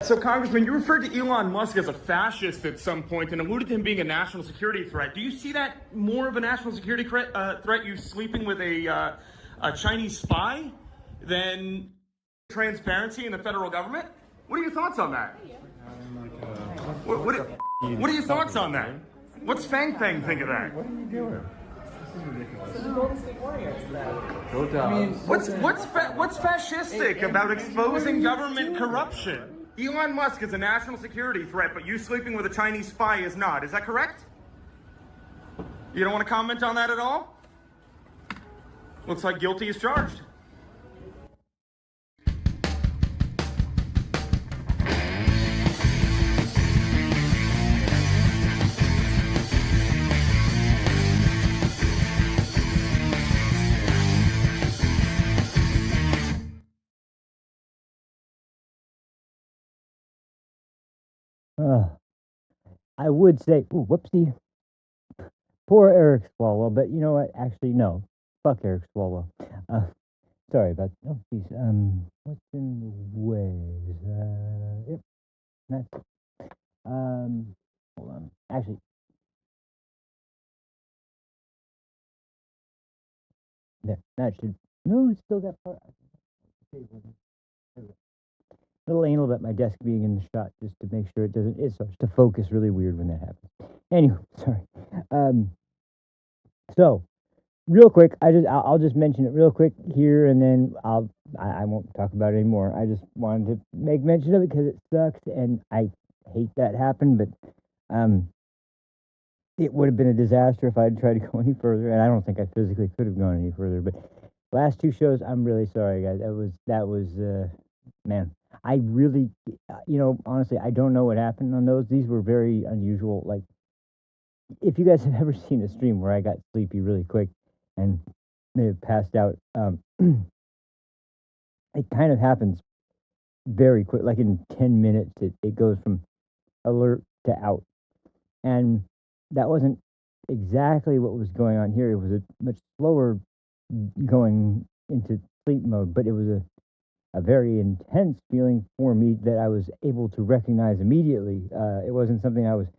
So, Congressman, you referred to Elon Musk as a fascist at some point and alluded to him being a national security threat. Do you see that more of a national security threat, you sleeping with a Chinese spy, than transparency in the federal government? What are your thoughts on that? What are your thoughts on that? What's Fang Fang think of that? What are you doing? This is ridiculous. So the Golden State Warriors, though. Go down. I mean, what's fascistic about exposing government corruption? Elon Musk is a national security threat, but you sleeping with a Chinese spy is not. Is that correct? You don't want to comment on that at all? Looks like guilty as charged. I would say, ooh, whoopsie, poor Eric Swalwell, but you know what? Actually, no, fuck Eric Swalwell. Sorry about. Oh, geez. What's in the way? Yep, that's. Hold on. Actually, there. That should. No, it's still got part. Little anal about my desk being in the shot just to make sure it starts to focus really weird when that happens. Anyway, sorry. So real quick, I'll just mention it real quick here, and then I won't talk about it anymore. I just wanted to make mention of it because it sucks, and I hate that happened, but it would have been a disaster if I'd tried to go any further, and I don't think I physically could have gone any further. But last two shows, I'm really sorry, guys. That was man. I really, honestly, I don't know what happened on those. These were very unusual. Like, if you guys have ever seen a stream where I got sleepy really quick and may have passed out, it kind of happens very quick. Like in 10 minutes, it goes from alert to out. And that wasn't exactly what was going on here. It was a much slower going into sleep mode, but it was a very intense feeling for me that I was able to recognize immediately. It wasn't something I was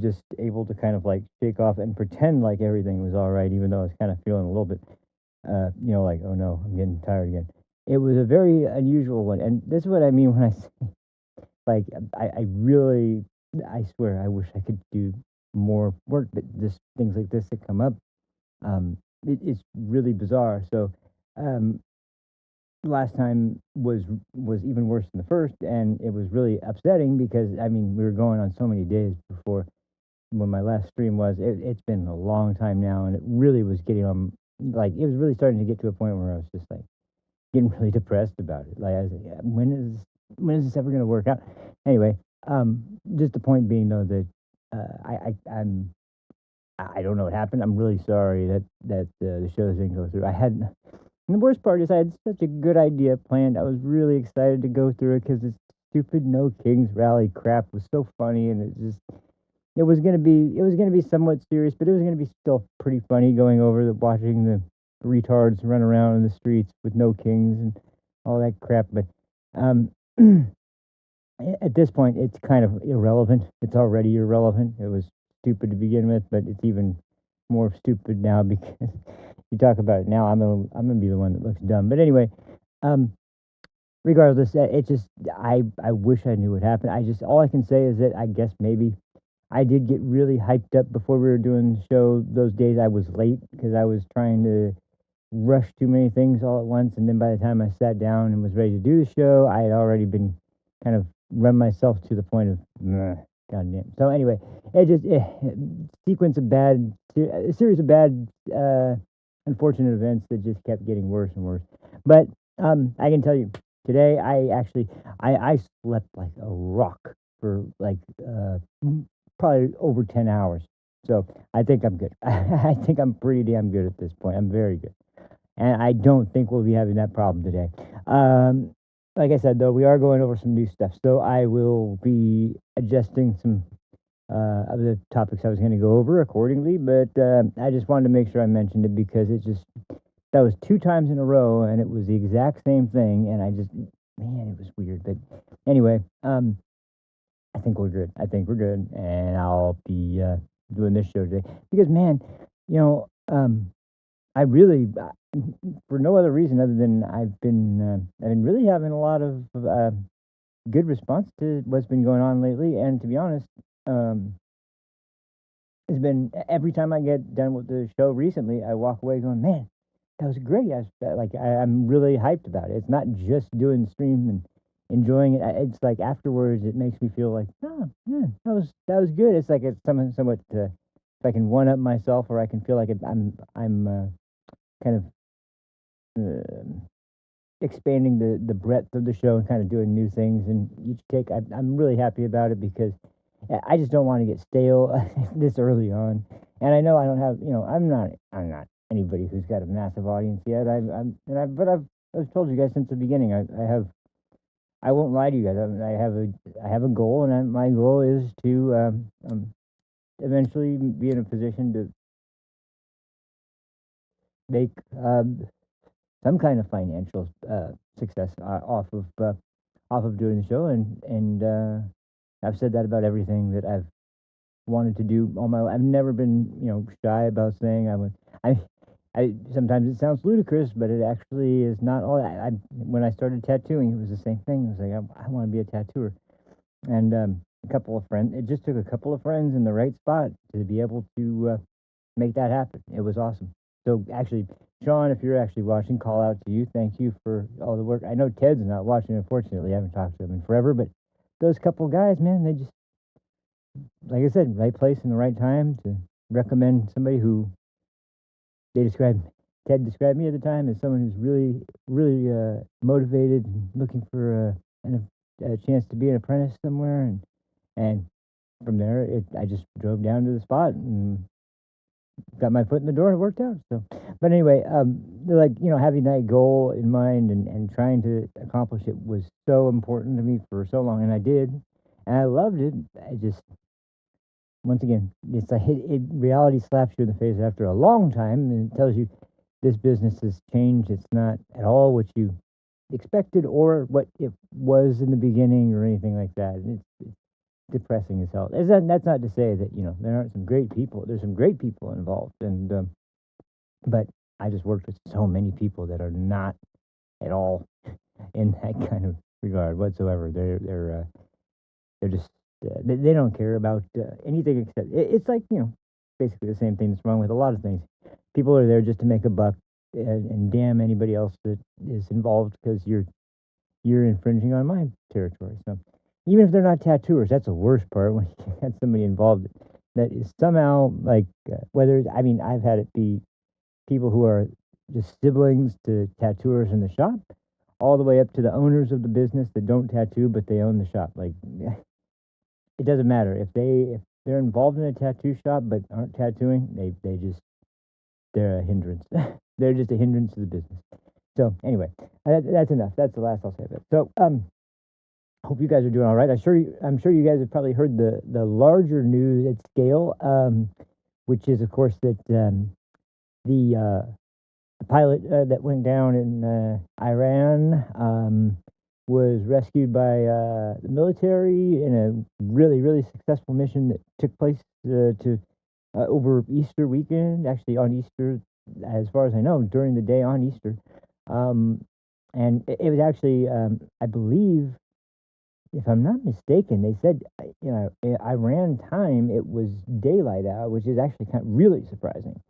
just able to kind of like shake off and pretend like everything was all right, even though I was kind of feeling a little bit, like, oh no, I'm getting tired again. It was a very unusual one. And this is what I mean when I say, like, I swear, I wish I could do more work, but things like this that come up, it's really bizarre. So, last time was even worse than the first, and it was really upsetting because we were going on so many days before when my last stream was. It's been a long time now, and it really was getting on, like, it was really starting to get to a point where I was just like getting really depressed about it. Like, I was like, when is this ever going to work out? Anyway, just the point being though that I don't know what happened. I'm really sorry that the shows didn't go through. And the worst part is I had such a good idea planned. I was really excited to go through it because this stupid No Kings rally crap was so funny, and it was gonna be somewhat serious, but it was gonna be still pretty funny going over watching the retards run around in the streets with no kings and all that crap. But at this point, it's kind of irrelevant. It's already irrelevant. It was stupid to begin with, but it's even more stupid now because you talk about it now, I'm gonna be the one that looks dumb. But anyway, regardless, I wish I knew what happened. All I can say is that I guess maybe I did get really hyped up before we were doing the show. Those days I was late because I was trying to rush too many things all at once, and then by the time I sat down and was ready to do the show, I had already been kind of run myself to the point of goddamn. So anyway, a series of bad unfortunate events that just kept getting worse and worse. But I can tell you, today I slept like a rock for like probably over 10 hours. So I think I'm good. I think I'm pretty damn good at this point. I'm very good. And I don't think we'll be having that problem today. Like I said, though, we are going over some new stuff. So I will be adjusting some of the topics I was going to go over accordingly. But I just wanted to make sure I mentioned it because that was 2 times in a row, and it was the exact same thing. And man, it was weird. But anyway, I think we're good. I think we're good, and I'll be doing this show today because, man, you know, I really, for no other reason other than I've been really having a lot of good response to what's been going on lately, and to be honest, um, it's been every time I get done with the show recently, I walk away going, man, that was great. I'm really hyped about it. It's not just doing the stream and enjoying it. It's like afterwards, it makes me feel like, oh, yeah, that was good. It's like it's somewhat if I can one up myself, or I can feel like I'm kind of expanding the breadth of the show and kind of doing new things in each take. I'm really happy about it because I just don't want to get stale this early on. And I know I don't have, I'm not anybody who's got a massive audience yet. I've told you guys since the beginning. I won't lie to you guys. I have a goal, and my goal is to eventually be in a position to make some kind of financial success off of doing the show, and I've said that about everything that I've wanted to do all my life. I've never been shy about saying I would. I sometimes it sounds ludicrous, but it actually is not all. When I started tattooing, it was the same thing. It was like I want to be a tattooer, and a couple of friends. It just took a couple of friends in the right spot to be able to make that happen. It was awesome. So actually, Sean, if you're actually watching, call out to you. Thank you for all the work. I know Ted's not watching, unfortunately. I haven't talked to him in forever, but those couple guys, man, they just, like I said, right place in the right time to recommend somebody who they described. Ted described me at the time as someone who's really, really motivated and looking for a chance to be an apprentice somewhere, and from there, I just drove down to the spot and got my foot in the door and it worked out. So, but anyway, like, having that goal in mind and trying to accomplish it was so important to me for so long, and I did, and I loved it. I just, once again, it's like reality slaps you in the face after a long time, and it tells you this business has changed. It's not at all what you expected or what it was in the beginning or anything like that. It's depressing as hell. That's not to say that there aren't some great people. There's some great people involved, and but I just worked with so many people that are not at all in that kind of regard whatsoever. They're just they don't care about anything except it's like basically the same thing that's wrong with a lot of things. People are there just to make a buck, and damn anybody else that is involved because you're infringing on my territory. So even if they're not tattooers, that's the worst part when you got somebody involved that is somehow like whether I mean I've had it be people who are just siblings to tattooers in the shop, all the way up to the owners of the business that don't tattoo but they own the shop. Like it doesn't matter if they're involved in a tattoo shop but aren't tattooing. They're a hindrance. They're just a hindrance to the business. So anyway, that's enough. That's the last I'll say of it. So hope you guys are doing all right. I'm sure you guys have probably heard the larger news at scale, which is of course that the pilot that went down in Iran was rescued by the military in a really, really successful mission that took place to over Easter weekend, actually on Easter, as far as I know, during the day on Easter. And it was actually, I believe, if I'm not mistaken, they said, Iran time, it was daylight out, which is actually kind of really surprising.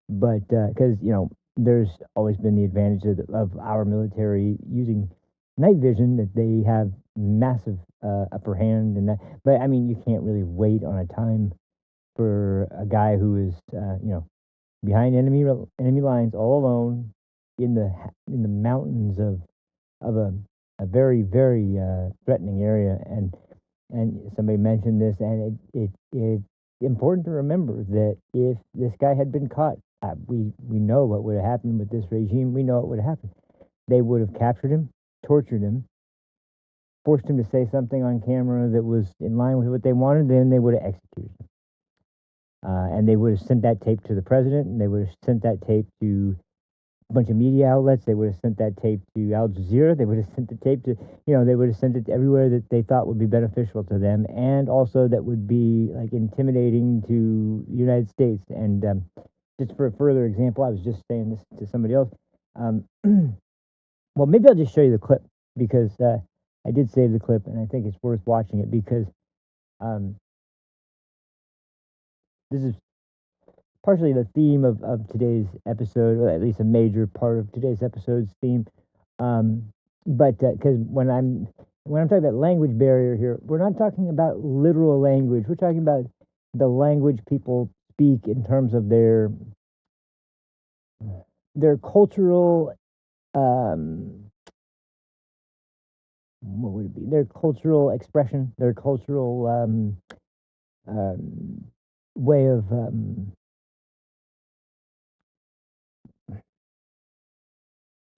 But because, there's always been the advantage of our military using night vision, that they have massive upper hand in that. But I mean, you can't really wait on a time for a guy who is, behind enemy lines all alone in the mountains of a very, very threatening area. And somebody mentioned this, and it's important to remember that if this guy had been caught, we know what would have happened with this regime. We know what would have happened. They would have captured him, tortured him, forced him to say something on camera that was in line with what they wanted, then they would have executed him. And they would have sent that tape to the president, and they would have sent that tape to bunch of media outlets. They would have sent that tape to Al Jazeera. They would have sent the tape to, they would have sent it everywhere that they thought would be beneficial to them, and also that would be like intimidating to the United States. And just for a further example, I was just saying this to somebody else. Well, maybe I'll just show you the clip because I did save the clip, and I think it's worth watching it because this is partially the theme of today's episode, or at least a major part of today's episode's theme. But because when I'm talking about language barrier here, we're not talking about literal language. We're talking about the language people speak in terms of their cultural, what would it be? Their cultural expression, their cultural way of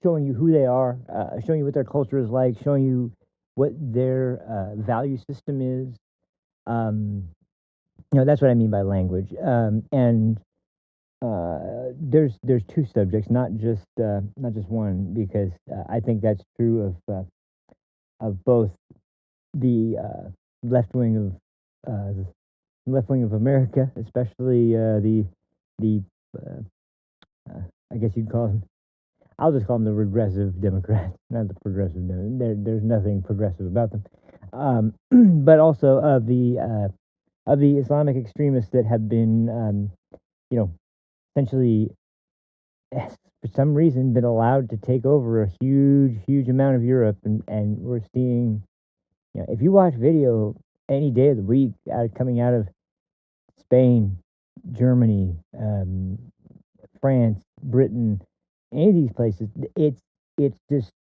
showing you who they are, showing you what their culture is like, showing you what their value system is. That's what I mean by language. And there's two subjects, not just one, because I think that's true of both the left wing of America, especially the I guess you'd call them. I'll just call them the regressive Democrats, not the progressive Democrats. There's nothing progressive about them. But also of the Islamic extremists that have been, essentially, for some reason, been allowed to take over a huge amount of Europe, and we're seeing, if you watch video any day of the week coming out of Spain, Germany, France, Britain, any of these places, it's just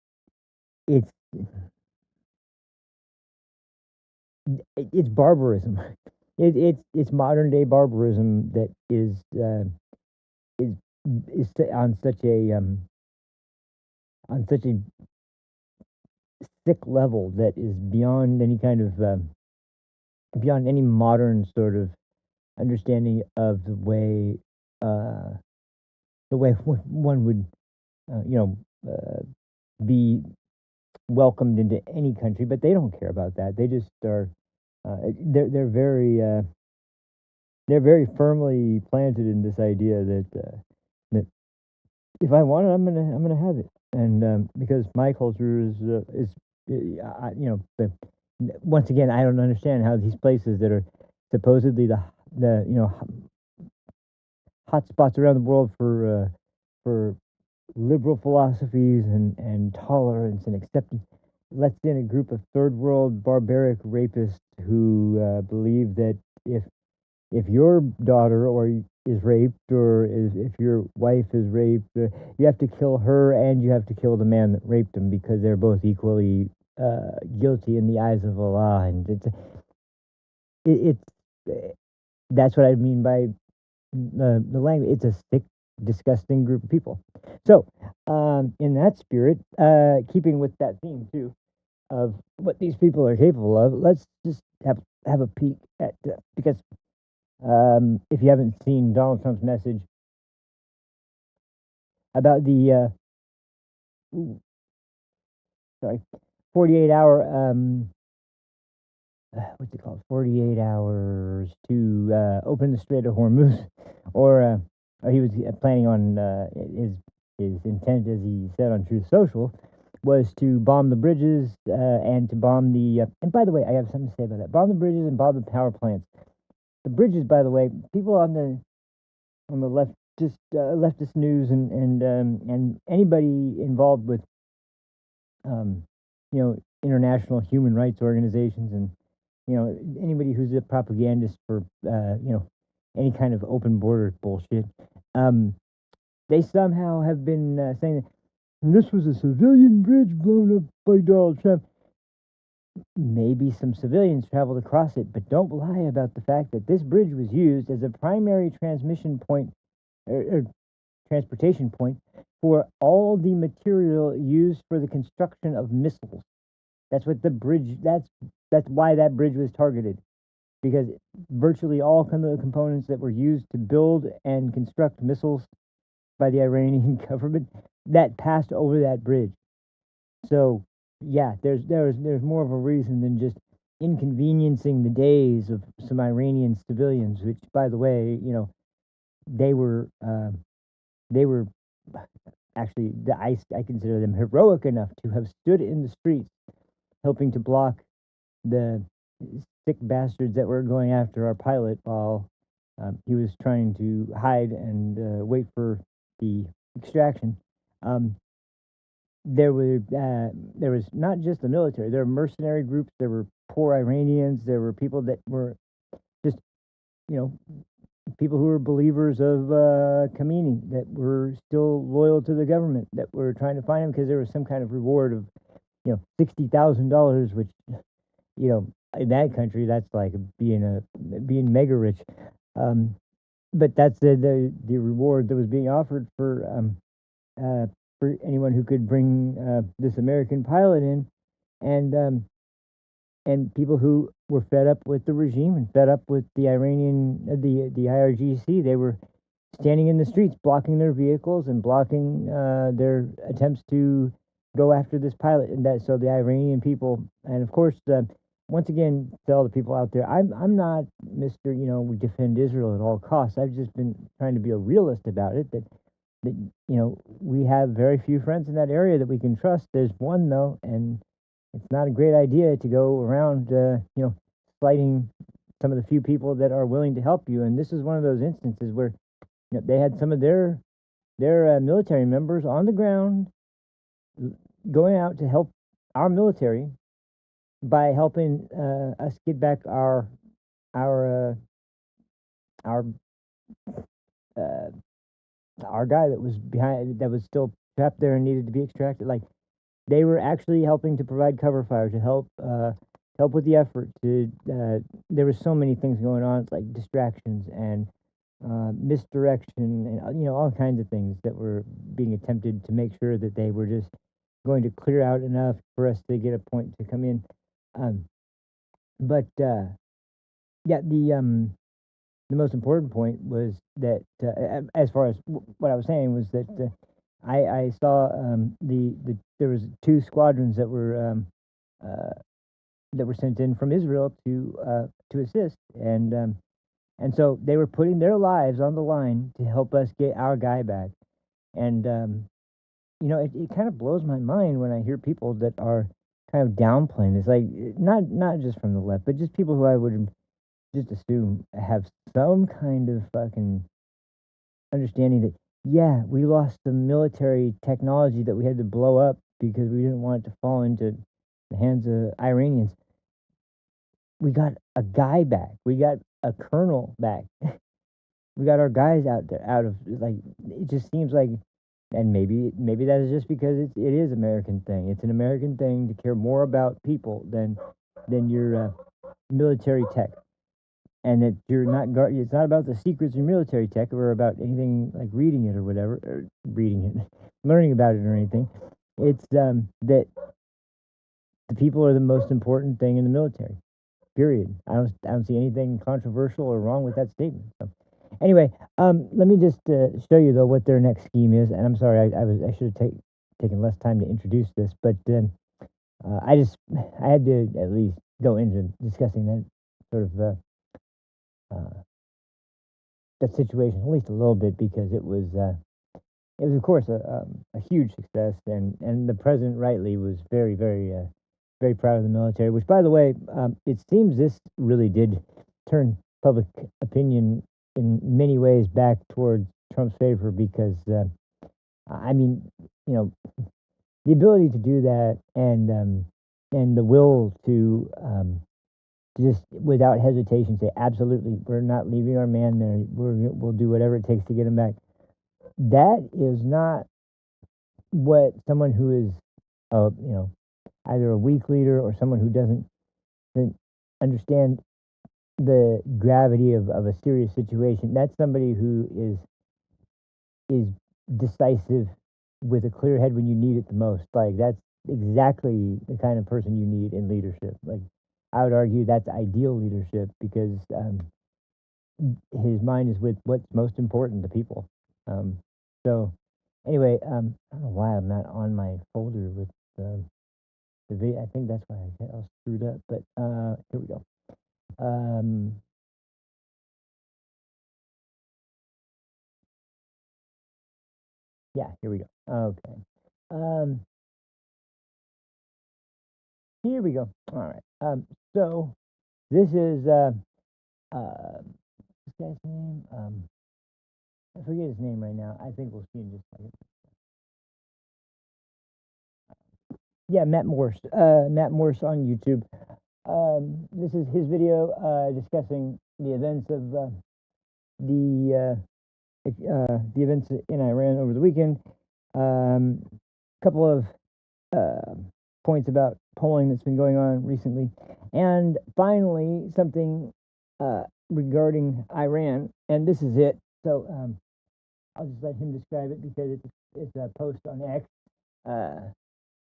it's it's barbarism. It's modern day barbarism that is on such a sick level that is beyond any kind of beyond any modern sort of understanding of the way one would be welcomed into any country. But they don't care about that. They just are. They're very firmly planted in this idea that if I want it, I'm gonna have it, and because my culture but once again, I don't understand how these places that are supposedly the hot spots around the world for liberal philosophies and tolerance and acceptance lets in a group of third world barbaric rapists who believe that if your daughter is raped, or if your wife is raped, you have to kill her and you have to kill the man that raped them, because they're both equally guilty in the eyes of Allah. And that's what I mean by the language. It's a sick, disgusting group of people. So, in that spirit, keeping with that theme too of what these people are capable of, let's just have a peek at because. If you haven't seen Donald Trump's message about the 48-hour what's it called? 48 hours to open the Strait of Hormuz, or he was planning on his intent, as he said on Truth Social, was to bomb the bridges and to bomb the. And by the way, I have something to say about that. Bomb the bridges and bomb the power plants. The bridges, by the way, people on the left, just leftist news and anybody involved with international human rights organizations, and anybody who's a propagandist for any kind of open border bullshit, they somehow have been saying that this was a civilian bridge blown up by Donald Trump. Maybe some civilians traveled across it, but don't lie about the fact that this bridge was used as a primary transmission point or transportation point for all the material used for the construction of missiles. That's what the bridge. That's why that bridge was targeted, because virtually all of the components that were used to build and construct missiles by the Iranian government that passed over that bridge. So yeah, there's more of a reason than just inconveniencing the days of some Iranian civilians, which, by the way, they were they were actually I consider them heroic enough to have stood in the streets helping to block the sick bastards that were going after our pilot while he was trying to hide and wait for the extraction. Um, there was not just the military. There were mercenary groups. There were poor Iranians. There were people that were just you know people who were believers of Khomeini that were still loyal to the government that were trying to find him because there was some kind of reward of $60,000, which in that country that's like being mega rich. Um, but that's the reward that was being offered for anyone who could bring this American pilot in, and and people who were fed up with the regime and fed up with the Iranian the IRGC. They were standing in the streets, blocking their vehicles and blocking their attempts to go after this pilot. And that so the Iranian people, and of course, once again, to all the people out there, I'm not Mr. We defend Israel at all costs. I've just been trying to be a realist about it. That we have very few friends in that area that we can trust. There's one though, and it's not a great idea to go around, slighting some of the few people that are willing to help you. And this is one of those instances where they had some of their military members on the ground going out to help our military by helping us get back our our uh, our guy that was behind that was still trapped there and needed to be extracted. Like they were actually helping to provide cover fire to help with the effort. There were so many things going on, like distractions and misdirection and all kinds of things that were being attempted to make sure that they were just going to clear out enough for us to get a point to come in. Um, but yeah, the most important point was that as far as what I was saying was that I saw there was two squadrons uh, that were sent in from Israel to assist, and so they were putting their lives on the line to help us get our guy back. And it kind of blows my mind when I hear people that are kind of downplaying. It's like not just from the left, but just people who I would just assume have some kind of fucking understanding that yeah, we lost the military technology that we had to blow up because we didn't want it to fall into the hands of Iranians. We got a guy back. We got a colonel back. We got our guys out there out of like it just seems like and maybe that is just because it is American thing. It's an American thing to care more about people than your military tech, and that you're not it's not about the secrets of your military tech or about anything like reading it or whatever, or reading it, learning about it or anything. It's that the people are the most important thing in the military. Period. I don't see anything controversial or wrong with that statement. So, anyway, let me just show you though what their next scheme is. And I'm sorry, I should have taken less time to introduce this, but I had to at least go into discussing that sort of that situation at least a little bit because it was of course a huge success, and the president rightly was very proud of the military. Which, by the way, it seems this really did turn public opinion in many ways back towards Trump's favor because I mean, you know, the ability to do that and the will to just without hesitation say absolutely we're not leaving our man there. We'll do whatever it takes to get him back. That is not what someone who is, either a weak leader or someone who doesn't understand the gravity of a serious situation. That's somebody who is decisive with a clear head when you need it the most. Like that's exactly the kind of person you need in leadership. Like I would argue that's ideal leadership because his mind is with what's most important to people. So Anyway, I don't know why I'm not on my folder with the video. I think that's why I got all screwed up. But here we go. Yeah, here we go. Okay. Here we go. All right. So this is this guy's name. I forget his name right now. I think we'll see in just a second. Yeah, Matt Morse. Matt Morse on YouTube. This is his video discussing the events of the events in Iran over the weekend. Couple of points about polling that's been going on recently, and finally something regarding Iran. And this is it. So I'll just let him describe it because it's a post on X.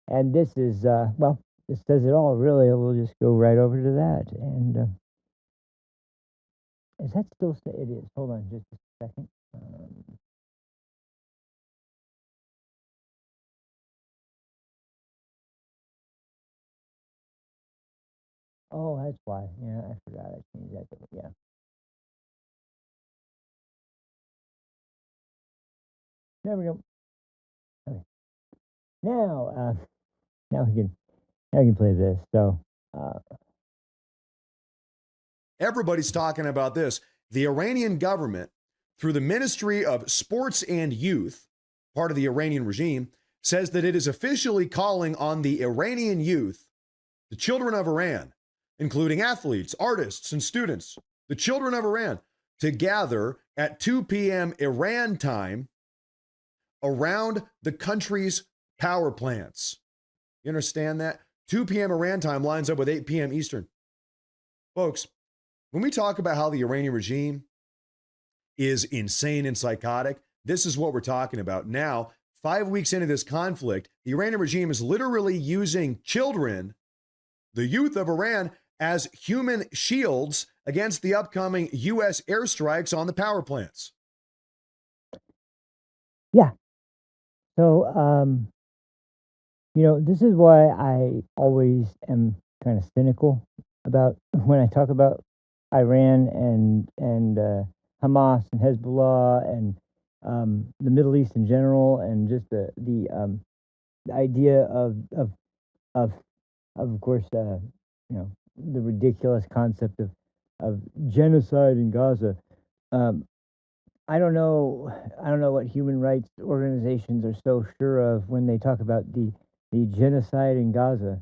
And this is well, this says it all. Really, we'll just go right over to that. And is that still? It is. Hold on, just a second. Oh, that's why. Yeah, I forgot. I changed that. Yeah. There we go. Okay. Now, now we can play this. So, everybody's talking about this. The Iranian government, through the Ministry of Sports and Youth, part of the Iranian regime, says that it is officially calling on the Iranian youth, the children of Iran, including athletes, artists, and students, the children of Iran, to gather at 2 p.m. Iran time around the country's power plants. You understand that? 2 p.m. Iran time lines up with 8 p.m. Eastern. Folks, when we talk about how the Iranian regime is insane and psychotic, this is what we're talking about. Now, 5 weeks into this conflict, the Iranian regime is literally using children, the youth of Iran, as human shields against the upcoming U.S. airstrikes on the power plants. yeah. So, this is why I always am kind of cynical about when I talk about Iran and Hamas and Hezbollah and the Middle East in general, and just the idea of course, the ridiculous concept of genocide in Gaza. Um, I don't know what human rights organizations are so sure of when they talk about the genocide in Gaza.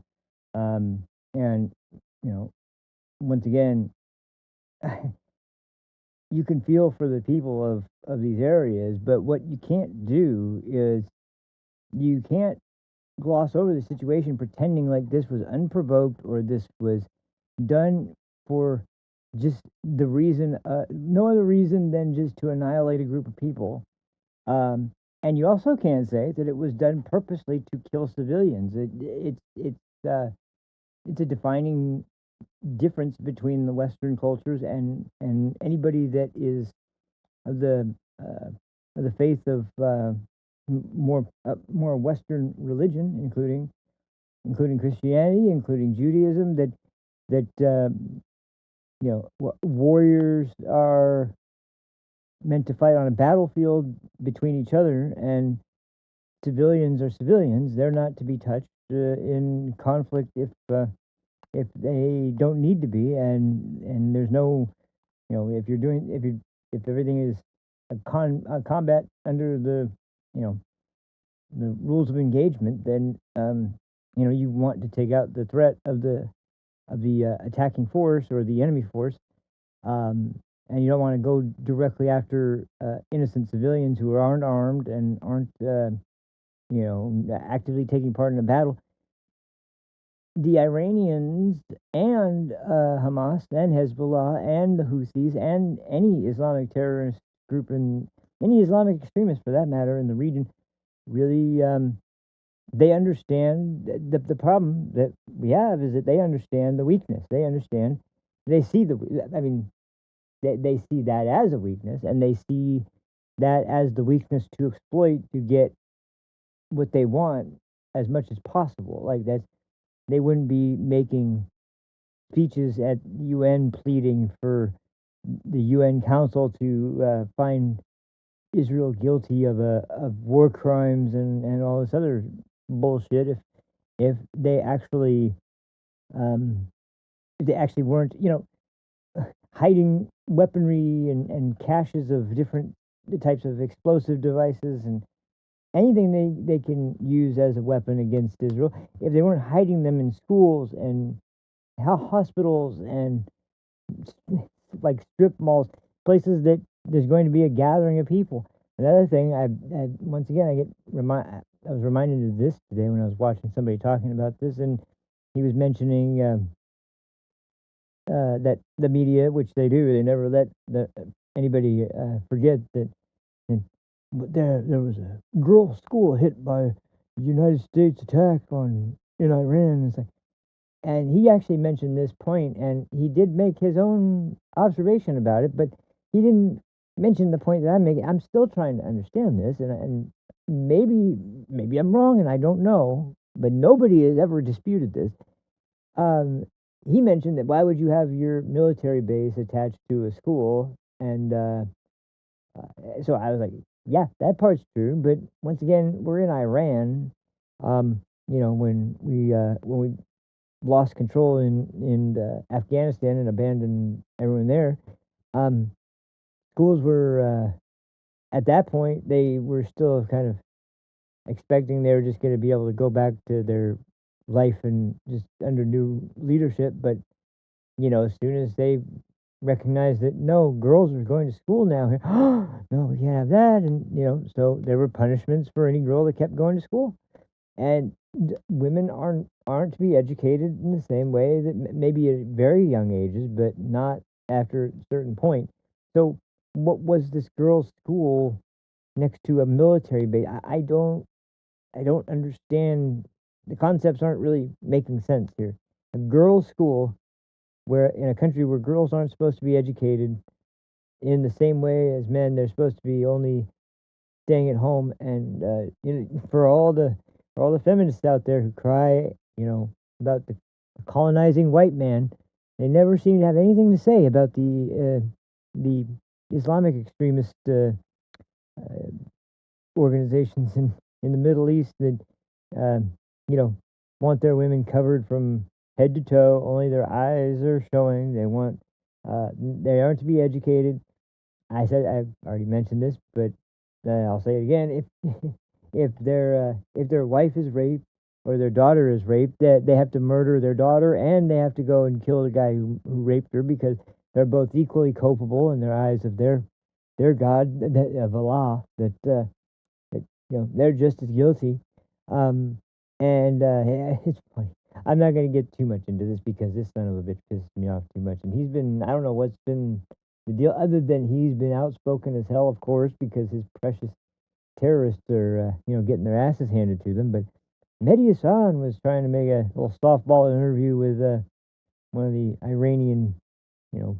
And once again, you can feel for the people of these areas, but what you can't do is you can't gloss over the situation pretending like this was unprovoked or this was done for just the reason, no other reason than just to annihilate a group of people. And you also can't say that it was done purposely to kill civilians. It's a defining difference between the Western cultures and anybody that is of the faith of more Western religion, including Christianity, including Judaism. That warriors are meant to fight on a battlefield between each other, and civilians are civilians. They're not to be touched in conflict if they don't need to be, and there's no, if everything is a combat under the rules of engagement, then you want to take out the threat of the attacking force or the enemy force. And you don't want to go directly after innocent civilians who aren't armed and aren't, actively taking part in a battle. The Iranians and Hamas and Hezbollah and the Houthis and any Islamic terrorist group and any Islamic extremist, for that matter, in the region, really, they understand the problem that we have is that they understand the weakness. They understand. They see I mean, they see that as a weakness, and they see that as the weakness to exploit to get what they want as much as possible. Like that's they wouldn't be making speeches at UN pleading for the UN Council to find Israel guilty of war crimes and all this other bullshit if they actually um, if they actually weren't hiding weaponry and caches of different types of explosive devices and anything they can use as a weapon against Israel, if they weren't hiding them in schools and hospitals and like strip malls, places that there's going to be a gathering of people. Another thing, I once again I was reminded of this today when I was watching somebody talking about this, and he was mentioning that the media, which they do, they never let anybody forget that. And there was a girls' school hit by a United States attack in Iran. It's like, and he actually mentioned this point, and he did make his own observation about it, but he didn't mention the point that I'm making. I'm still trying to understand this, and maybe I'm wrong, and I don't know, but nobody has ever disputed this. He mentioned that why would you have your military base attached to a school, and so I was like, yeah, that part's true, but once again, we're in Iran. When we lost control in Afghanistan and abandoned everyone there, um, schools were at that point they were still kind of expecting they were just going to be able to go back to their life and just under new leadership. But as soon as they recognized that no, girls are going to school now, no, we can't have that, and so there were punishments for any girl that kept going to school. And women aren't to be educated in the same way that maybe at very young ages, but not after a certain point. So, what was this girls' school next to a military base? I don't understand. The concepts aren't really making sense here. A girls' school, where in a country where girls aren't supposed to be educated in the same way as men, they're supposed to be only staying at home. And for all the feminists out there who cry, about the colonizing white man, they never seem to have anything to say about the Islamic extremist organizations in the Middle East that uh, you know want their women covered from head to toe. Only their eyes are showing. They aren't to be educated. I've already mentioned this, but I'll say it again. If if their wife is raped or their daughter is raped, that they have to murder their daughter and they have to go and kill the guy who raped her because they're both equally culpable in their eyes of their God, of Allah. That they're just as guilty. Um, and it's funny. I'm not going to get too much into this because this son of a bitch pisses me off too much, and he's been I don't know what's been the deal other than he's been outspoken as hell, of course, because his precious terrorists are getting their asses handed to them. But Mehdi Hassan was trying to make a little softball interview with one of the Iranian, you know,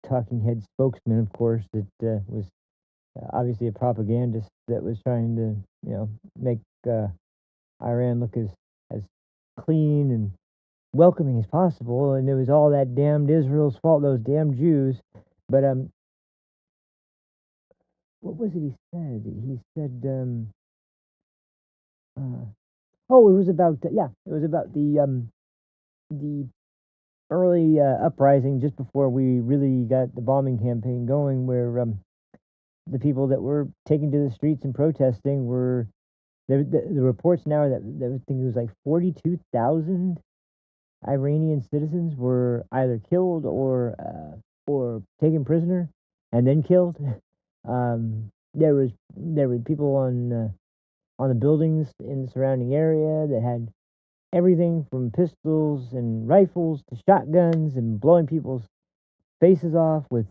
talking head spokesmen, of course, that was obviously a propagandist that was trying to, make Iran look as clean and welcoming as possible, and it was all that damned Israel's fault, those damn Jews. But what was it he said? He said, uh, oh, it was about the early uprising just before we really got the bombing campaign going, where the people that were taking to the streets and protesting were the reports now are that I think it was like 42,000 Iranian citizens were either killed or taken prisoner and then killed. There were people on the buildings in the surrounding area that had everything from pistols and rifles to shotguns and blowing people's faces off with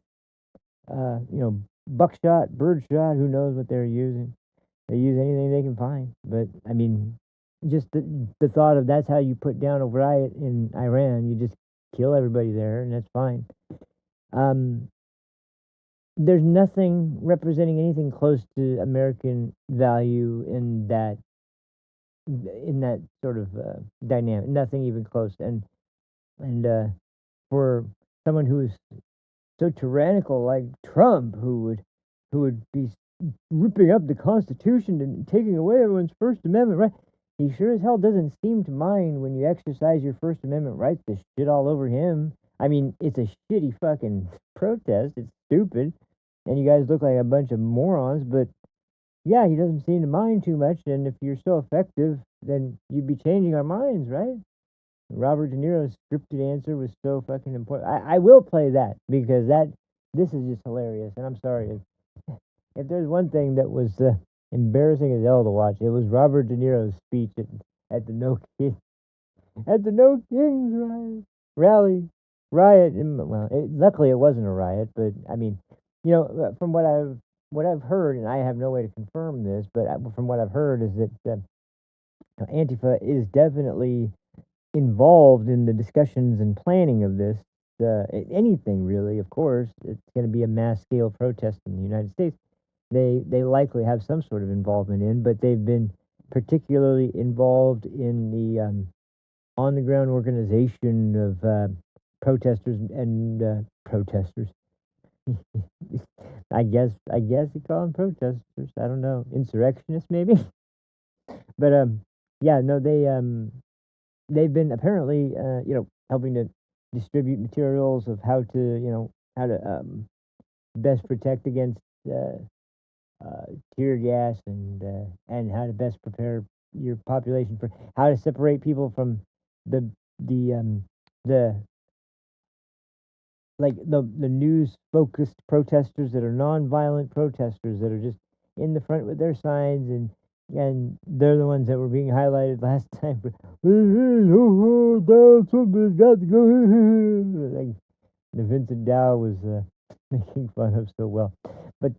buckshot, birdshot. Who knows what they're using? They use anything they can find. But I mean, just the thought of that's how you put down a riot in Iran. You just kill everybody there, and that's fine. Um, there's nothing representing anything close to American value in that sort of dynamic. Nothing even close. And for someone who is so tyrannical like Trump, who would be ripping up the Constitution and taking away everyone's First Amendment right, he sure as hell doesn't seem to mind when you exercise your First Amendment rights to shit all over him. I mean, it's a shitty fucking protest. It's stupid, and you guys look like a bunch of morons. But yeah, he doesn't seem to mind too much. And if you're so effective, then you'd be changing our minds, right? Robert De Niro's scripted answer was so fucking important. I will play that because this is just hilarious. And I'm sorry if there's one thing that was embarrassing as hell to watch, it was Robert De Niro's speech at the No Kings riot. Well, luckily it wasn't a riot, but I mean, from what I've heard, and I have no way to confirm this, but from what I've heard is that Antifa is definitely involved in the discussions and planning of this. Anything really, of course, it's going to be a mass scale protest in the United States. They likely have some sort of involvement in, but they've been particularly involved in the on the ground organization of protesters and protesters. I guess you call them protesters. I don't know, insurrectionists maybe. But yeah, no, they've been apparently helping to distribute materials of how to best protect against tear gas and how to best prepare your population for how to separate people from the the news focused protesters that are non-violent protesters that are just in the front with their signs, and they're the ones that were being highlighted last time for Donald Trump has got to go. Like the Vincent Dow was making fun of so well. But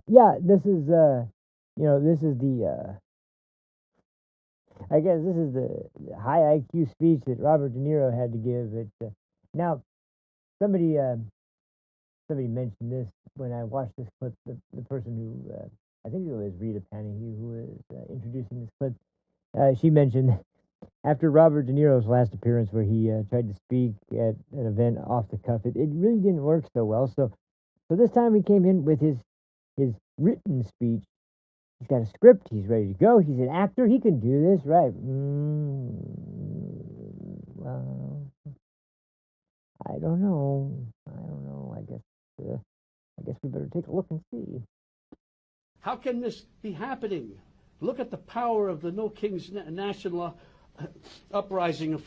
yeah, this is this is the I guess this is the high IQ speech that Robert De Niro had to give. Now somebody mentioned this when I watched this clip. The person who I think it was Rita Panahi who was introducing this clip. She mentioned after Robert De Niro's last appearance where he tried to speak at an event off the cuff, it really didn't work so well. So this time he came in with his written speech. He's got a script. He's ready to go. He's an actor. He can do this, right? Well, I don't know. I guess we better take a look and see. How can this be happening? Look at the power of the No Kings National Uprising.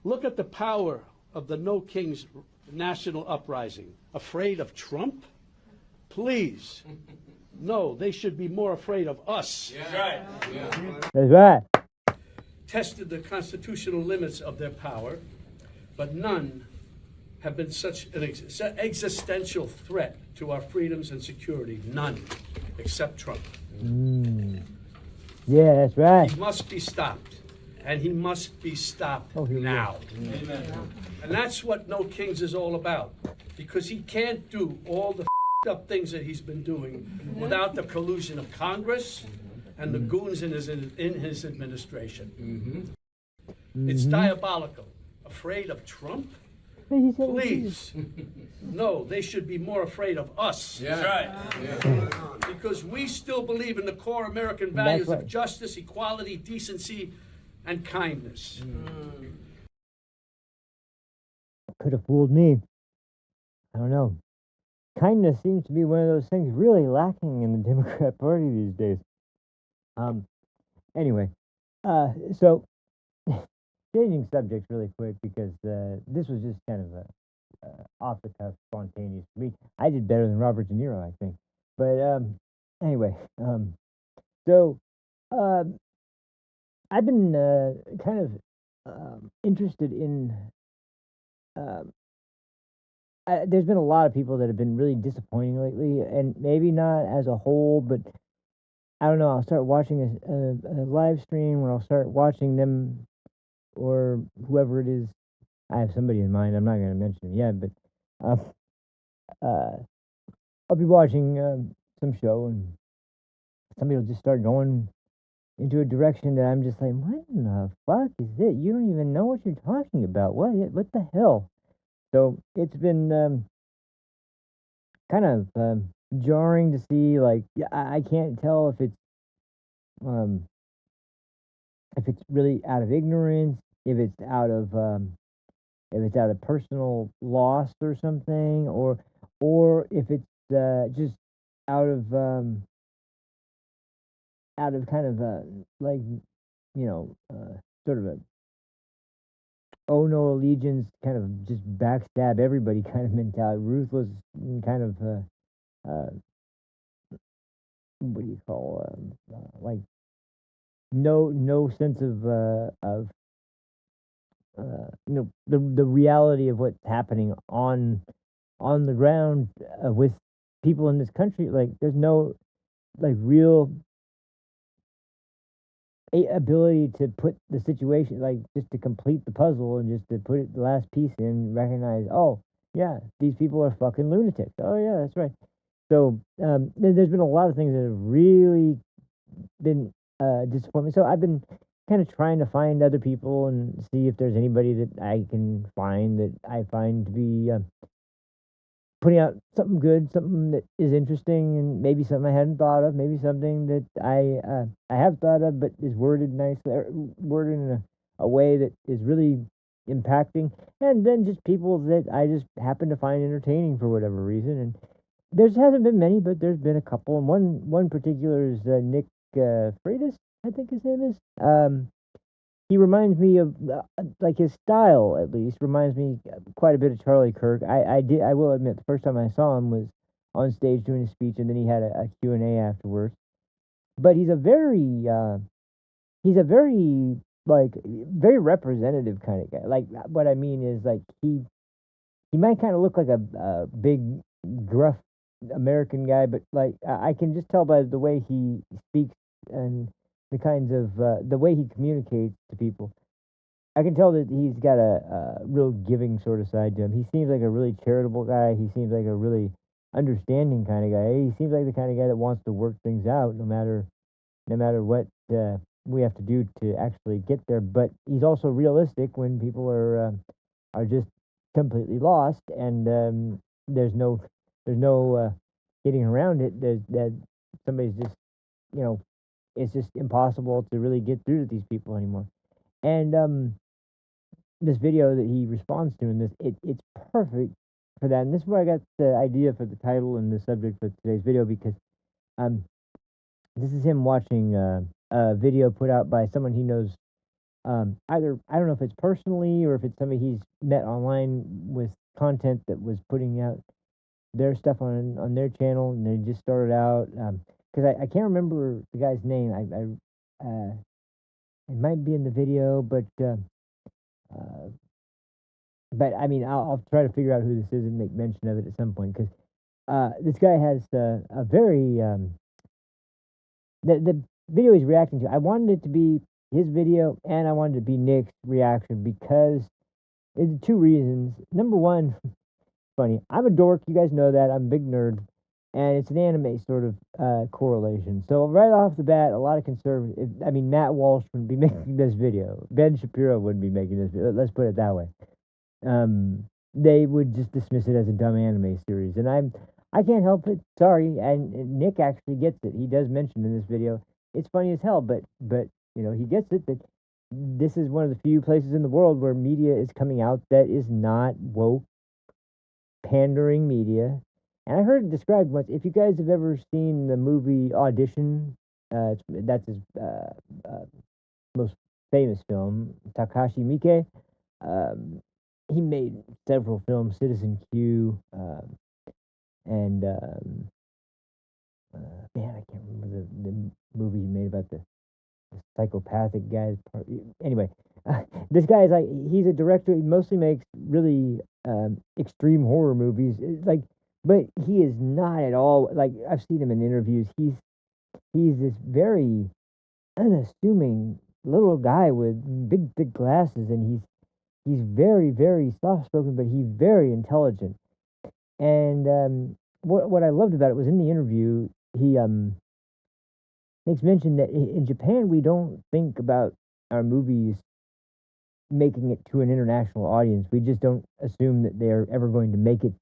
Look at the power of the No Kings National Uprising. Afraid of Trump? Please. No, they should be more afraid of us. That's right. Yeah. That's right. Tested the constitutional limits of their power, but none have been such an existential threat to our freedoms and security. None, except Trump. Yeah, that's right. He must be stopped, and he must be stopped now. Amen. And that's what No Kings is all about, because he can't do all the up things that he's been doing without the collusion of Congress and the goons in his administration. It's diabolical. Afraid of Trump? Please. No, they should be more afraid of us. That's right. Because we still believe in the core American values of justice, equality, decency, and kindness. Could have fooled me. I don't know. Kindness seems to be one of those things really lacking in the Democrat Party these days. Anyway, so changing subjects really quick because this was just kind of a off the cuff, spontaneous for me. I did better than Robert De Niro, I think. But anyway, so I've been kind of interested in. There's been a lot of people that have been really disappointing lately, and maybe not as a whole, but I don't know. I'll start watching a live stream, or I'll start watching them, or whoever it is. I have somebody in mind. I'm not going to mention him yet, but I'll be watching some show and somebody will just start going into a direction that I'm just like, what in the fuck is it? You don't even know what you're talking about. What the hell? So it's been kind of jarring to see. Like, I can't tell um, if it's really out of ignorance, if it's out of personal loss or something, or if it's just out of kind of like, sort of a oh no allegiance, kind of just backstab everybody kind of mentality, ruthless and kind of what do you call like no sense of the reality of what's happening on the ground with people in this country. Like, there's no like real ability to put the situation, like, just to complete the puzzle and just to put it the last piece in, recognize, oh yeah, these people are fucking lunatics. Oh yeah, that's right. So there's been a lot of things that have really been disappointment. So I've been kind of trying to find other people and see if there's anybody that I can find that I find to be putting out something good, something that is interesting, and maybe something I hadn't thought of, maybe something that I have thought of, but is worded nicely, or worded in a way that is really impacting, and then just people that I just happen to find entertaining for whatever reason. And there hasn't been many, but there's been a couple, and one particular is Nick Freitas, I think his name is. He reminds me of like his style, at least reminds me quite a bit of Charlie Kirk. I will admit, the first time I saw him was on stage doing a speech, and then he had a Q&A afterwards. But he's a very, like, very representative kind of guy. Like, what I mean is, like, he might kind of look like a big gruff American guy, but like I can just tell by the way he speaks and the kinds of the way he communicates to people. I can tell that he's got a real giving sort of side to him. He seems like a really charitable guy. He seems like a really understanding kind of guy. He seems like the kind of guy that wants to work things out, no matter what we have to do to actually get there. But he's also realistic when people are just completely lost, and there's no getting around it. That somebody's just, you know, it's just impossible to really get through to these people anymore. And this video that he responds to in this, it's perfect for that. And this is where I got the idea for the title and the subject for today's video, because um this is him watching a video put out by someone he knows. Either, I don't know if it's personally or if it's somebody he's met online with content that was putting out their stuff on their channel, and they just started out. Because I can't remember the guy's name. It might be in the video, but I mean, I'll try to figure out who this is and make mention of it at some point, because this guy has a very the video he's reacting to. I wanted it to be his video, and I wanted it to be Nick's reaction, because it's two reasons. Number one, funny, I'm a dork. You guys know that. I'm a big nerd, and it's an anime sort of correlation. So right off the bat, a lot of conservatives. I mean, Matt Walsh wouldn't be making this video. Ben Shapiro wouldn't be making this video. Let's put it that way. They would just dismiss it as a dumb anime series, and I can't help it. Sorry. And Nick actually gets it. He does mention in this video, it's funny as hell, but he gets it, that this is one of the few places in the world where media is coming out that is not woke, pandering media. And I heard it described once. If you guys have ever seen the movie Audition, that's his most famous film, Takashi Miike. He made several films, Citizen Q, and man, I can't remember the movie he made about the psychopathic guys. Anyway, this guy is like, he's a director. He mostly makes really extreme horror movies. Like, but he is not at all like, I've seen him in interviews. He's this very unassuming little guy with big thick glasses, and he's very, very soft spoken, but he's very intelligent. And what I loved about it was in the interview, he makes mention that in Japan we don't think about our movies making it to an international audience. We just don't assume that they're ever going to make it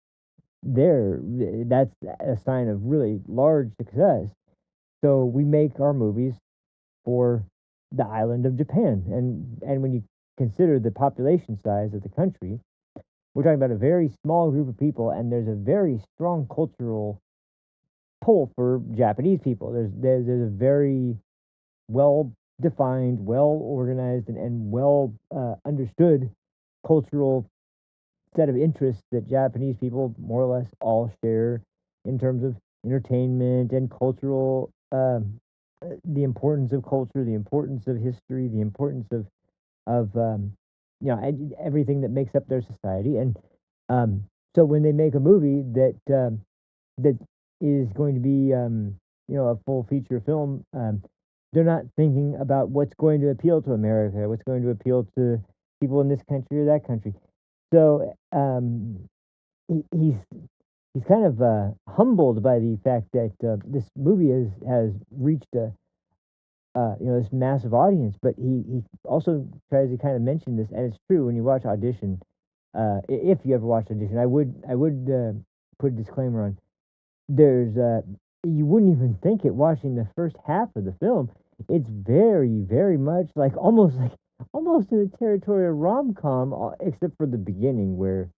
there. That's a sign of really large success. So we make our movies for the island of Japan, and when you consider the population size of the country, we're talking about a very small group of people, and there's a very strong cultural pull for Japanese people. There's a very well defined, well organized, and well understood cultural set of interests that Japanese people more or less all share in terms of entertainment and cultural, the importance of culture, the importance of history, the importance of everything that makes up their society. And so when they make a movie that is going to be a full feature film, they're not thinking about what's going to appeal to America, what's going to appeal to people in this country or that country. So he's kind of humbled by the fact that this movie has reached this massive audience. But he also tries to kind of mention this, and it's true when you watch Audition. If you ever watch Audition, I would put a disclaimer on. There's you wouldn't even think it watching the first half of the film. It's very, very much like almost in the territory of rom-com, except for the beginning where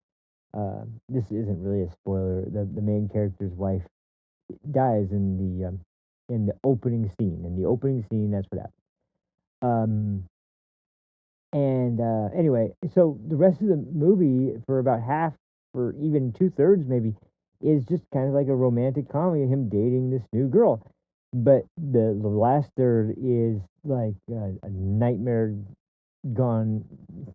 this isn't really a spoiler. The main character's wife dies in the opening scene. In the opening scene, that's what happens. And anyway, so the rest of the movie, for about half, or even 2/3 maybe, is just kind of like a romantic comedy of him dating this new girl. But the last third is like a nightmare gone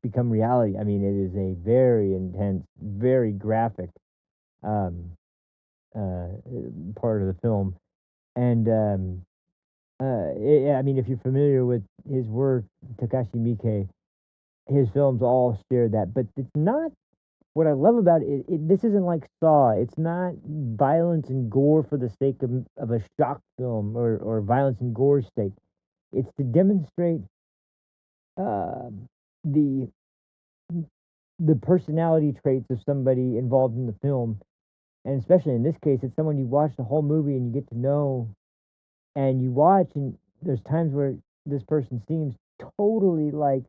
become reality. I mean, it is a very intense, very graphic um, uh, part of the film. And I mean, if you're familiar with his work, Takashi Miike, his films all share that. But it's not what I love about it. This isn't like Saw. It's not violence and gore for the sake of a shock film or violence and gore sake. It's to demonstrate uh, the the personality traits of somebody involved in the film, and especially in this case, it's someone you watch the whole movie and you get to know, and you watch, and there's times where this person seems totally like,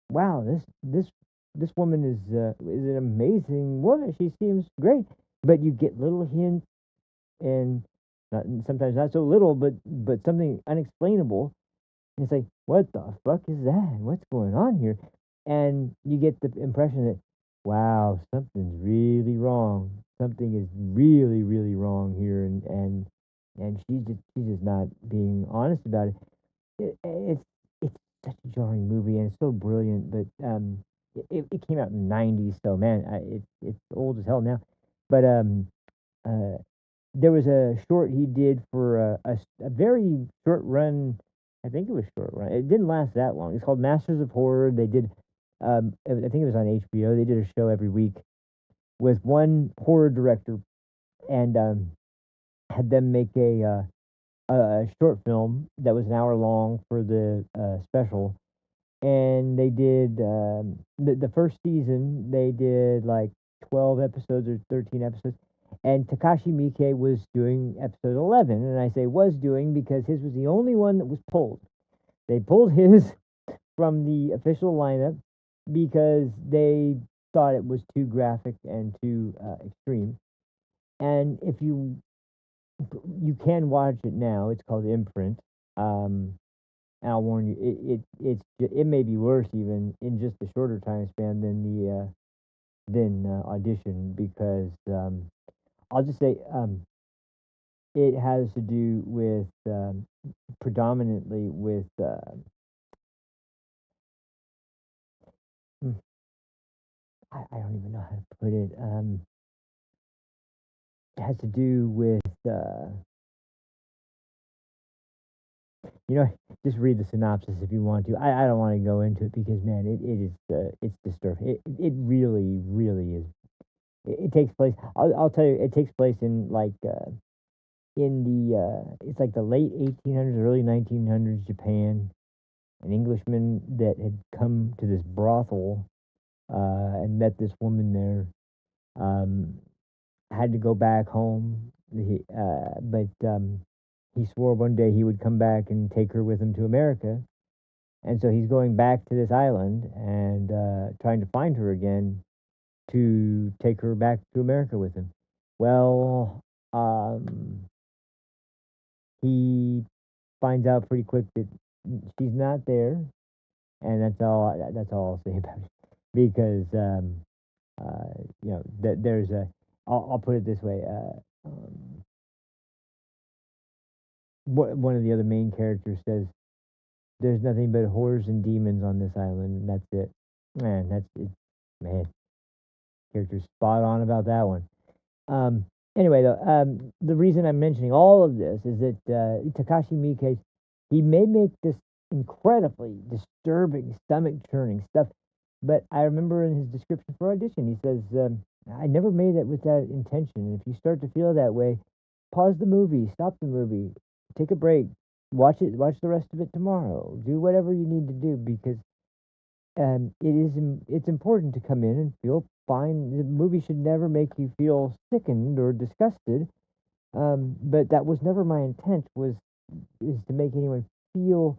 wow, this woman is an amazing woman. She seems great, but you get little hints and sometimes not so little, but something unexplainable. And it's like, what the fuck is that? What's going on here? And you get the impression that, wow, something's really wrong. Something is really, really wrong here, and she's just not being honest about it. It's such a jarring movie, and it's so brilliant. But it came out in the '90s, so man, it's old as hell now. But uh, there was a short he did for a very short run. I think it was short run. It didn't last that long. It's called Masters of Horror. They did, I think it was on HBO. They did a show every week with one horror director, and had them make a short film that was an hour long for the special. And they did the first season. They did like 12 episodes or 13 episodes, and Takashi Miike was doing episode 11. And I say was doing because his was the only one that was pulled. They pulled his from the official lineup because they thought it was too graphic and too extreme. And if you can watch it now, it's called Imprint. Um, and I'll warn you, it may be worse even in just a shorter time span than the than Audition, because I'll just say it has to do with predominantly with hmm, I don't even know how to put it. It has to do with you know, just read the synopsis if you want to. I don't want to go into it because man, it is it's disturbing. It really, really is. it takes place. I'll tell you, it takes place in like in the it's like the late 1800s, early 1900s Japan. An Englishman that had come to this brothel and met this woman there had to go back home. But he swore one day he would come back and take her with him to America. And so he's going back to this island and trying to find her again to take her back to America with him. Well, he finds out pretty quick that she's not there, and that's all. That's all I'll say about it. Because there's a. I'll put it this way. One of the other main characters says, "There's nothing but whores and demons on this island, and that's it." Man, that's it. Man, character's spot on about that one. Anyway, though, the reason I'm mentioning all of this is that Takashi Miike, he may make this incredibly disturbing, stomach-churning stuff, but I remember in his description for audition, he says, I never made it with that intention. And if you start to feel that way, pause the movie, stop the movie, take a break, watch the rest of it tomorrow, do whatever you need to do, because it's important to come in and feel fine. The movie should never make you feel sickened or disgusted. But that was never my intent. Is to make anyone feel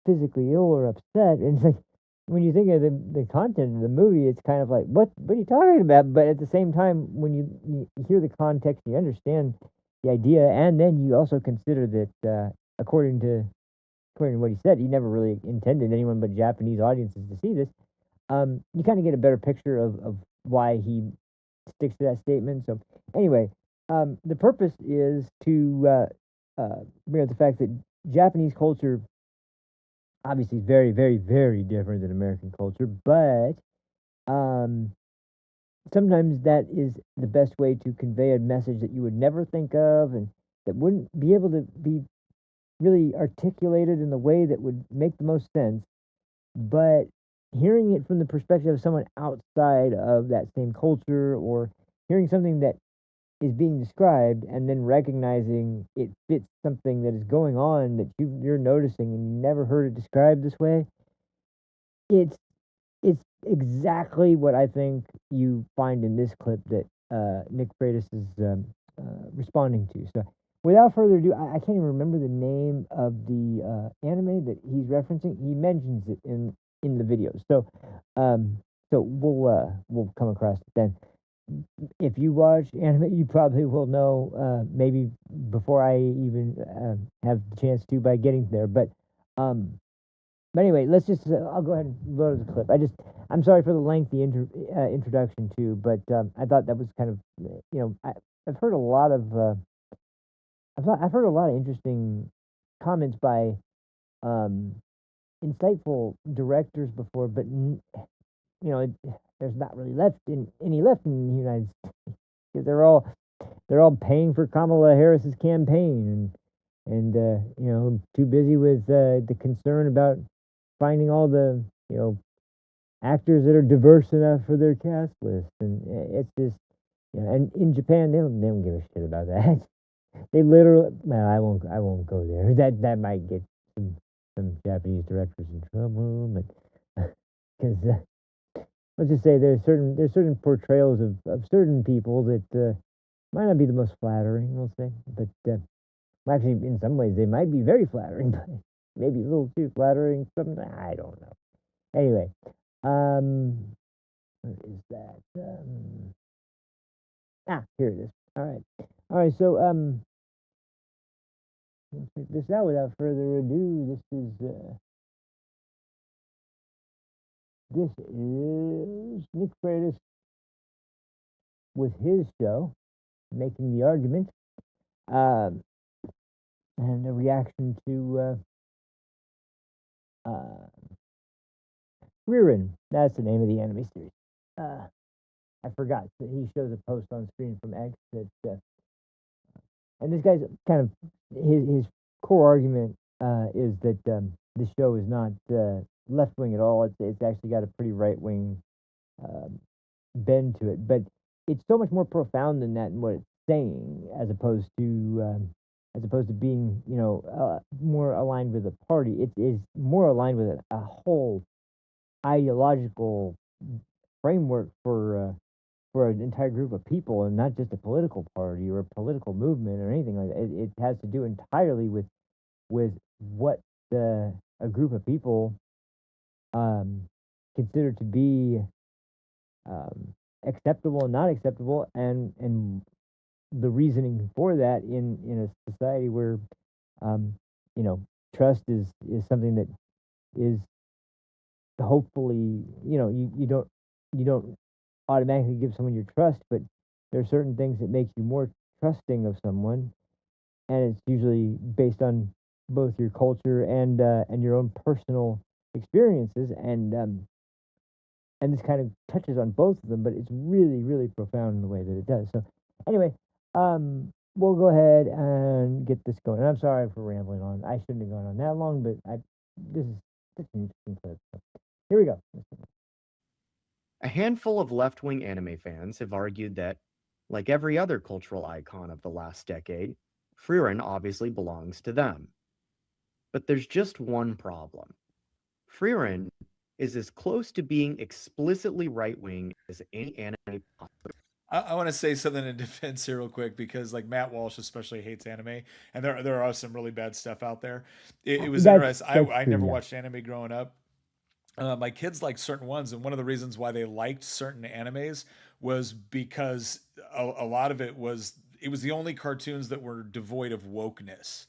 physically ill or upset. And it's like when you think of the content of the movie, it's kind of like what are you talking about? But at the same time, when you hear the context, you understand the idea, and then you also consider that according to what he said, he never really intended anyone but Japanese audiences to see this. You kind of get a better picture of why he sticks to that statement. So anyway, the purpose is to bring up the fact that Japanese culture obviously is very, very, very different than American culture, but sometimes that is the best way to convey a message that you would never think of and that wouldn't be able to be really articulated in the way that would make the most sense, but hearing it from the perspective of someone outside of that same culture, or hearing something that is being described and then recognizing it fits something that is going on that you're noticing and you never heard it described this way, it's exactly what I think you find in this clip that Nick Freitas is responding to. So without further ado, I can't even remember the name of the anime that he's referencing. He mentions it in the video. So we'll come across it then. If you watch anime, you probably will know maybe before I even have the chance to by getting there. But anyway, let's just I'll go ahead and load the clip. I'm sorry for the lengthy introduction too, but I thought that was kind of I've heard a lot of I've heard a lot of interesting comments by insightful directors before, but there's not really any left in the United States, because they're all paying for Kamala Harris's campaign and too busy with the concern about finding all the actors that are diverse enough for their cast list, and it's just and in Japan they don't give a shit about that. They literally, well, I won't go there. That might get some Japanese directors in trouble, but because let's just say there's certain portrayals of certain people that might not be the most flattering, we'll say, but actually in some ways they might be very flattering, but maybe a little too flattering. Something I don't know. Anyway, what is that? Here it is. All right. So let's check this out without further ado. This is Nick Freitas with his show, Making the Argument, and a reaction to Ririn. That's the name of the anime series. I forgot that he shows a post on screen from X that, and this guy's kind of his core argument is that the show is not left wing at all. It's actually got a pretty right wing bend to it. But it's so much more profound than that in what it's saying, as opposed to being, more aligned with a party. It is more aligned with a whole ideological framework for an entire group of people, and not just a political party or a political movement or anything like that. It has to do entirely with what a group of people um, consider to be acceptable and not acceptable, and the reasoning for that in a society where um, you know trust is something that is hopefully, you don't automatically give someone your trust, but there are certain things that make you more trusting of someone, and it's usually based on both your culture and your own personal experiences, and this kind of touches on both of them, but it's really, really profound in the way that it does. So, anyway, we'll go ahead and get this going. And I'm sorry for rambling on. I shouldn't have gone on that long, but this is such an interesting clip. So, here we go. A handful of left-wing anime fans have argued that, like every other cultural icon of the last decade, Frieren obviously belongs to them. But there's just one problem. Frieren is as close to being explicitly right-wing as any anime possible. I want to say something in defense here real quick, because like Matt Walsh especially hates anime, and there are some really bad stuff out there. It was interesting. I True, never yeah. watched anime growing up. My kids liked certain ones, and one of the reasons why they liked certain animes was because a lot of it was the only cartoons that were devoid of wokeness.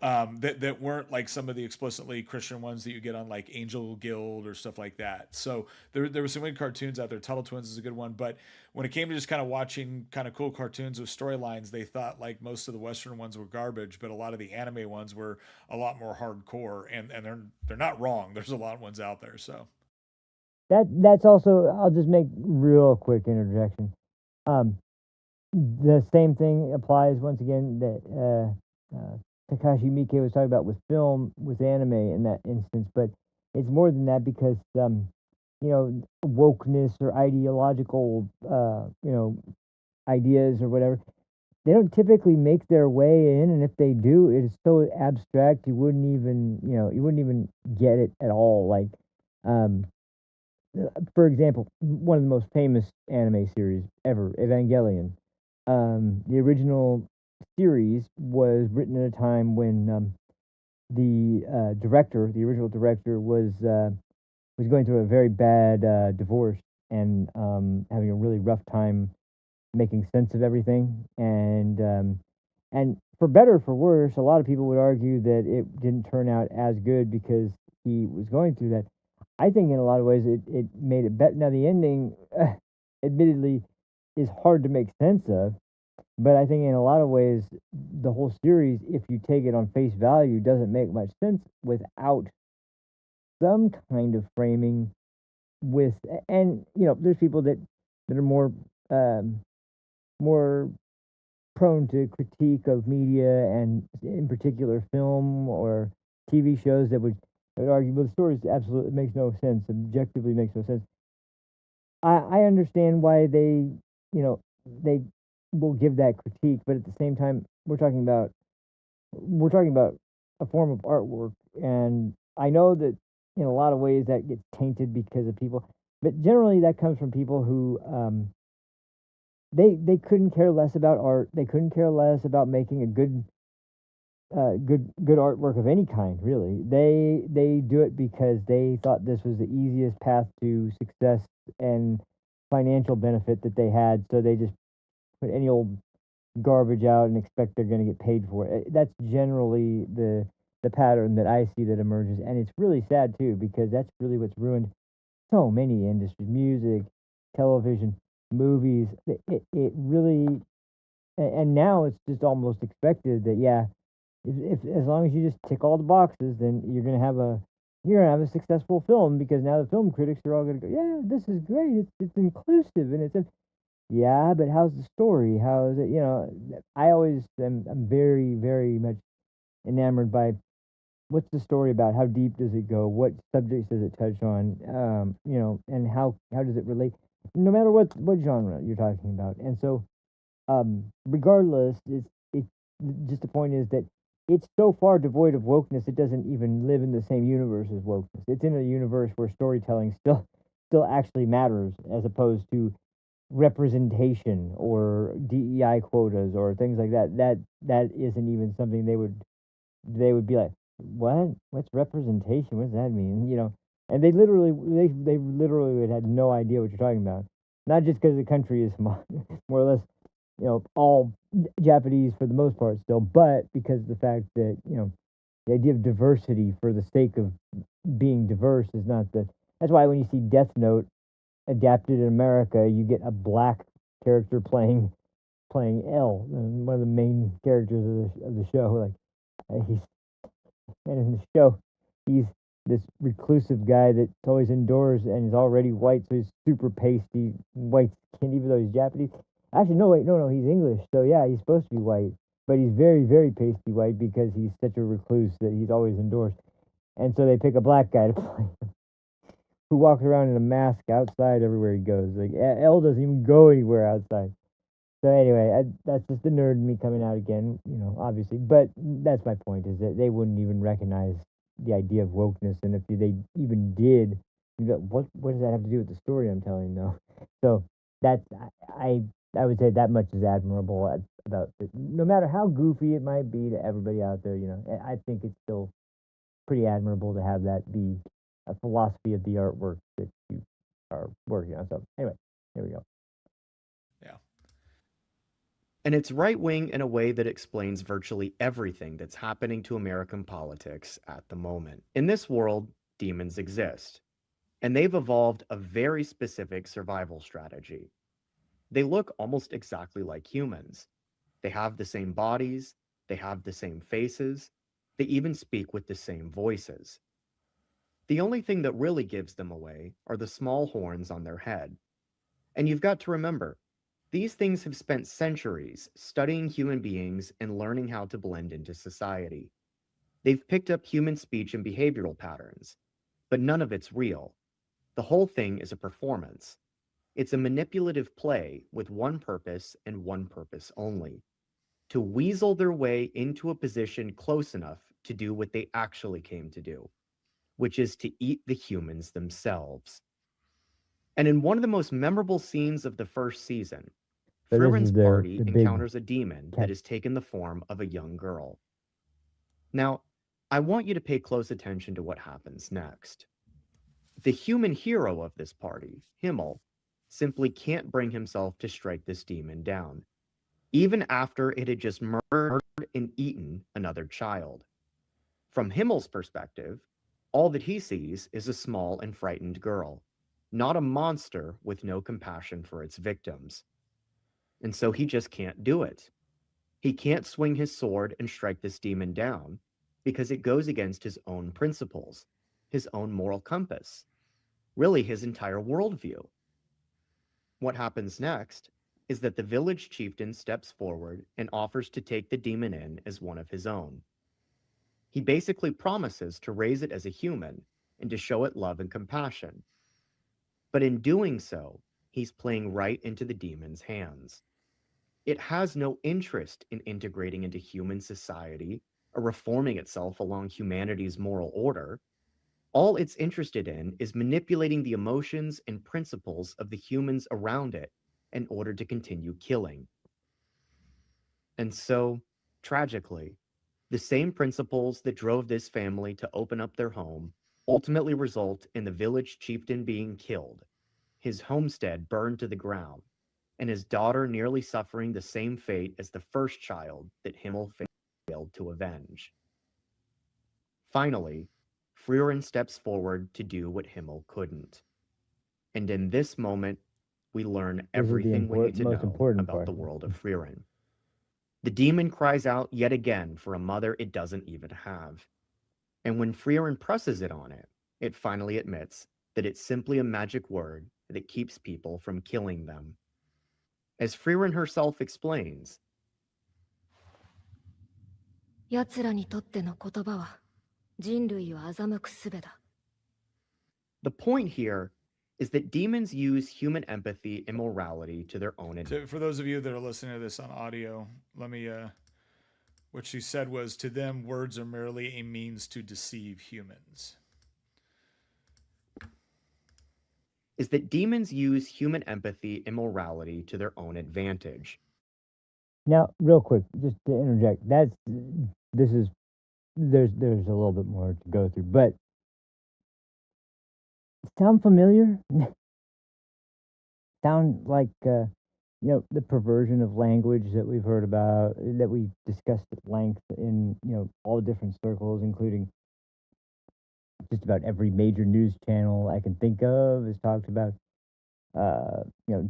That weren't like some of the explicitly Christian ones that you get on like Angel Guild or stuff like that. So there were some good cartoons out there. Tuttle Twins is a good one, but when it came to just kind of watching kind of cool cartoons with storylines, they thought like most of the Western ones were garbage, but a lot of the anime ones were a lot more hardcore, and they're not wrong. There's a lot of ones out there. So That's also. I'll just make real quick interjection. Um, the same thing applies once again that Takashi Miike was talking about with film, with anime in that instance, but it's more than that because wokeness or ideological ideas or whatever, they don't typically make their way in, and if they do, it is so abstract you wouldn't even get it at all. Like, um, for example, one of the most famous anime series ever, Evangelion. The original series was written at a time when the original director, was going through a very bad divorce and having a really rough time making sense of everything. And for better or for worse, a lot of people would argue that it didn't turn out as good because he was going through that. I think in a lot of ways it made it better. Now the ending, admittedly, is hard to make sense of, but I think in a lot of ways the whole series, if you take it on face value, doesn't make much sense without some kind of framing with. And there's people that are more prone to critique of media, and in particular film or TV shows, that would argue, well, the story absolutely makes no sense, objectively makes no sense. I understand why they will give that critique, but at the same time, we're talking about a form of artwork, and I know that in a lot of ways that gets tainted because of people, but generally that comes from people who they couldn't care less about art. They couldn't care less about making a good artwork of any kind. Really, they do it because they thought this was the easiest path to success and financial benefit that they had. So they just put any old garbage out and expect they're going to get paid for it. That's generally the pattern that I see that emerges, and it's really sad too, because that's really what's ruined so many industries: music, television, movies. It really, and now it's just almost expected that, yeah, if as long as you just tick all the boxes, then you're gonna have a successful film, because now the film critics are all gonna go, yeah, this is great, it's inclusive, and yeah, but how's the story? How is it? I always I'm very, very much enamored by what's the story about? How deep does it go? What subjects does it touch on? And how does it relate? no matter what genre you're talking about. And so, regardless, it's just the point is that it's so far devoid of wokeness, it doesn't even live in the same universe as wokeness. It's in a universe where storytelling still actually matters, as opposed to representation or DEI quotas or things like that. That isn't even something they would be like, what? What's representation? What does that mean? And they literally would have no idea what you're talking about. Not just because the country is more or less, all Japanese for the most part still, but because of the fact that the idea of diversity for the sake of being diverse is not the. That's why when you see Death Note adapted in America, you get a black character playing L, one of the main characters of the show. He's and in the show, he's this reclusive guy that's always indoors and is already white, so he's super pasty, white skin, even though he's Japanese. Actually, no, wait, no, he's English, so yeah, he's supposed to be white, but he's very, very pasty white because he's such a recluse that he's always indoors. And so they pick a black guy to play him, who walks around in a mask outside everywhere he goes. Like, L doesn't even go anywhere outside. So anyway, that's just the nerd in me coming out again, obviously. But that's my point, is that they wouldn't even recognize the idea of wokeness, and if they even did, you go, what does that have to do with the story I'm telling, though? So that's I would say that much is admirable about it. No matter how goofy it might be to everybody out there, I think it's still pretty admirable to have that be a philosophy of the artwork that you are working on. So anyway, there we go. Yeah. And it's right wing in a way that explains virtually everything that's happening to American politics at the moment. In this world, demons exist, and they've evolved a very specific survival strategy. They look almost exactly like humans. They have the same bodies, they have the same faces, they even speak with the same voices. The only thing that really gives them away are the small horns on their head. And you've got to remember, these things have spent centuries studying human beings and learning how to blend into society. They've picked up human speech and behavioral patterns, but none of it's real. The whole thing is a performance. It's a manipulative play with one purpose and one purpose only: to weasel their way into a position close enough to do what they actually came to do, which is to eat the humans themselves. And in one of the most memorable scenes of the first season, So this Friren's is the party big encounters a demon cat. that has taken the form of a young girl. Now, I want you to pay close attention to what happens next. The human hero of this party, Himmel, simply can't bring himself to strike this demon down, even after it had just murdered and eaten another child. From Himmel's perspective, all that he sees is a small and frightened girl, not a monster with no compassion for its victims. And so he just can't do it. He can't swing his sword and strike this demon down because it goes against his own principles, his own moral compass, really his entire worldview. What happens next is that the village chieftain steps forward and offers to take the demon in as one of his own. He basically promises to raise it as a human and to show it love and compassion. But in doing so, he's playing right into the demon's hands. It has no interest in integrating into human society or reforming itself along humanity's moral order. All it's interested in is manipulating the emotions and principles of the humans around it in order to continue killing. And so, tragically, the same principles that drove this family to open up their home ultimately result in the village chieftain being killed, his homestead burned to the ground, and his daughter nearly suffering the same fate as the first child that Himmel failed to avenge. Finally, Frieren steps forward to do what Himmel couldn't. And in this moment, we learn This is the everything we need to most know important about part. the world of Frieren. The demon cries out yet again for a mother it doesn't even have. And when Frieren presses it on it, it finally admits that it's simply a magic word that keeps people from killing them. As Frieren herself explains, 奴らにとっての言葉は人類を欺く術だ。the point here is that demons use human empathy and morality to their own advantage. So for those of you that are listening to this on audio, let me what she said was, to them words are merely a means to deceive humans. Is that demons use human empathy and morality to their own advantage. Now, real quick, just to interject, there's a little bit more to go through, but sound familiar? Sound like the perversion of language that we've heard about, that we discussed at length in all different circles, including just about every major news channel I can think of has talked about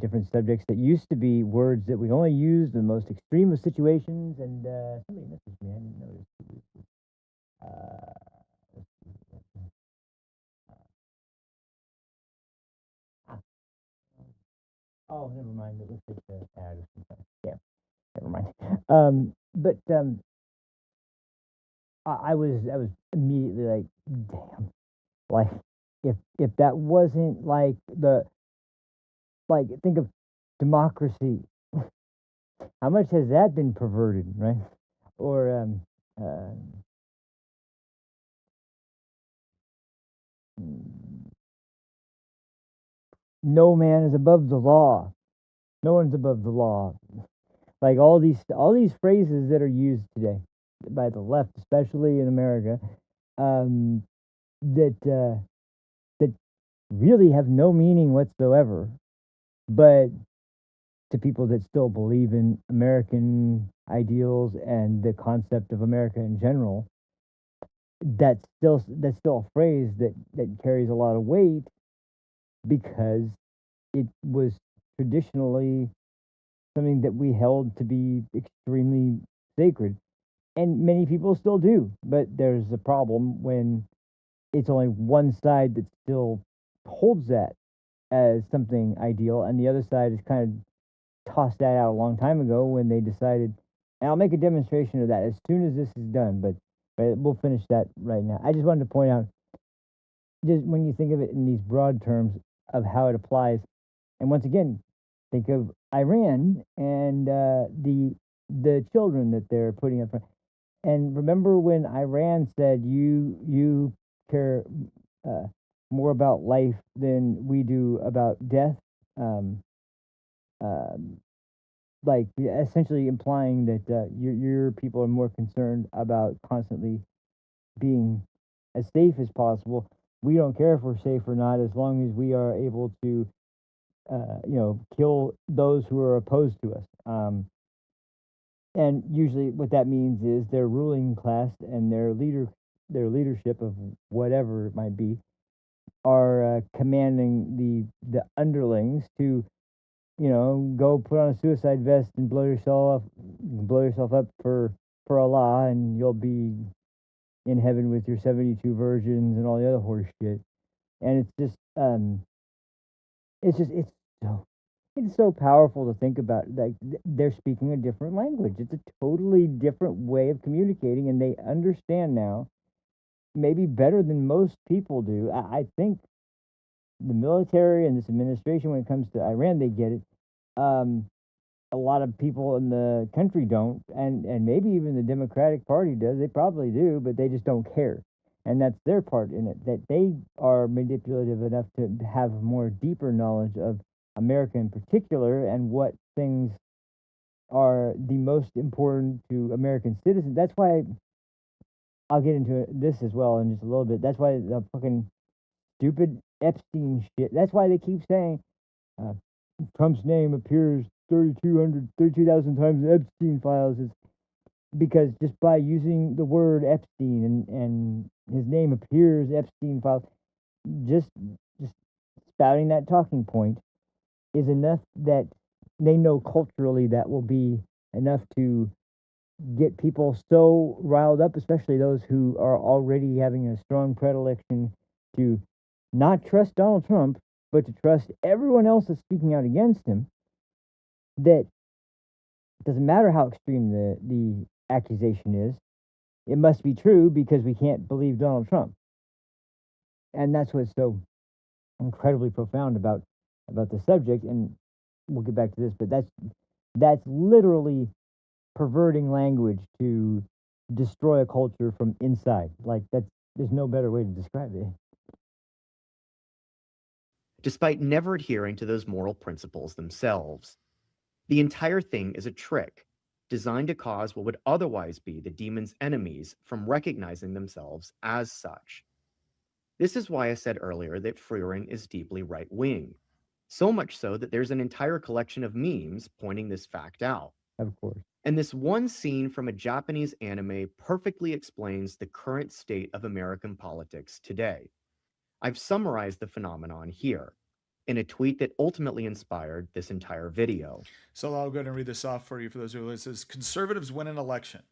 different subjects that used to be words that we only used in the most extreme of situations. And somebody messaged me, I didn't notice. Let's see. Ah, oh, never mind. It looks like the ad or something. Yeah, never mind. But I was immediately like, damn. Like, if that wasn't like think of democracy. How much has that been perverted, right? Or no man is above the law. No one's above the law. Like all these phrases that are used today by the left, especially in America, that that really have no meaning whatsoever. But to people that still believe in American ideals and the concept of America in general, that's still a phrase that carries a lot of weight because it was traditionally something that we held to be extremely sacred, and many people still do. But there's a problem when it's only one side that still holds that as something ideal, and the other side has kind of tossed that out a long time ago when they decided. And I'll make a demonstration of that as soon as this is done, but we'll finish that right now. I just wanted to point out, just when you think of it in these broad terms of how it applies, and once again, think of Iran and the children that they're putting up front. And remember when Iran said, "You care more about life than we do about death," um, um, like essentially implying that your people are more concerned about constantly being as safe as possible. We don't care if we're safe or not, as long as we are able to kill those who are opposed to us. And usually, what that means is their ruling class and their leadership of whatever it might be, are commanding the underlings to, go put on a suicide vest and blow yourself up for Allah, and you'll be in heaven with your 72 virgins and all the other horse shit. And so it's so powerful to think about. Like they're speaking a different language. It's a totally different way of communicating, and they understand now, maybe better than most people do. I think the military and this administration, when it comes to Iran, they get it. A lot of people in the country don't, and maybe even the Democratic Party does. They probably do, but they just don't care. And that's their part in it, that they are manipulative enough to have more deeper knowledge of America in particular and what things are the most important to American citizens. That's why I'll get into this as well in just a little bit. That's why the fucking stupid Epstein shit. That's why they keep saying uh, Trump's name appears 32,000 times in Epstein files, is because just by using the word Epstein and his name appears Epstein files, just just spouting that talking point is enough that they know culturally that will be enough to get people so riled up, especially those who are already having a strong predilection to not trust Donald Trump, but to trust everyone else that's speaking out against him, that it doesn't matter how extreme the accusation is, it must be true because we can't believe Donald Trump. And that's what's so incredibly profound about the subject, and we'll get back to this, but that's literally perverting language to destroy a culture from inside. Like there's no better way to describe it. Despite never adhering to those moral principles themselves. The entire thing is a trick designed to cause what would otherwise be the demon's enemies from recognizing themselves as such. This is why I said earlier that Freerin is deeply right-wing, so much so that there's an entire collection of memes pointing this fact out. Of course. And this one scene from a Japanese anime perfectly explains the current state of American politics today. I've summarized the phenomenon here in a tweet that ultimately inspired this entire video. So I'll go ahead and read this off for you for those who listen. It says, conservatives win an election.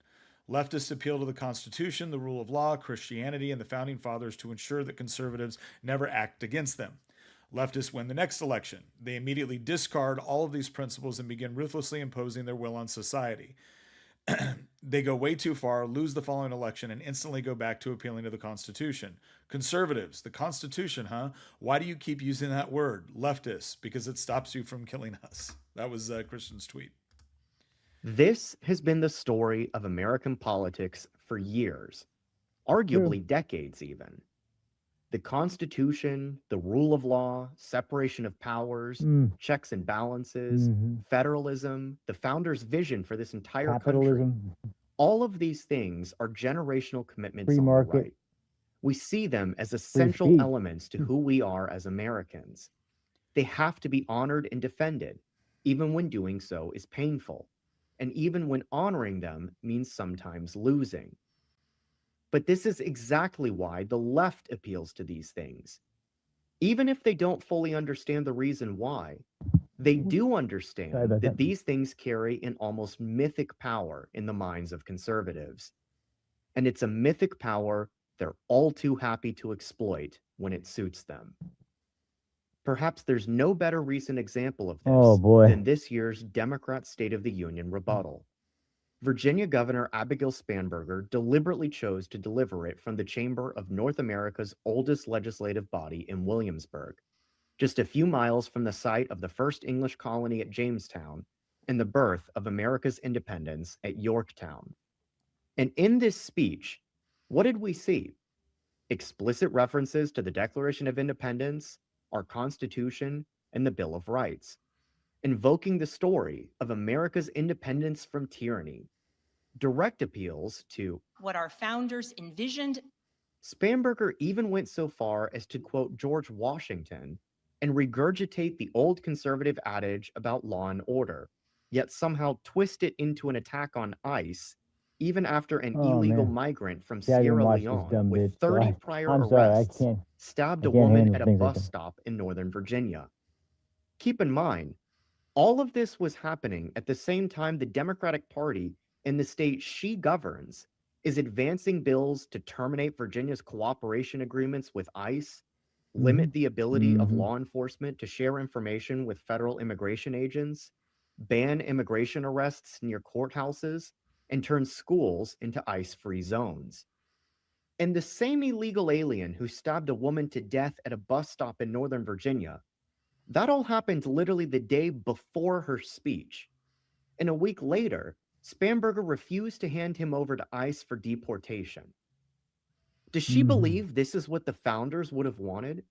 Leftists appeal to the Constitution, the rule of law, Christianity, and the Founding Fathers to ensure that conservatives never act against them. Leftists win the next election. They immediately discard all of these principles and begin ruthlessly imposing their will on society. They go way too far, lose the following election, and instantly go back to appealing to the Constitution. Conservatives, the Constitution, huh? Why do you keep using that word? Leftists, because it stops you from killing us. That was Christian's tweet. This has been the story of American politics for years, arguably decades even. The Constitution, the rule of law, separation of powers, checks and balances, federalism, the founders' vision for this entire Capitalism. country. All of these things are generational commitments Free on market. the right. We see them as essential speech. elements to who we are as Americans. They have to be honored and defended, even when doing so is painful, and even when honoring them means sometimes losing. But this is exactly why the left appeals to these things. Even if they don't fully understand the reason why, they do understand that these things carry an almost mythic power in the minds of conservatives. And it's a mythic power they're all too happy to exploit when it suits them. Perhaps there's no better recent example of this than this year's Democrat State of the Union rebuttal. Virginia Governor Abigail Spanberger deliberately chose to deliver it from the chamber of North America's oldest legislative body in Williamsburg, just a few miles from the site of the first English colony at Jamestown and the birth of America's independence at Yorktown. And in this speech, what did we see? Explicit references to the Declaration of Independence, our Constitution, and the Bill of Rights, invoking the story of America's independence from tyranny, direct appeals to what our founders envisioned. Spanberger even went so far as to quote George Washington and regurgitate the old conservative adage about law and order, yet somehow twist it into an attack on ICE, even after an illegal migrant from Sierra Leone with 30 prior arrests stabbed a woman at a bus stop in Northern Virginia. Keep in mind, all of this was happening at the same time the Democratic Party in the state she governs is advancing bills to terminate Virginia's cooperation agreements with ICE, limit the ability of law enforcement to share information with federal immigration agents, ban immigration arrests near courthouses, and turn schools into ICE-free zones. And the same illegal alien who stabbed a woman to death at a bus stop in Northern Virginia, that all happened literally the day before her speech. And a week later, Spanberger refused to hand him over to ICE for deportation. Does she believe this is what the founders would have wanted?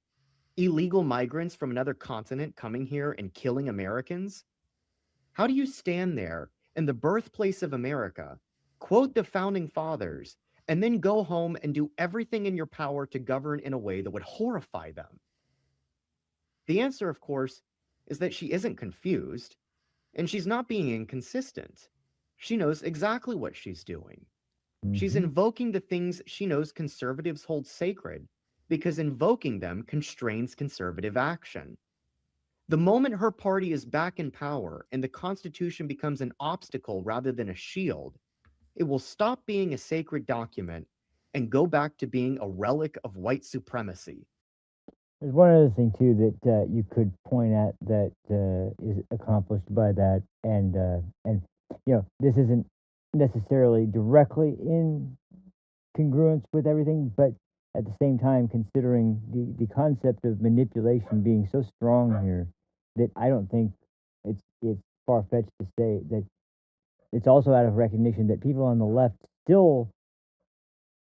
Illegal migrants from another continent coming here and killing Americans? How do you stand there in the birthplace of America, quote the founding fathers, and then go home and do everything in your power to govern in a way that would horrify them? The answer, of course, is that she isn't confused, and she's not being inconsistent. She knows exactly what she's doing. She's invoking the things she knows conservatives hold sacred, because invoking them constrains conservative action. The moment her party is back in power and the Constitution becomes an obstacle rather than a shield, it will stop being a sacred document and go back to being a relic of white supremacy. There's one other thing too that you could point at that is accomplished by that, and you know, this isn't necessarily directly in congruence with everything, but at the same time, considering the concept of manipulation being so strong here, that I don't think it's far fetched to say that it's also out of recognition that people on the left still,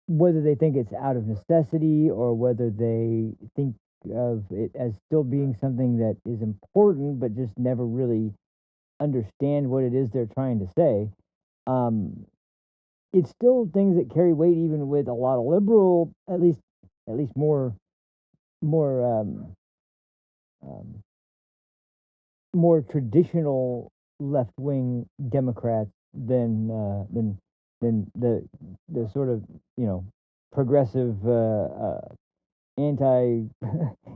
whether they think it's out of necessity or whether they think of it as still being something that is important, but just never really understand what it is they're trying to say. Um, it's still things that carry weight, even with a lot of liberal, at least more um, more traditional left wing Democrats than the sort of, you know, progressive anti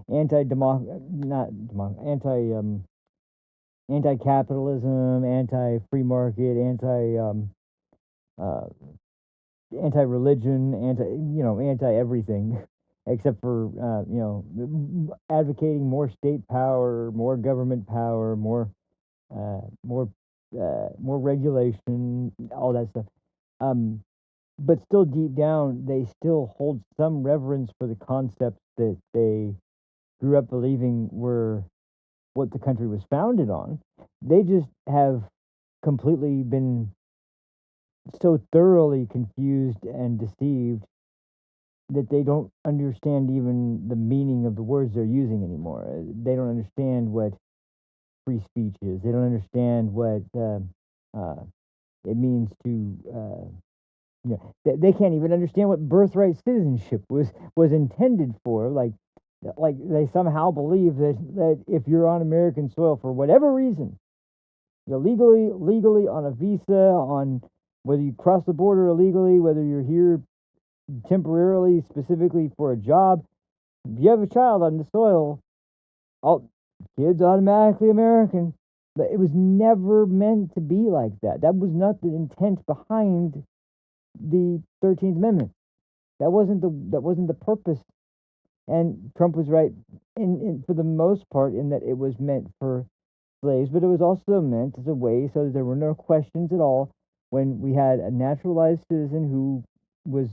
anti democ not democ anti capitalism, anti free market, uh, anti religion, anti everything, except for advocating more state power, more government power, more more regulation, all that stuff. Um, but still, deep down, they still hold some reverence for the concepts that they grew up believing were what the country was founded on. They just have completely been so thoroughly confused and deceived that they don't understand even the meaning of the words they're using anymore. They don't understand what free speech is. They don't understand what it means to. They can't even understand what birthright citizenship was intended for. Like they somehow believe that if you're on American soil for whatever reason, you're legally on a visa, on whether you cross the border illegally, whether you're here temporarily, specifically for a job, if you have a child on the soil, all kids automatically American. But it was never meant to be like that. That was not the intent behind the 13th Amendment. That wasn't the purpose. And Trump was right for the most part in that it was meant for slaves, but it was also meant as a way so that there were no questions at all when we had a naturalized citizen who was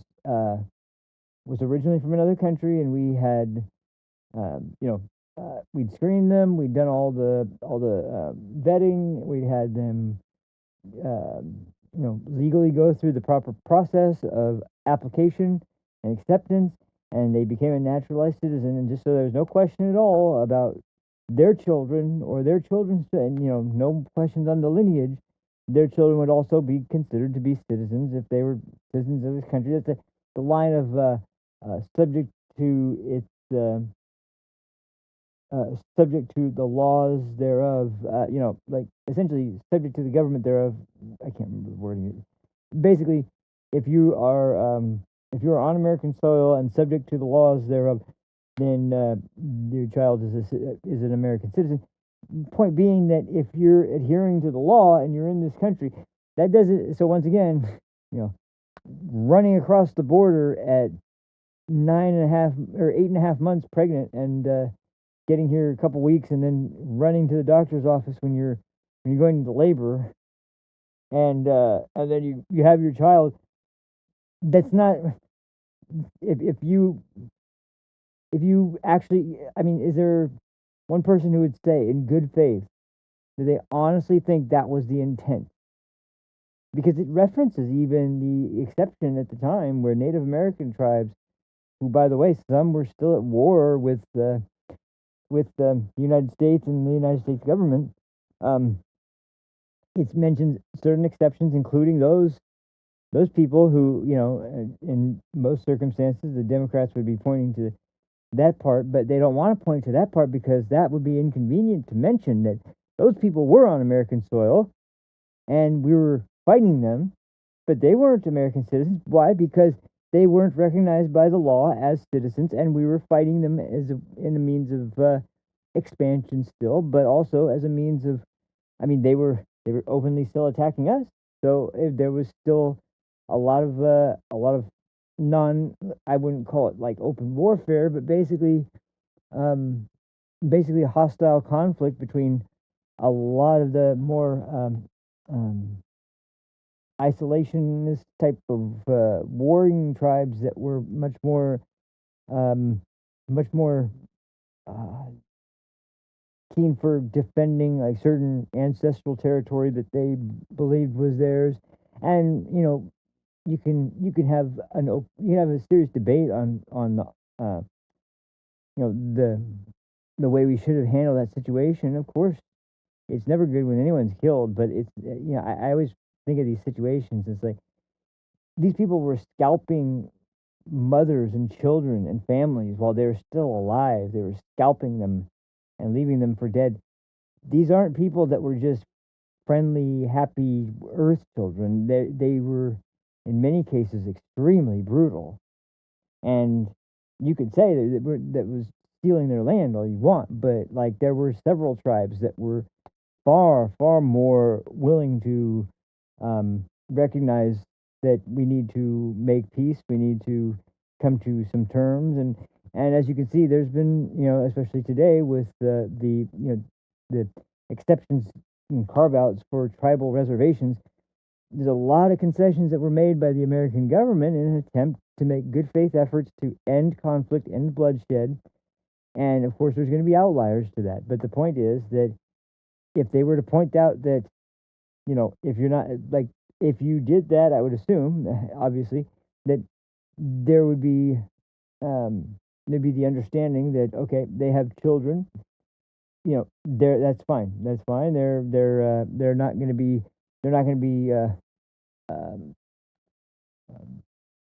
was originally from another country, and we had we'd screened them, we'd done all the vetting, we had them legally go through the proper process of application and acceptance, and they became a naturalized citizen. And just so there was no question at all about their children or their children's, and no questions on the lineage, their children would also be considered to be citizens if they were citizens of this country. That's the line of subject to its. Subject to the laws thereof, like essentially subject to the government thereof. I can't remember the wording. Basically, if you are on American soil and subject to the laws thereof, then your child is an American citizen. Point being that if you're adhering to the law and you're in this country, that doesn't. So once again, you know, running across the border at 9.5 or 8.5 months pregnant and getting here a couple weeks and then running to the doctor's office when you're going into labor and then you have your child. That's not if you actually, I mean, is there one person who would say in good faith that they honestly think that was the intent? Because it references even the exception at the time where Native American tribes, who by the way some were still at war with the United States and the United States government. It mentions certain exceptions, including those people who, in most circumstances, the Democrats would be pointing to that part, but they don't want to point to that part because that would be inconvenient to mention that those people were on American soil and we were fighting them, but they weren't American citizens. Why? Because they weren't recognized by the law as citizens, and we were fighting them in a means of expansion still, but also as a means of. I mean, they were openly still attacking us. So if there was still a lot of non. I wouldn't call it like open warfare, but um, basically a hostile conflict between a lot of the more isolationist type of warring tribes that were much more much more uh, keen for defending like certain ancestral territory that they believed was theirs, and you can have you have a serious debate on the you know the way we should have handled that situation. Of course, it's never good when anyone's killed, but it's I always think of these situations. It's like these people were scalping mothers and children and families while they're still alive. They were scalping them and leaving them for dead. These aren't people that were just friendly, happy Earth children. They were, in many cases, extremely brutal. And you could say that was stealing their land all you want, but like there were several tribes that were far, far more willing to recognize that we need to make peace. We need to come to some terms, and as you can see, there's been especially today with the exceptions and carve outs for tribal reservations. There's a lot of concessions that were made by the American government in an attempt to make good faith efforts to end conflict, end bloodshed. And of course, there's going to be outliers to that. But the point is that if they were to point out that, if you're not like, if you did that, I would assume, obviously, that there would be maybe the understanding that, okay, they have children, that's fine. That's fine. They're not going to be, um,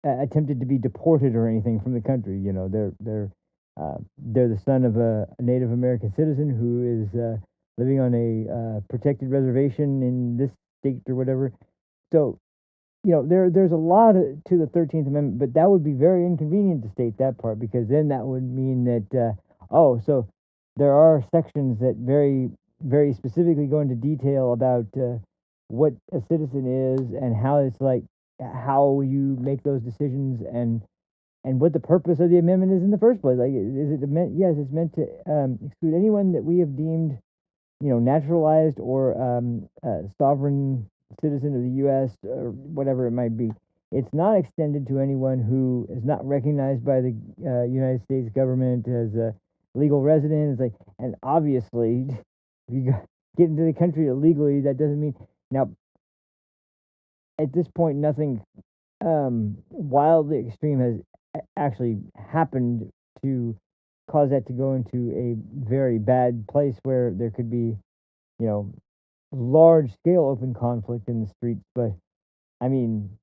attempted to be deported or anything from the country. They're the son of a Native American citizen who is living on a protected reservation in this state or whatever. So, there's a lot to the 13th Amendment, but that would be very inconvenient to state that part, because then that would mean that so there are sections that very, very specifically go into detail about what a citizen is and how it's like how you make those decisions, and what the purpose of the amendment is in the first place. Like, is it meant? Yes, it's meant to exclude anyone that we have deemed, naturalized or sovereign citizen of the U.S. or whatever it might be. It's not extended to anyone who is not recognized by the United States government as a legal resident. It's like, and obviously, if you get into the country illegally, that doesn't mean now. At this point, nothing wildly extreme has actually happened to cause that to go into a very bad place where there could be, large scale open conflict in the streets. But I mean,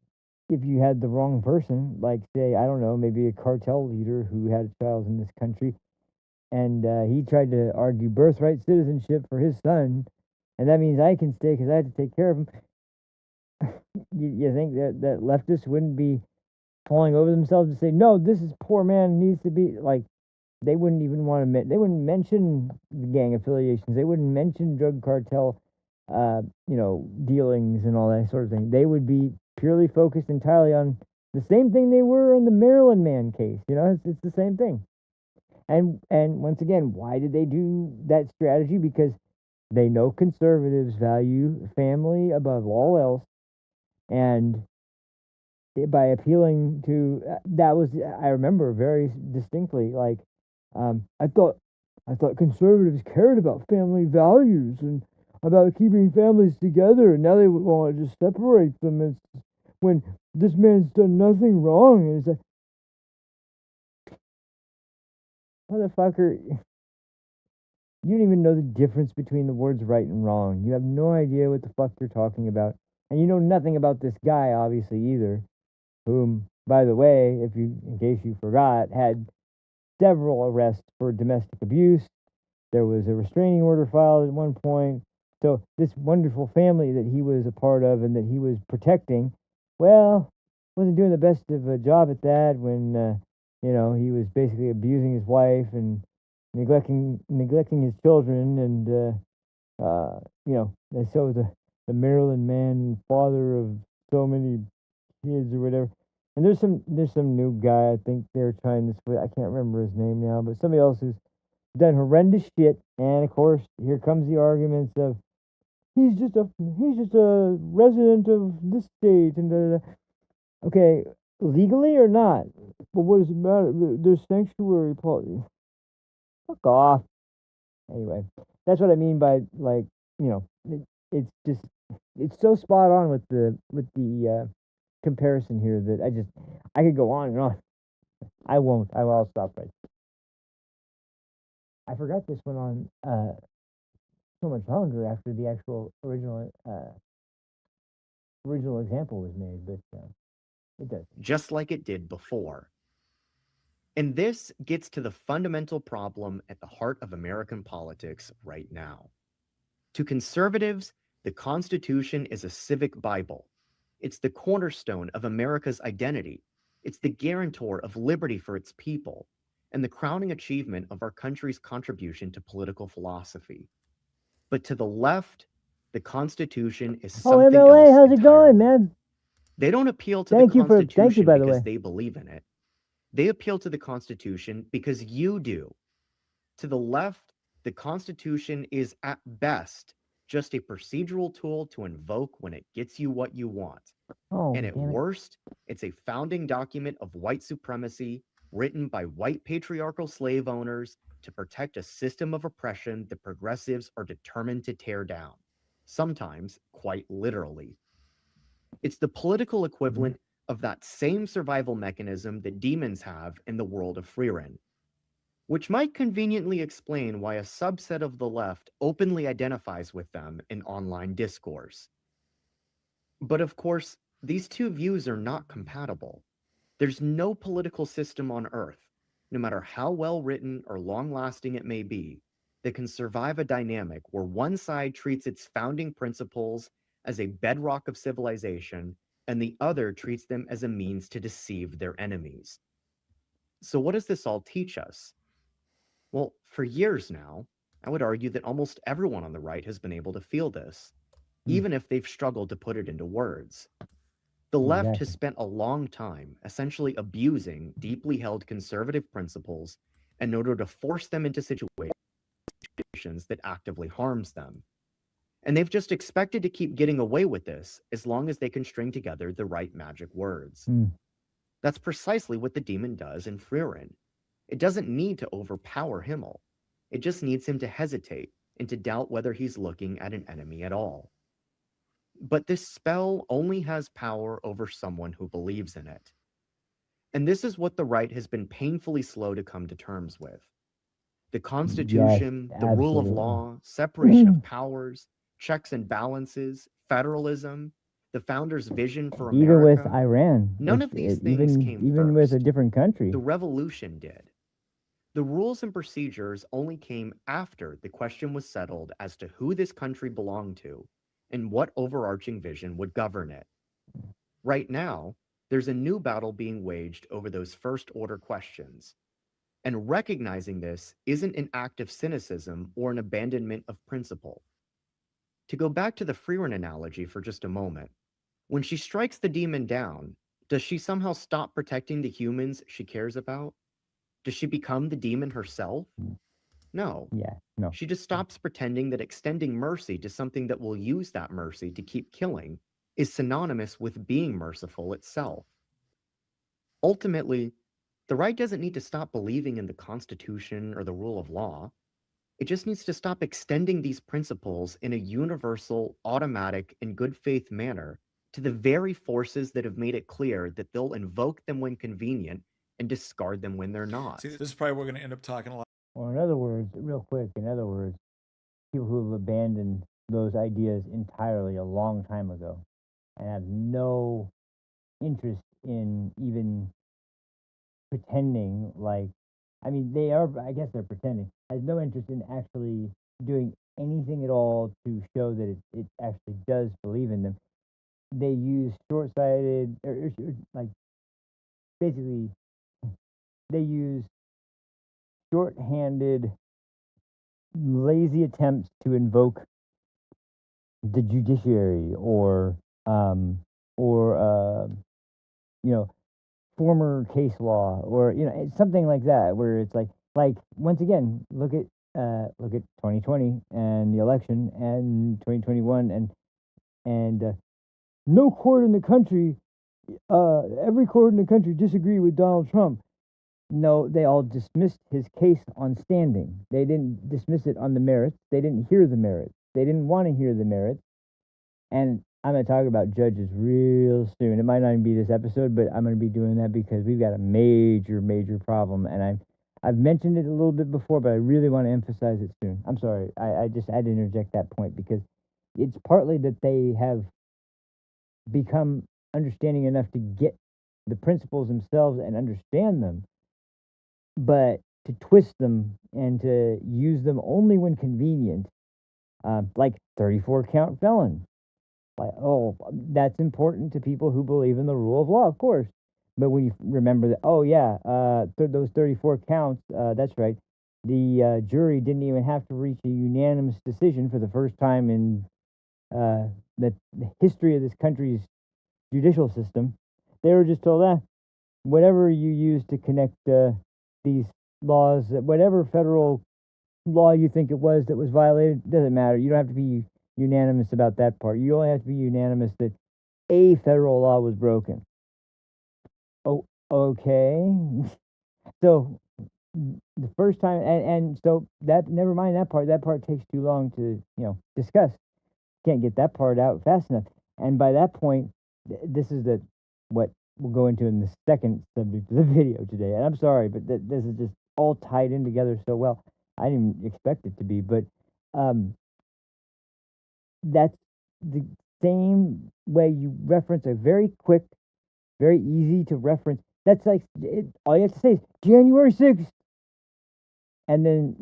if you had the wrong person, like say, I don't know, maybe a cartel leader who had a child in this country, and he tried to argue birthright citizenship for his son, and that means I can stay because I have to take care of him. You think that leftists wouldn't be falling over themselves to say, no, this is poor man needs to be like, they wouldn't even want to, they wouldn't mention the gang affiliations. They wouldn't mention drug cartel, dealings and all that sort of thing. They would be purely focused entirely on the same thing they were in the Maryland man case. It's the same thing. And once again, why did they do that strategy? Because they know conservatives value family above all else, and by appealing to that was, I remember very distinctly, like I thought conservatives cared about family values and about keeping families together, and now they want to just separate them. It's when this man's done nothing wrong, and it's like, motherfucker, you don't even know the difference between the words right and wrong. You have no idea what the fuck you're talking about, and you know nothing about this guy, obviously, either, whom, by the way, in case you forgot, had several arrests for domestic abuse. There was a restraining order filed at one point. So this wonderful family that he was a part of and that he was protecting, well, wasn't doing the best of a job at that when he was basically abusing his wife and neglecting his children, and and so the Maryland man, father of so many kids or whatever. And there's some new guy, I think they're trying this with, I can't remember his name now, but somebody else who's done horrendous shit. And of course, here comes the arguments of he's just a resident of this state and da, da, da. Okay, legally or not? But what does it matter? There's sanctuary policy. Fuck off. Anyway, that's what I mean by like, it's just it's so spot on with the comparison here that I could go on and on. I won't. I'll stop right. I forgot this went on so much longer after the actual original example was made, but it does. Just like it did before. And this gets to the fundamental problem at the heart of American politics right now. To conservatives, the Constitution is a civic Bible. It's the cornerstone of America's identity. It's the guarantor of liberty for its people, and the crowning achievement of our country's contribution to political philosophy. But to the left, the Constitution is something MLA, else how's it going, entirely. man? They don't appeal to Thank the you, by Constitution the because way. they believe in it. They appeal to the Constitution because you do. To the left, the Constitution is at best just a procedural tool to invoke when it gets you what you want. And at worst, it's a founding document of white supremacy written by white patriarchal slave owners to protect a system of oppression that progressives are determined to tear down, sometimes quite literally. It's the political equivalent of that same survival mechanism that demons have in the world of Freerin, which might conveniently explain why a subset of the left openly identifies with them in online discourse. But of course, these two views are not compatible. There's no political system on Earth, no matter how well written or long-lasting it may be, that can survive a dynamic where one side treats its founding principles as a bedrock of civilization and the other treats them as a means to deceive their enemies. So what does this all teach us? Well, for years now, I would argue that almost everyone on the right has been able to feel this, even if they've struggled to put it into words. The left has spent a long time essentially abusing deeply held conservative principles in order to force them into situations that actively harms them. And they've just expected to keep getting away with this as long as they can string together the right magic words. That's precisely what the demon does in Freerin. It doesn't need to overpower Himmel. It just needs him to hesitate and to doubt whether he's looking at an enemy at all. But this spell only has power over someone who believes in it. And this is what the right has been painfully slow to come to terms with. The Constitution, the rule of law, separation of powers, checks and balances, federalism, the founders' vision for America. Even with Iran. None of these things came even first. with a different country. The revolution did. The rules and procedures only came after the question was settled as to who this country belonged to and what overarching vision would govern it. Right now, there's a new battle being waged over those first-order questions. And recognizing this isn't an act of cynicism or an abandonment of principle. To go back to the Freerin analogy for just a moment, when she strikes the demon down, does she somehow stop protecting the humans she cares about? Does she become the demon herself? No. No. She just stops pretending that extending mercy to something that will use that mercy to keep killing is synonymous with being merciful itself. Ultimately, the right doesn't need to stop believing in the Constitution or the rule of law. It just needs to stop extending these principles in a universal, automatic, and good faith manner to the very forces that have made it clear that they'll invoke them when convenient and discard them when they're not. See, this is probably what we're going to end up talking a lot. Or in other words, real quick, people who have abandoned those ideas entirely a long time ago and have no interest in even pretending I guess they're pretending, has no interest in actually doing anything at all to show that it actually does believe in them. They use short-sighted, basically, they use short-handed, lazy attempts to invoke the judiciary or former case law or it's something like that where it's like once again look at 2020 and the election and 2021 and no court in the country every court in the country disagreed with Donald Trump. No, they all dismissed his case on standing. They didn't dismiss it on the merits. They didn't hear the merits. They didn't want to hear the merits. And I'm going to talk about judges real soon. It might not even be this episode, but I'm going to be doing that because we've got a major, major problem. And I've mentioned it a little bit before, but I really want to emphasize it soon. I'm sorry. I just had to interject that point because it's partly that they have become understanding enough to get the principles themselves and understand them, but to twist them and to use them only when convenient, like 34 count felon. Like, oh, that's important to people who believe in the rule of law, of course. But when you remember that, oh yeah, those 34 counts, that's right. The jury didn't even have to reach a unanimous decision for the first time in the history of this country's judicial system. They were just told, whatever you use to connect these laws, whatever federal law you think it was that was violated, doesn't matter. You don't have to be unanimous about that part. You only have to be unanimous that a federal law was broken. Oh, okay. So the first time, and so that, never mind that part. That part takes too long to discuss. Can't get that part out fast enough. And by that point, this is what we'll go into in the second subject of the video today. And I'm sorry, but this is just all tied in together so well. I didn't expect it to be, but that's the same way you reference a very quick, very easy to reference. That's like all you have to say is January 6th. And then,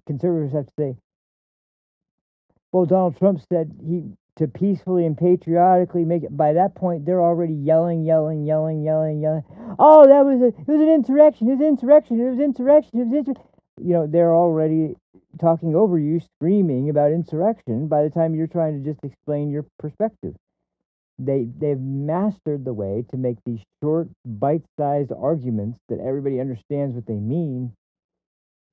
conservatives have to say, well, Donald Trump said he to peacefully and patriotically make it. By that point, they're already yelling. Oh, it was an insurrection. It was insurrection. It was insurrection. It was insurrection. They're already talking over you, screaming about insurrection by the time you're trying to just explain your perspective. They've mastered the way to make these short, bite-sized arguments that everybody understands what they mean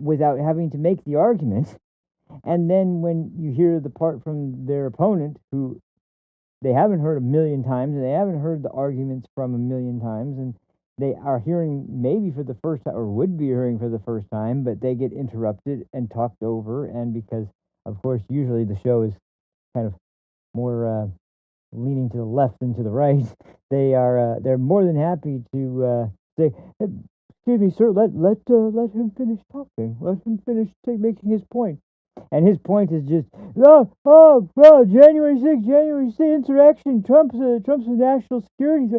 without having to make the argument. And then when you hear the part from their opponent who they haven't heard a million times, and they haven't heard the arguments from a million times, and they are hearing maybe for the first time, or would be hearing for the first time, but they get interrupted and talked over. And because, of course, usually the show is kind of more leaning to the left than to the right, they're more than happy to say, "Excuse me, sir, let him finish talking. Let him finish making his point." And his point is just, January 6th, insurrection. Trump's a national security.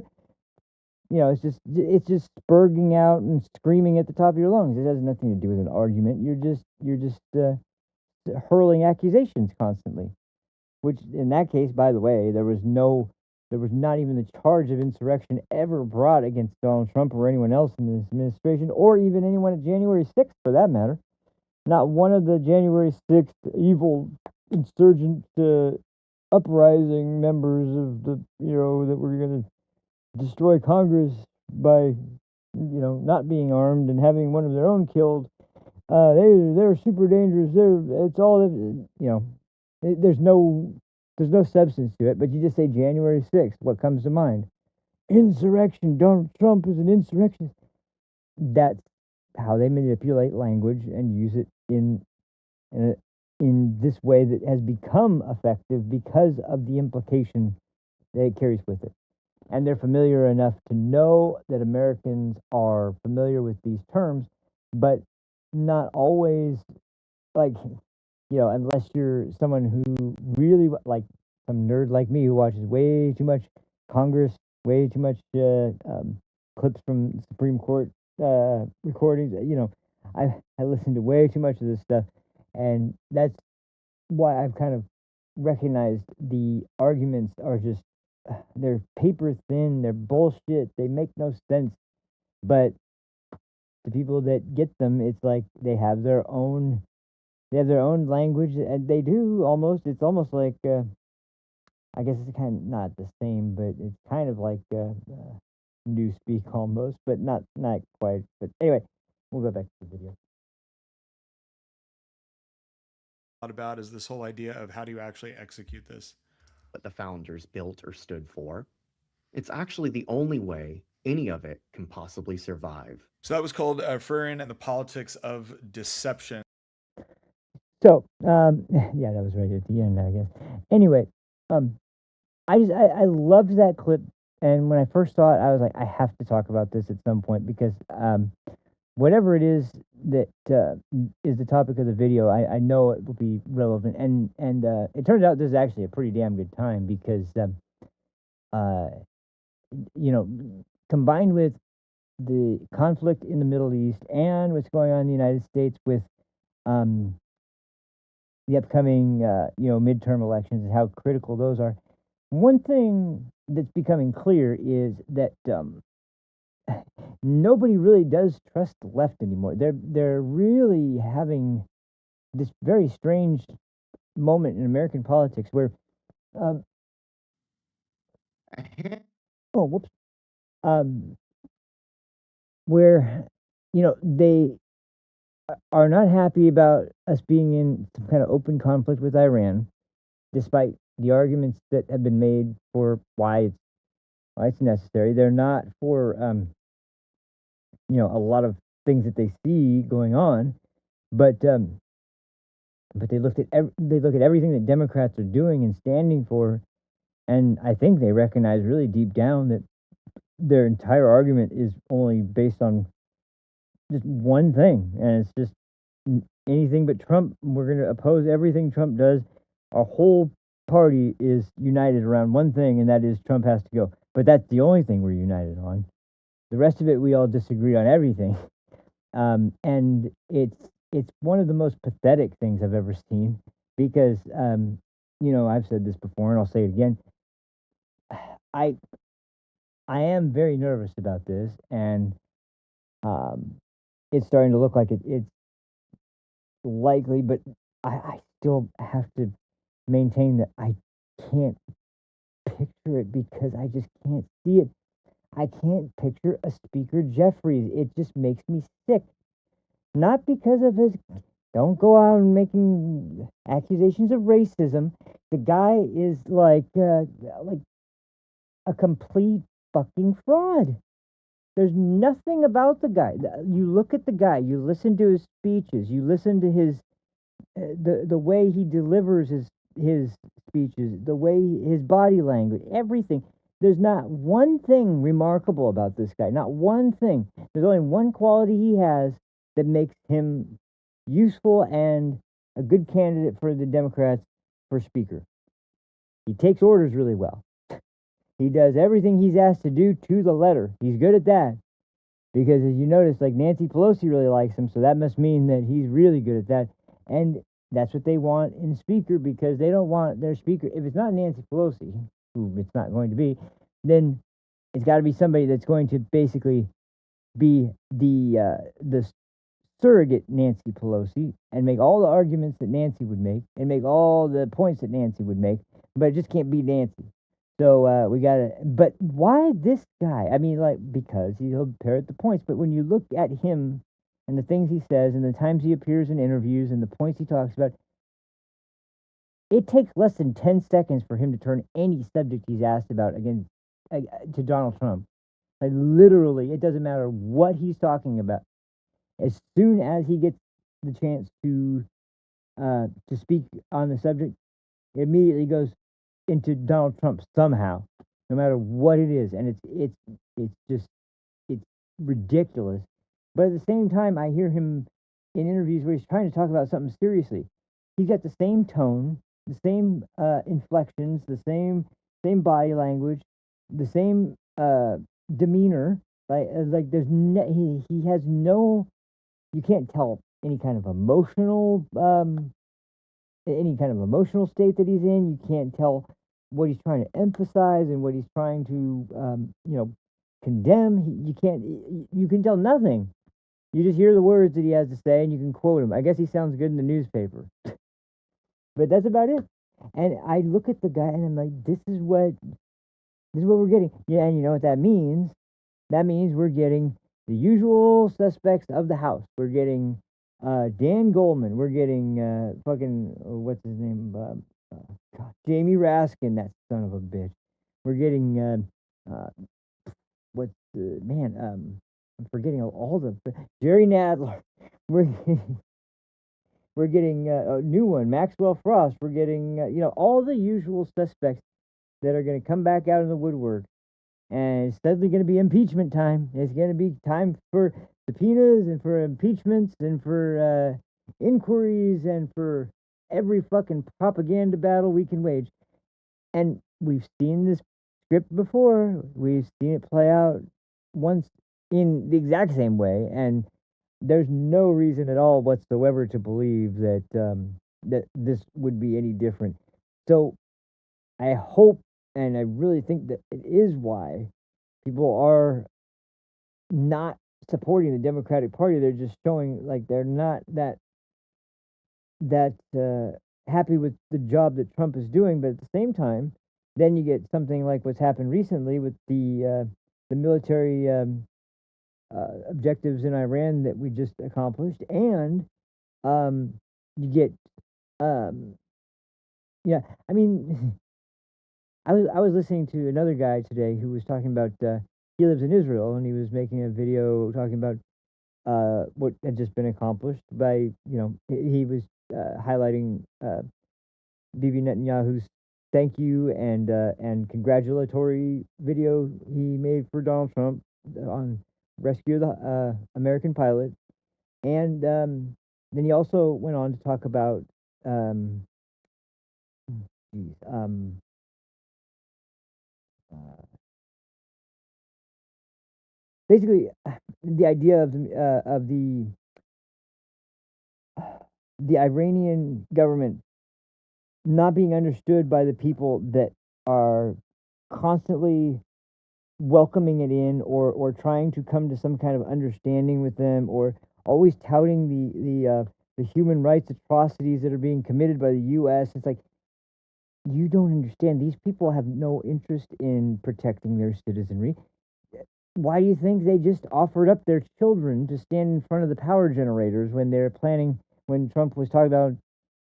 It's just spurging out and screaming at the top of your lungs. It has nothing to do with an argument. You're just hurling accusations constantly. Which in that case, by the way, there was not even the charge of insurrection ever brought against Donald Trump or anyone else in this administration, or even anyone at January 6th for that matter. Not one of the January 6th evil insurgent uprising members of the, that were going to destroy Congress by, not being armed and having one of their own killed. They're super dangerous. It's all, there's no substance to it, but you just say January 6th. What comes to mind? Insurrection. Donald Trump is an insurrectionist. That's how they manipulate language and use it in this way that has become effective because of the implication that it carries with it. And they're familiar enough to know that Americans are familiar with these terms, but not always, like, unless you're someone who really, like some nerd like me who watches way too much Congress, way too much clips from Supreme Court recordings. I listen to way too much of this stuff, and that's why I've kind of recognized the arguments are just they're paper thin, they're bullshit, they make no sense. But the people that get them, it's like they have their own language, and they do almost. It's almost like I guess it's kind of not the same, but it's kind of like newspeak almost, but not quite. But anyway, we'll go back to the video. About is this whole idea of how do you actually execute this? What the founders built or stood for. It's actually the only way any of it can possibly survive. So that was called Freirin and the Politics of Deception. So, yeah, that was right at the end, I guess. Anyway, I loved that clip, and when I first saw it, I was like, I have to talk about this at some point because whatever it is that is the topic of the video, I know it will be relevant, and it turns out this is actually a pretty damn good time because uh, you know, combined with the conflict in the Middle East and what's going on in the United States with um, the upcoming midterm elections and how critical those are. One thing that's becoming clear is that nobody really does trust the left anymore. They're really having this very strange moment in American politics where um, oh whoops where they are not happy about us being in some kind of open conflict with Iran, despite the arguments that have been made for why it's necessary. They're not for a lot of things that they see going on, but they look at everything that Democrats are doing and standing for, and I think they recognize really deep down that their entire argument is only based on just one thing, and it's just anything but Trump. We're going to oppose everything Trump does. Our whole party is united around one thing, and that is Trump has to go. But that's the only thing we're united on. The rest of it, we all disagree on everything. And it's one of the most pathetic things I've ever seen because, I've said this before and I'll say it again. I I am very nervous about this, and um, it's starting to look like it's likely, but I still have to maintain that I can't picture it because I just can't see it. I can't picture a Speaker Jeffries. It just makes me sick. Not because of his, don't go out and making accusations of racism. The guy is like a complete fucking fraud. There's nothing about the guy. You look at the guy, you listen to his speeches, you listen to his the way he delivers his speeches, the way his body language, everything. There's not one thing remarkable about this guy. Not one thing. There's only one quality he has that makes him useful and a good candidate for the Democrats for speaker. He takes orders really well. He does everything he's asked to do to the letter. He's good at that. Because as you notice, like Nancy Pelosi really likes him, so that must mean that he's really good at that. And that's what they want in speaker because they don't want their speaker. If it's not Nancy Pelosi, who it's not going to be, then it's got to be somebody that's going to basically be the surrogate Nancy Pelosi and make all the arguments that Nancy would make and make all the points that Nancy would make, but it just can't be Nancy. So we gotta. But why this guy? I mean, like because he'll parrot the points. But when you look at him and the things he says and the times he appears in interviews and the points he talks about, it takes less than 10 seconds for him to turn any subject he's asked about against to Donald Trump. Like literally, it doesn't matter what he's talking about. As soon as he gets the chance to speak on the subject, it immediately goes into Donald Trump somehow, no matter what it is, and it's ridiculous. But at the same time, I hear him in interviews where he's trying to talk about something seriously. He's got the same tone, the same inflections, the same body language, the same demeanor. Like there's he has no. You can't tell any kind of emotional state that he's in. You can't tell what he's trying to emphasize and what he's trying to condemn. You can tell nothing. You just hear the words that he has to say and you can quote him. I guess he sounds good in the newspaper. But that's about it. And I look at the guy and I'm like, this is what we're getting. Yeah, and you know what that means? That means we're getting the usual suspects of the House. We're getting Dan Goldman. We're getting what's his name? God, Jamie Raskin, that son of a bitch. We're getting uh, what's the man? I'm forgetting all the Jerry Nadler. We're we're getting a new one, Maxwell Frost. We're getting all the usual suspects that are going to come back out in the woodwork, and it's suddenly going to be impeachment time. It's going to be time for subpoenas and for impeachments and for inquiries and for every fucking propaganda battle we can wage. And we've seen this script before. We've seen it play out once in the exact same way, and there's no reason at all whatsoever to believe that that this would be any different. So I hope, and I really think that it is why people are not supporting the Democratic Party. They're just showing like they're not that happy with the job that Trump is doing. But at the same time, then you get something like what's happened recently with the military objectives in Iran that we just accomplished, and you get yeah. I mean, I was listening to another guy today who was talking about he lives in Israel, and he was making a video talking about what had just been accomplished by he was highlighting Bibi Netanyahu's thank you and congratulatory video he made for Donald Trump on rescue of the American pilot, and then he also went on to talk about um, geez, uh, basically the idea of the Iranian government not being understood by the people that are constantly welcoming it in or trying to come to some kind of understanding with them or always touting the human rights atrocities that are being committed by the US. It's like you don't understand. These people have no interest in protecting their citizenry. Why do you think they just offered up their children to stand in front of the power generators when they're planning, when Trump was talking about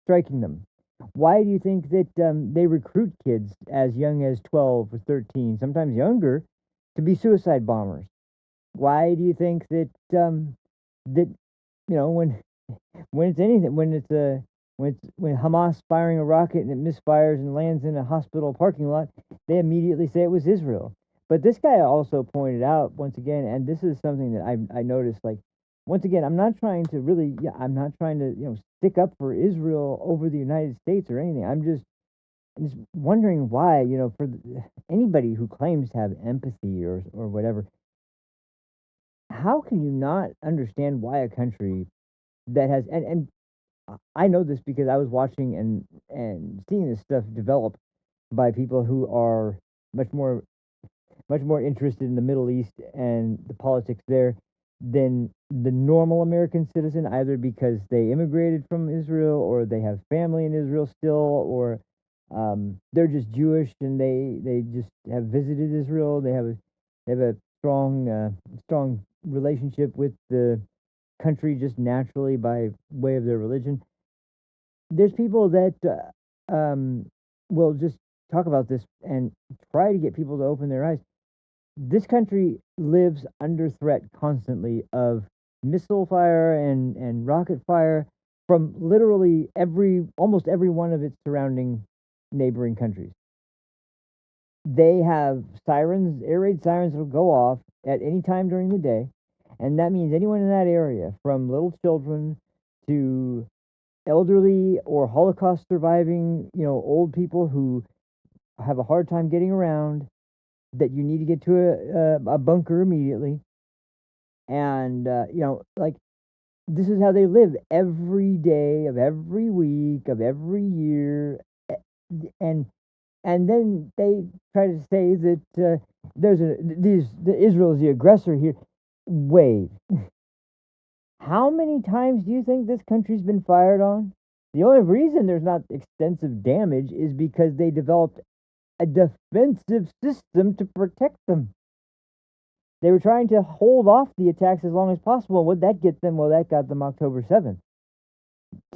striking them? Why do you think that they recruit kids as young as 12 or 13, sometimes younger, to be suicide bombers? Why do you think that that when it's anything, when Hamas firing a rocket and it misfires and lands in a hospital parking lot, they immediately say it was Israel. But this guy also pointed out once again, and this is something that I noticed. Like once again, I'm not trying to really, I'm not trying to stick up for Israel over the United States or anything. I'm just wondering why for anybody who claims to have empathy or whatever, how can you not understand why a country that has and I know this because I was watching and seeing this stuff develop by people who are much more much more interested in the Middle East and the politics there than the normal American citizen, either because they immigrated from Israel or they have family in Israel still, or they're just Jewish and they just have visited Israel. They have a strong relationship with the country just naturally by way of their religion. There's people that will just talk about this and try to get people to open their eyes. This country lives under threat constantly of missile fire and rocket fire from literally almost every one of its surrounding neighboring countries. They have sirens, air raid sirens that will go off at any time during the day, and that means anyone in that area, from little children to elderly or Holocaust surviving, old people who have a hard time getting around, that you need to get to a bunker immediately. And, like this is how they live every day of every week of every year. And then they try to say that Israel is the aggressor here. Wait, how many times do you think this country's been fired on? The only reason there's not extensive damage is because they developed a defensive system to protect them. They were trying to hold off the attacks as long as possible. What'd that get them? Well, that got them October 7th.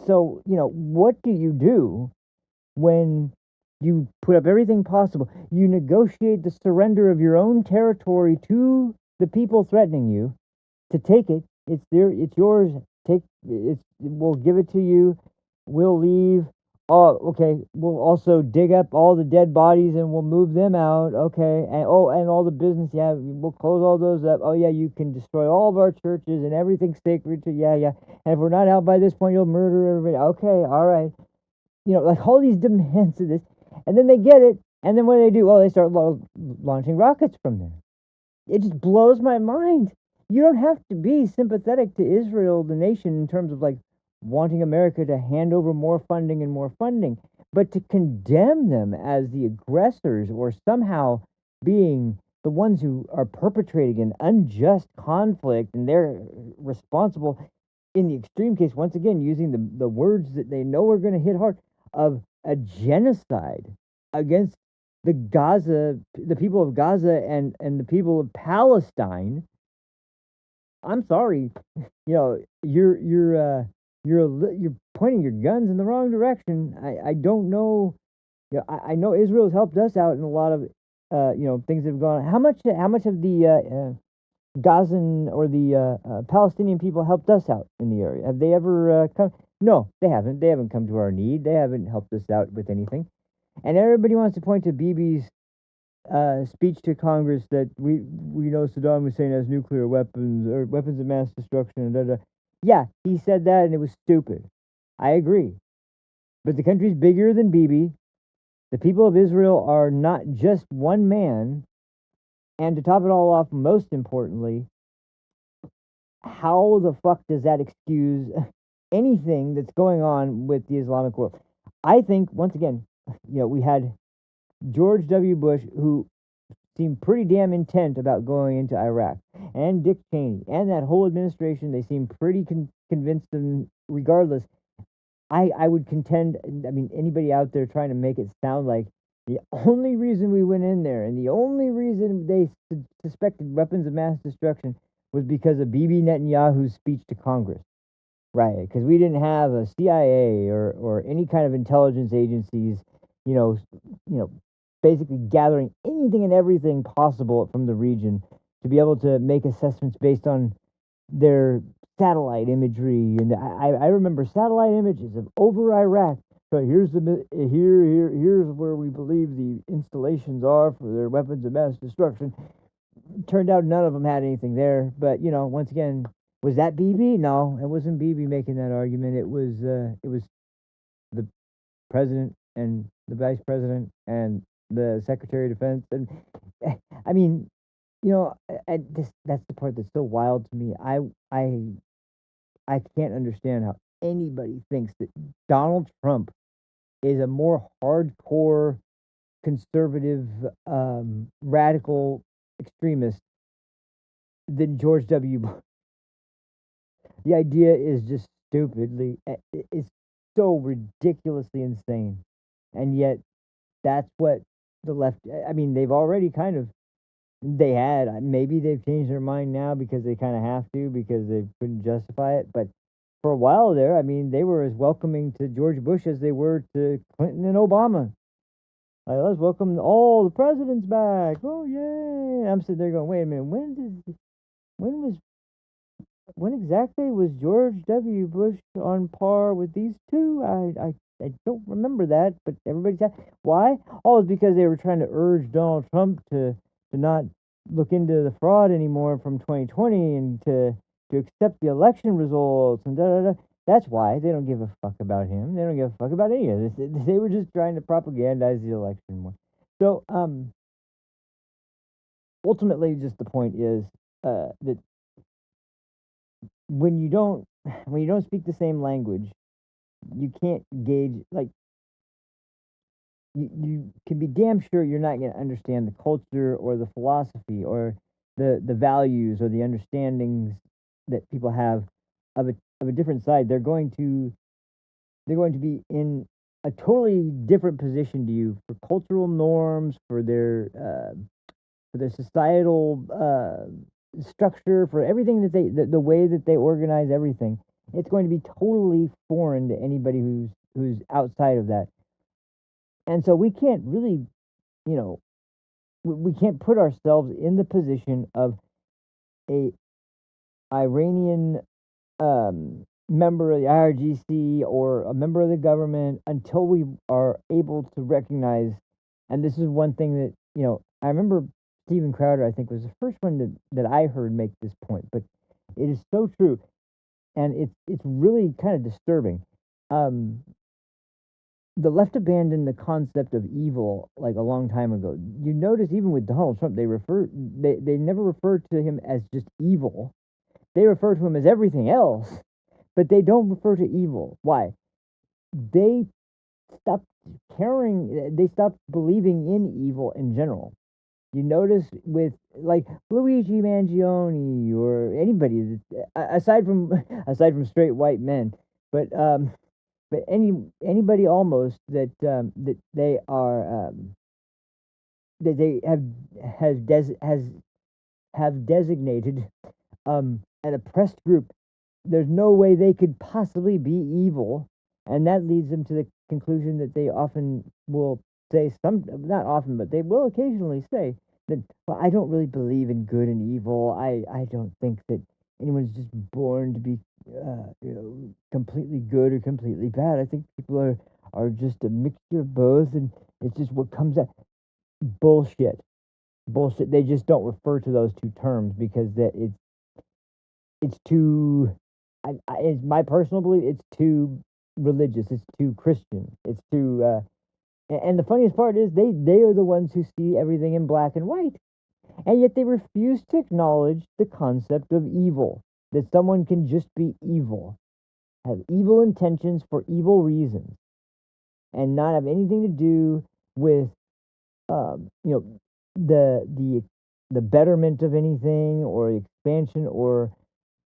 So, what do you do when You put up everything possible. You negotiate the surrender of your own territory to the people threatening you to take it. It's there. It's yours. Take it. We'll give it to you. We'll leave. Oh, okay. We'll also dig up all the dead bodies and we'll move them out. Okay. And and all the business. Yeah, we'll close all those up. Oh yeah, you can destroy all of our churches and everything sacred to. Yeah, yeah. And if we're not out by this point, you'll murder everybody. Okay, all right. Like all these demands of this, and then they get it, and then what do? Oh, they start launching rockets from there. It just blows my mind. You don't have to be sympathetic to Israel, the nation, in terms of like wanting America to hand over more funding and more funding, but to condemn them as the aggressors or somehow being the ones who are perpetrating an unjust conflict and they're responsible in the extreme case, once again, using the words that they know are going to hit hard, of a genocide against the people of Gaza and the people of Palestine. I'm sorry, you're pointing your guns in the wrong direction. I don't know. I know Israel's helped us out in a lot of things that have gone. How much of the Gazan or the Palestinian people helped us out in the area? Have they ever come? No, they haven't. They haven't come to our need. They haven't helped us out with anything. And everybody wants to point to Bibi's speech to Congress that we know Saddam Hussein has nuclear weapons or weapons of mass destruction. Da, da. Yeah, he said that and it was stupid. I agree. But the country's bigger than Bibi. The people of Israel are not just one man. And to top it all off, most importantly, how the fuck does that excuse anything that's going on with the Islamic world? I think, once again, we had George W. Bush, who seemed pretty damn intent about going into Iraq, and Dick Cheney, and that whole administration. They seem pretty convinced, and regardless, I would contend, I mean, anybody out there trying to make it sound like the only reason we went in there and the only reason they suspected weapons of mass destruction was because of Bibi Netanyahu's speech to Congress. Right, because we didn't have a CIA or any kind of intelligence agencies, you know, basically gathering anything and everything possible from the region to be able to make assessments based on their satellite imagery. And I remember satellite images of over Iraq. So here's here's where we believe the installations are for their weapons of mass destruction. Turned out none of them had anything there. But once again, was that Bibi? No, it wasn't Bibi making that argument. It was the president and the vice president and the secretary of defense. And I mean, that's the part that's so wild to me. I can't understand how anybody thinks that Donald Trump is a more hardcore conservative radical extremist than George W. Bush. The idea is just stupidly, it's so ridiculously insane. And yet, that's what the left, I mean, they've already maybe they've changed their mind now because they kind of have to, because they couldn't justify it. But for a while there, I mean, they were as welcoming to George Bush as they were to Clinton and Obama. Like, let's welcome all the presidents back. Oh, yay. I'm sitting there going, wait a minute, when exactly was George W. Bush on par with these two? I don't remember that, but everybody's why? Oh, it's because they were trying to urge Donald Trump to not look into the fraud anymore from 2020 and to accept the election results and da da da. That's why they don't give a fuck about him. They don't give a fuck about any of this. They were just trying to propagandize the election more. So, ultimately, just the point is that when you don't speak the same language, you can't gauge, like, you can be damn sure you're not going to understand the culture or the philosophy or the values or the understandings that people have of a different side. They're going to be in a totally different position to you for cultural norms, for their societal structure, for everything that the way that they organize everything. It's going to be totally foreign to anybody who's outside of that. And so we can't really, you know, we can't put ourselves in the position of a Iranian member of the IRGC or a member of the government until we are able to recognize. And this is one thing that, you know, I remember Steven Crowder, I think, was the first one that I heard make this point, but it is so true. And it's really kind of disturbing. The left abandoned the concept of evil like a long time ago. You notice even with Donald Trump, they never refer to him as just evil. They refer to him as everything else, but they don't refer to evil. Why? They stopped caring. They stopped believing in evil in general. You notice with like Luigi Mangione or anybody aside from straight white men, but anybody almost that they are that they have designated an oppressed group. There's no way they could possibly be evil, and that leads them to the conclusion that they often will say, some not often, but they will occasionally say that, well, I don't really believe in good and evil. I don't think that anyone's just born to be completely good or completely bad. I think people are just a mixture of both, and it's just what comes out. Bullshit. They just don't refer to those two terms because that it's too. It's my personal belief. It's too religious. It's too Christian. It's too. And the funniest part is they are the ones who see everything in black and white, and yet they refuse to acknowledge the concept of evil. That someone can just be evil, have evil intentions for evil reasons, and not have anything to do with you know the betterment of anything or expansion or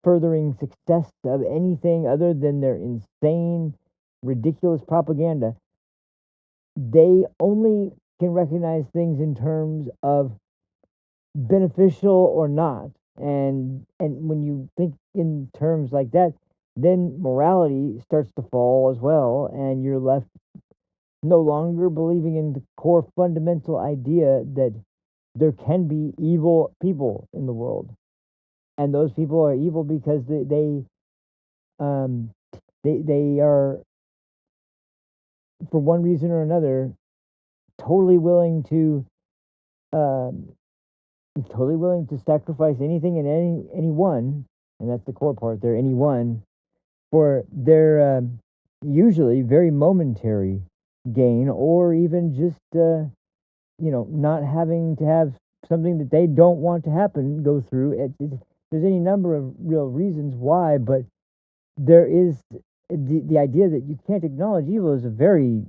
furthering success of anything other than their insane, ridiculous propaganda. They only can recognize things in terms of beneficial or not. And when you think in terms like that, then morality starts to fall as well, and you're left no longer believing in the core fundamental idea that there can be evil people in the world, and those people are evil because um they are, for one reason or another, totally willing to um sacrifice anything and anyone, and that's the core part there, anyone, for their usually very momentary gain, or even just not having to have something that they don't want to happen go through. There's any number of real reasons why, but there is the idea that you can't acknowledge evil is a very,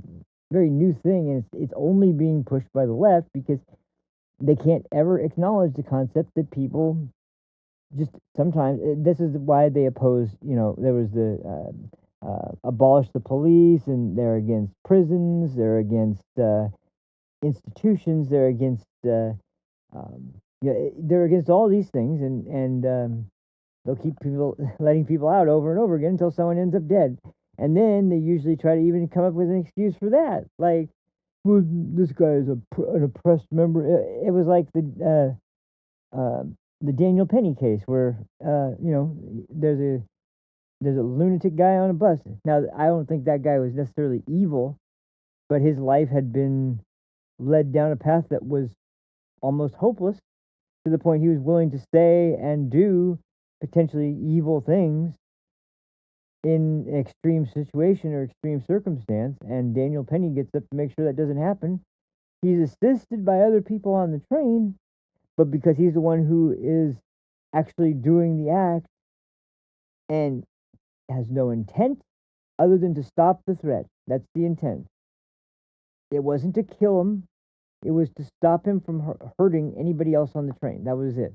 very new thing, and it's only being pushed by the left because they can't ever acknowledge the concept that people just sometimes. This is why they oppose. There was the abolish the police, and they're against prisons. They're against institutions. They're against they're against all these things, and they'll keep people letting people out over and over again until someone ends up dead, and then they usually try to even come up with an excuse for that, like, well, this guy is an oppressed member. It was like the Daniel Penny case, where there's a lunatic guy on a bus. Now, I don't think that guy was necessarily evil, but his life had been led down a path that was almost hopeless, to the point he was willing to stay and do potentially evil things in an extreme situation or extreme circumstance. And Daniel Penny gets up to make sure that doesn't happen. He's assisted by other people on the train, but because he's the one who is actually doing the act and has no intent other than to stop the threat. That's the intent. It wasn't to kill him. It was to stop him from hurting anybody else on the train. That was it.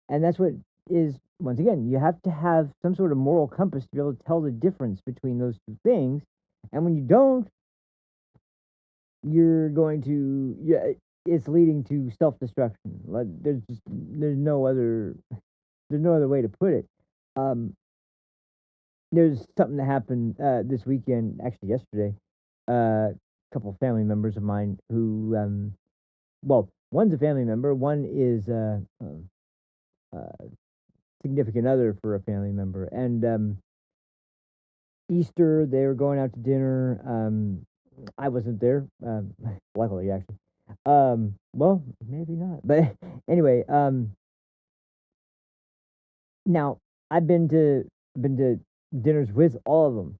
And that's what is, once again, you have to have some sort of moral compass to be able to tell the difference between those two things. And when you don't, you're going to, it's leading to self-destruction. Like, there's no other way to put it. There's something that happened this weekend, actually yesterday, couple family members of mine who, well, one's a family member, one is significant other for a family member, and Easter they were going out to dinner. I wasn't there, luckily actually. Well, maybe not, but anyway, now I've been to dinners with all of them,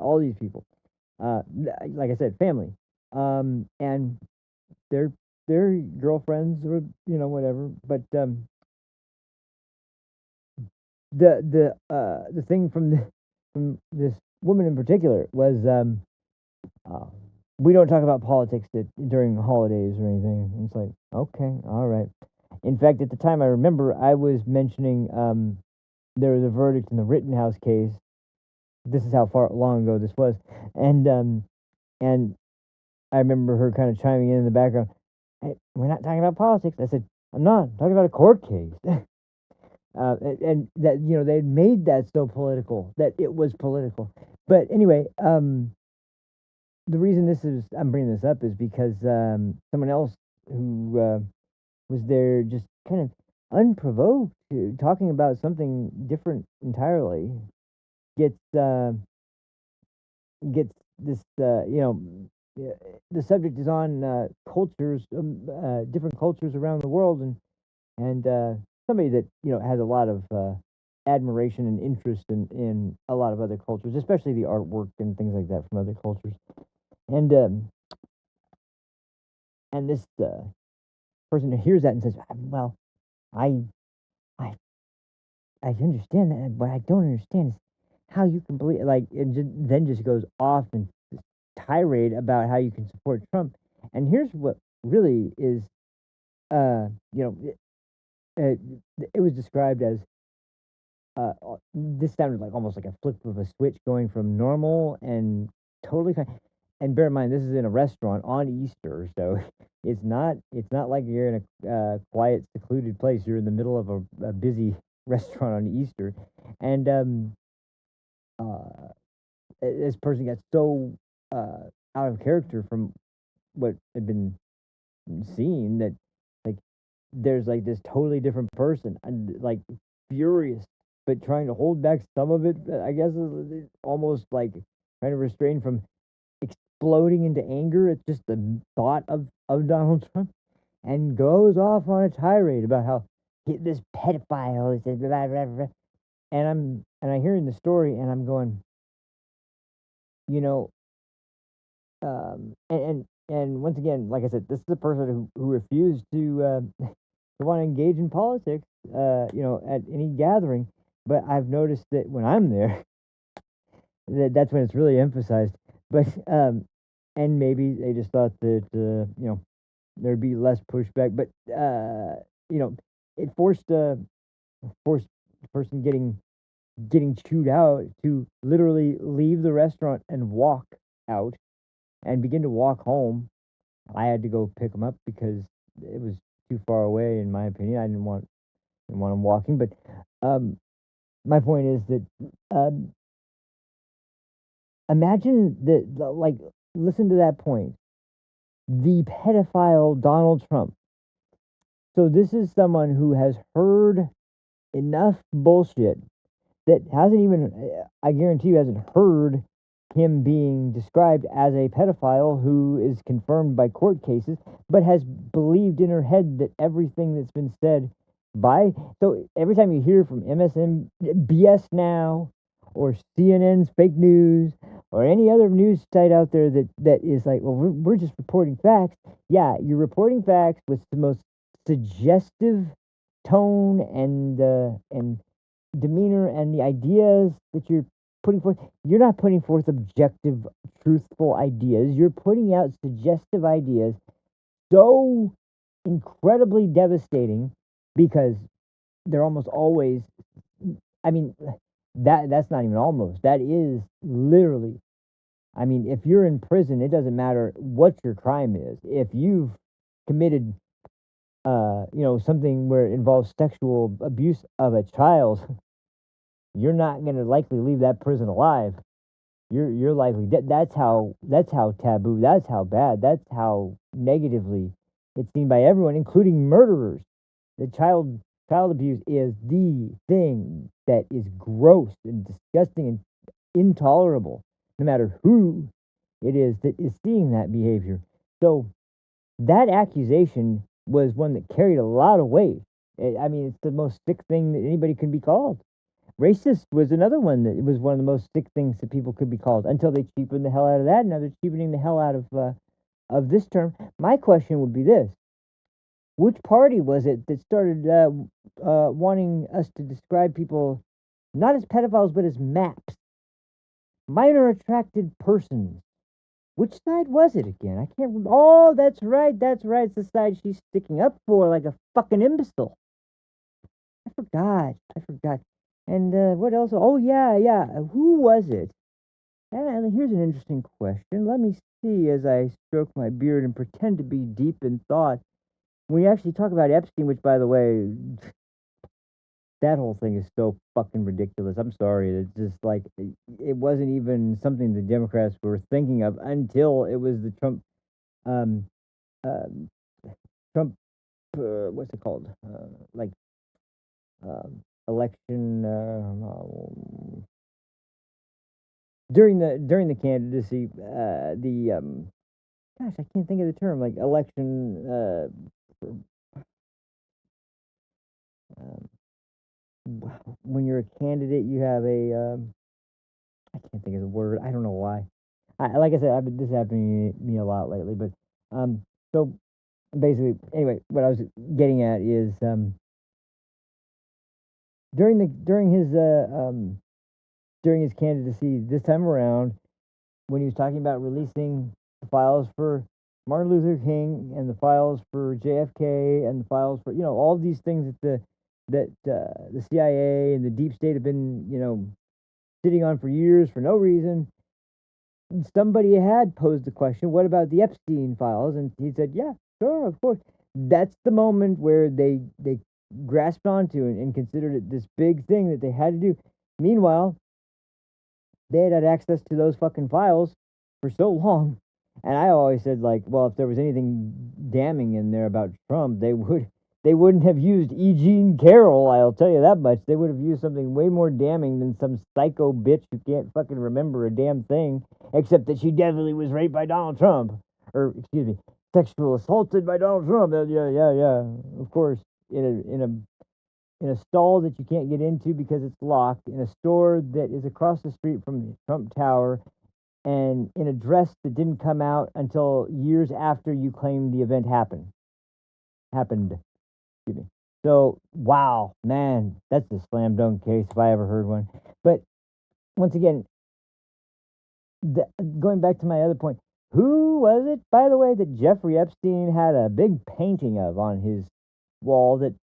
all these people. Like I said, family, and their girlfriends or whatever. But the thing from this woman in particular was uh, we don't talk about politics during holidays or anything. It's like, okay, all right. In fact, at the time, I remember I was mentioning there was a verdict in the Rittenhouse case. This is how far long ago this was, and I remember her kind of chiming in the background. Hey, we're not talking about politics. I said, I'm not I'm talking about a court case. And that they had made that so political that it was political. But anyway, the reason I'm bringing this up is because someone else who was there just kind of unprovoked, talking about something different entirely, gets this the subject is on cultures, different cultures around the world, and somebody that has a lot of admiration and interest in a lot of other cultures, especially the artwork and things like that from other cultures. And this person hears that and says, "Well, I I I understand that, but I don't understand is how you can believe like," and then just goes off and tirade about how you can support Trump. And here's what really is, uh, you know, it, it was described as this sounded like almost like a flip of a switch going from normal and totally fine. And bear in mind, this is in a restaurant on Easter, so it's not like you're in a quiet, secluded place. You're in the middle of a busy restaurant on Easter, and this person got so out of character from what had been seen that like there's like this totally different person and like furious but trying to hold back some of it. I guess is almost like trying to restrain from exploding into anger at just the thought of Donald Trump, and goes off on a tirade about how this pedophile is blah, blah, blah, blah. And I'm hearing the story and I'm going, you know and once again, like I said, this is a person who refused to want to engage in politics, at any gathering. But I've noticed that when I'm there, that's when it's really emphasized. But and maybe they just thought that there'd be less pushback. But it forced the person getting chewed out to literally leave the restaurant and walk out and begin to walk home. I had to go pick him up because it was too far away, in my opinion. I didn't want him walking. But my point is that imagine like, listen to that point. The pedophile Donald Trump. So this is someone who has heard enough bullshit that hasn't even, I guarantee you, hasn't heard him being described as a pedophile who is confirmed by court cases, but has believed in her head that everything that's been said by. So every time you hear from MSNBS Now or CNN's fake news or any other news site out there that is like, well, we're just reporting facts. Yeah, you're reporting facts with the most suggestive tone and demeanor and the ideas that you're putting forth. You're not putting forth objective, truthful ideas. You're putting out suggestive ideas so incredibly devastating because they're almost always, I mean, that's not even almost. That is literally, I mean, if you're in prison, it doesn't matter what your crime is. If you've committed something where it involves sexual abuse of a child, you're not going to likely leave that prison alive. you're likely that's how taboo, that's how bad, that's how negatively it's seen by everyone, including murderers. The child abuse is the thing that is gross and disgusting and intolerable, no matter who it is that is seeing that behavior. So that accusation was one that carried a lot of weight. I mean, it's the most sick thing that anybody can be called. Racist was another one that was one of the most sick things that people could be called until they cheapened the hell out of that. Now they're cheapening the hell out of this term. My question would be this: which party was it that started wanting us to describe people not as pedophiles but as MAPs, minor attracted persons? Which side was it again? I can't remember. Oh, that's right. That's right. It's the side she's sticking up for like a fucking imbecile. I forgot. I forgot. And what else? Oh, yeah, yeah. Who was it? And here's an interesting question. Let me see as I stroke my beard and pretend to be deep in thought. When you actually talk about Epstein, which, by the way, that whole thing is so fucking ridiculous. I'm sorry. It's just like, it wasn't even something the Democrats were thinking of until it was the Trump, um, um, what's it called? Like, election, during the candidacy, gosh, I can't think of the term, like election, um, when you're a candidate, you have a, I can't think of the word. I don't know why. Like I said, this is happening to me a lot lately. But so basically, anyway, what I was getting at is during his candidacy this time around, when he was talking about releasing the files for Martin Luther King and the files for JFK and the files for all these things that the CIA and the deep state have been sitting on for years for no reason. Somebody had posed the question, what about the Epstein files? And he said, yeah, sure, of course. That's the moment where they grasped onto and considered it this big thing that they had to do. Meanwhile, they had access to those fucking files for so long. And I always said, like, well, if there was anything damning in there about Trump, they wouldn't have used E. Jean Carroll, I'll tell you that much. They would have used something way more damning than some psycho bitch who can't fucking remember a damn thing, except that she definitely was raped by Donald Trump. Or, excuse me, sexual assaulted by Donald Trump. Yeah. Of course, in a stall that you can't get into because it's locked, in a store that is across the street from the Trump Tower, and in a dress that didn't come out until years after you claimed the event happened. Excuse me. So, wow, man, that's a slam dunk case if I ever heard one. But once again, going back to my other point, who was it, by the way, that Jeffrey Epstein had a big painting of on his wall that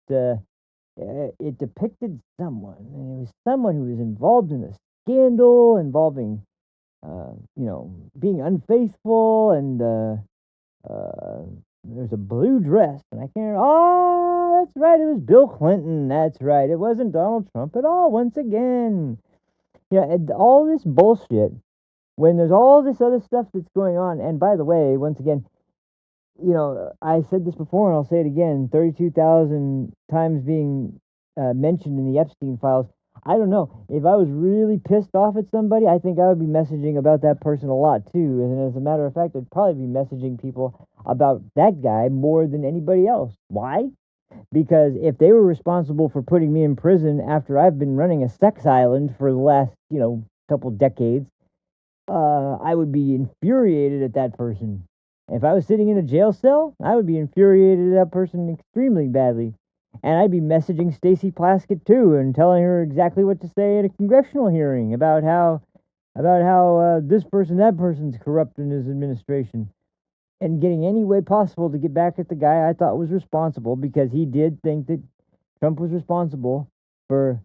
it depicted someone, and it was someone who was involved in a scandal involving, being unfaithful, and there's a blue dress, and I can't. Oh, that's right, it was Bill Clinton. That's right, it wasn't Donald Trump at all. Once again, and all this bullshit. When there's all this other stuff that's going on, and by the way, once again, I said this before and I'll say it again, 32,000 times being mentioned in the Epstein files. I don't know. If I was really pissed off at somebody, I think I would be messaging about that person a lot too. And as a matter of fact, I'd probably be messaging people about that guy more than anybody else. Why? Because if they were responsible for putting me in prison after I've been running a sex island for the last, couple decades, I would be infuriated at that person. If I was sitting in a jail cell, I would be infuriated at that person extremely badly. And I'd be messaging Stacey Plaskett too and telling her exactly what to say at a congressional hearing about how this person, that person's corrupt in his administration, and getting any way possible to get back at the guy I thought was responsible, because he did think that Trump was responsible for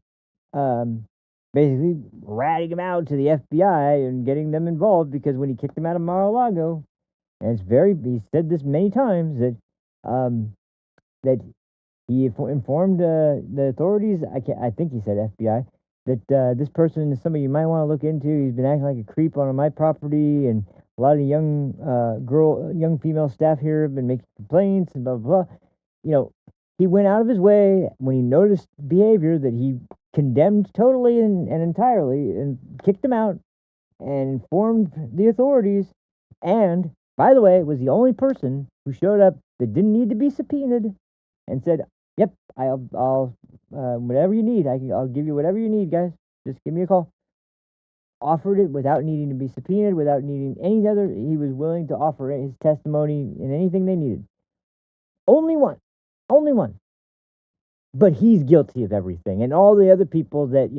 basically ratting him out to the FBI and getting them involved, because when he kicked him out of Mar-a-Lago, and he said this many times, that he informed the authorities. I think he said FBI, that this person is somebody you might want to look into. He's been acting like a creep on my property, and a lot of young female staff here have been making complaints and blah blah blah. You know, he went out of his way when he noticed behavior that he condemned totally and entirely, and kicked him out and informed the authorities. And by the way, was the only person who showed up that didn't need to be subpoenaed and said, "Yep, I'll whatever you need, I'll give you whatever you need, guys. Just give me a call." Offered it without needing to be subpoenaed, without needing any other. He was willing to offer his testimony in anything they needed. Only one. But he's guilty of everything, and all the other people that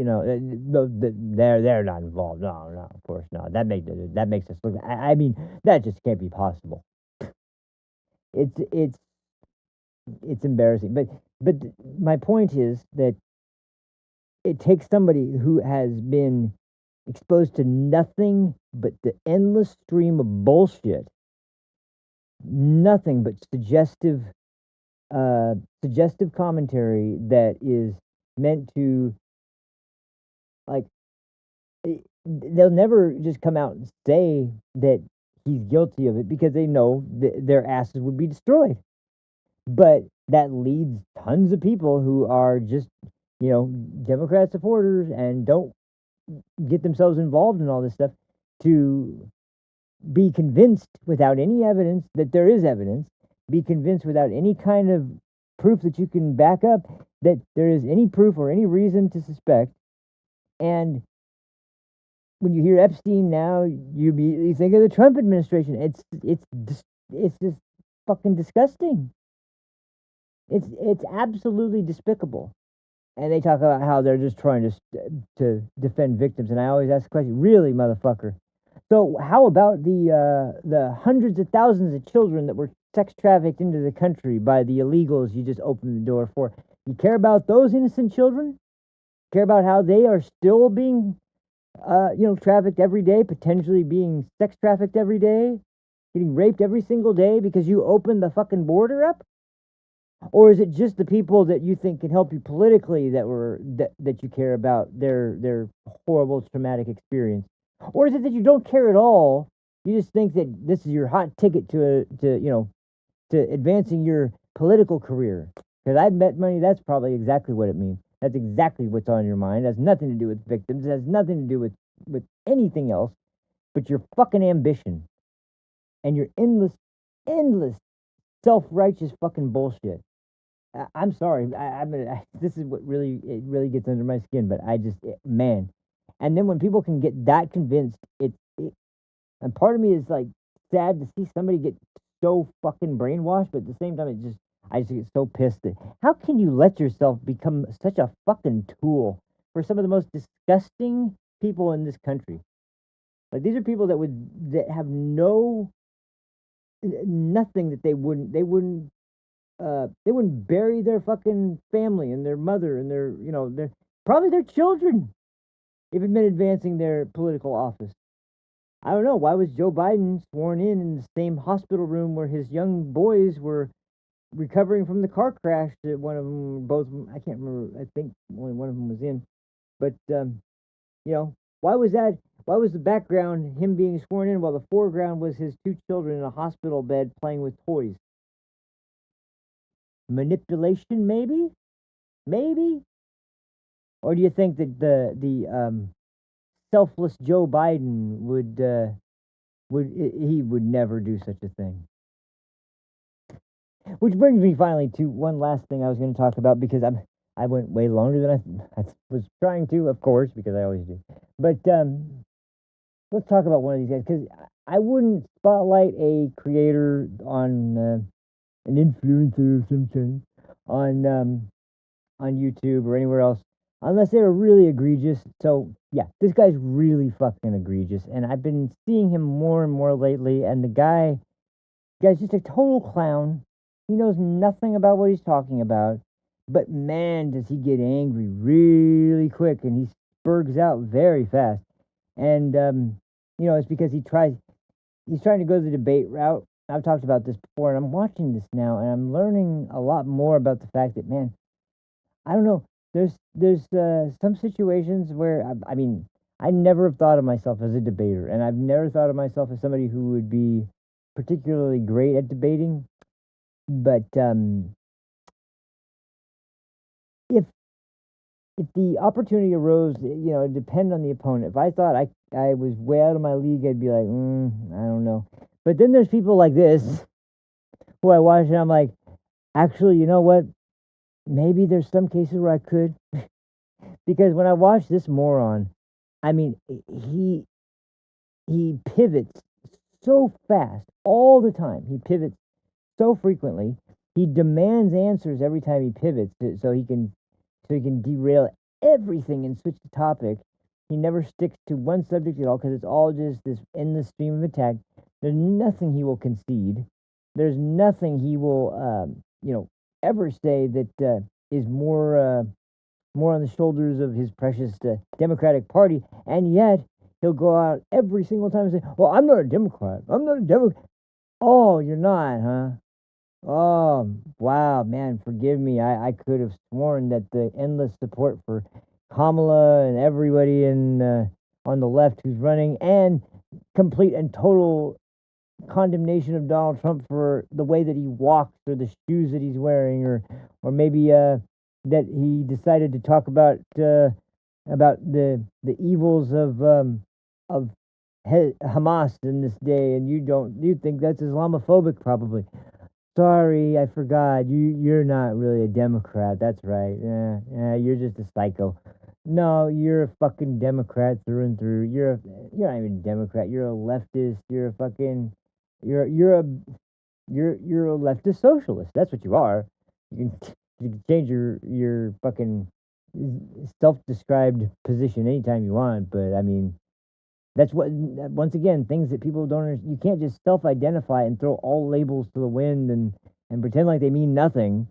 they're not involved. No, of course not. That makes us look. I mean, that just can't be possible. It's embarrassing. But my point is that it takes somebody who has been exposed to nothing but the endless stream of bullshit, nothing but suggestive commentary that is meant to, like, they'll never just come out and say that he's guilty of it because they know their asses would be destroyed. But that leads tons of people who are just, Democrat supporters and don't get themselves involved in all this stuff to be convinced without any evidence that there is evidence, be convinced without any kind of proof that you can back up that there is any proof or any reason to suspect. And when you hear Epstein now, you immediately think of the Trump administration. It's just fucking disgusting. It's absolutely despicable. And they talk about how they're just trying to defend victims, and I always ask the question, really, motherfucker? So how about the hundreds of thousands of children that were sex trafficked into the country by the illegals you just opened the door for? You care about those innocent children? Care about how they are still being, trafficked every day, potentially being sex trafficked every day, getting raped every single day because you opened the fucking border up? Or is it just the people that you think can help you politically that you care about their horrible traumatic experience? Or is it that you don't care at all? You just think that this is your hot ticket to advancing your political career? Because I've bet money that's probably exactly what it means. That's exactly what's on your mind. It has nothing to do with victims. It has nothing to do with anything else but your fucking ambition and your endless self-righteous fucking bullshit. I'm sorry. This is what really gets under my skin. But man. And then when people can get that convinced, and part of me is like sad to see somebody get so fucking brainwashed. But at the same time, I just get so pissed. How can you let yourself become such a fucking tool for some of the most disgusting people in this country? Like, these are people that have nothing that they wouldn't bury their fucking family and their mother and their probably their children if it meant advancing their political office. I don't know. Why was Joe Biden sworn in the same hospital room where his young boys were recovering from the car crash that one of them, both of them, I can't remember, I think only one of them was in. But, why was that? Why was the background him being sworn in while the foreground was his two children in a hospital bed playing with toys? Manipulation, maybe? Or do you think that the selfless Joe Biden would never do such a thing? Which brings me finally to one last thing I was going to talk about, because I went way longer than I was trying to, of course, because I always do. But let's talk about one of these guys, because I wouldn't spotlight a creator on an influencer of some kind on YouTube or anywhere else unless they were really egregious. So yeah, this guy's really fucking egregious, and I've been seeing him more and more lately. And the guy's just a total clown. He knows nothing about what he's talking about, but man, does he get angry really quick, and he spurgs out very fast. And it's because he's trying to go the debate route. I've talked about this before, and I'm watching this now, and I'm learning a lot more about the fact that, man, I don't know, there's some situations where I mean, I never have thought of myself as a debater, and I've never thought of myself as somebody who would be particularly great at debating. But if if the opportunity arose, it depend on the opponent. If I thought I was way out of my league, I'd be like, I don't know. But then there's people like this who I watch and I'm like, actually, you know what? Maybe there's some cases where I could, because when I watch this moron, I mean, he pivots so fast all the time. He pivots so frequently. He demands answers every time he pivots, so he can derail everything and switch the topic. He never sticks to one subject at all because it's all just this endless stream of attack. There's nothing he will concede. There's nothing he will, ever say that is more on the shoulders of his precious Democratic Party, and yet he'll go out every single time and say, "Well, I'm not a Democrat. I'm not a Democrat." Oh, you're not, huh? Oh, wow, man, forgive me. I could have sworn that the endless support for Kamala and everybody on the left who's running, and complete and total condemnation of Donald Trump for the way that he walks or the shoes that he's wearing, or maybe that he decided to talk about the evils of Hamas in this day, and you think that's Islamophobic probably. Sorry, I forgot. You're not really a Democrat. That's right. Yeah, you're just a psycho. No, you're a fucking Democrat through and through. You're not even a Democrat. You're a leftist. You're a fucking you're a leftist socialist. That's what you are. You can you can change your fucking self-described position anytime you want, but I mean, that's what, once again, things that people don't understand. You can't just self-identify and throw all labels to the wind and pretend like they mean nothing,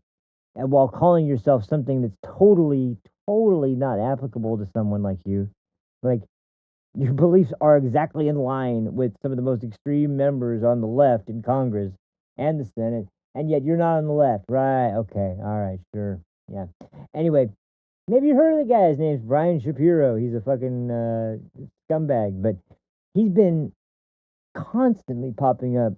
and while calling yourself something that's totally, totally not applicable to someone like you. Like, your beliefs are exactly in line with some of the most extreme members on the left in Congress and the Senate, and yet you're not on the left. Right, okay, all right, sure, yeah. Anyway, maybe you heard of the guy. His name's Brian Shapiro. He's a fucking scumbag, but he's been constantly popping up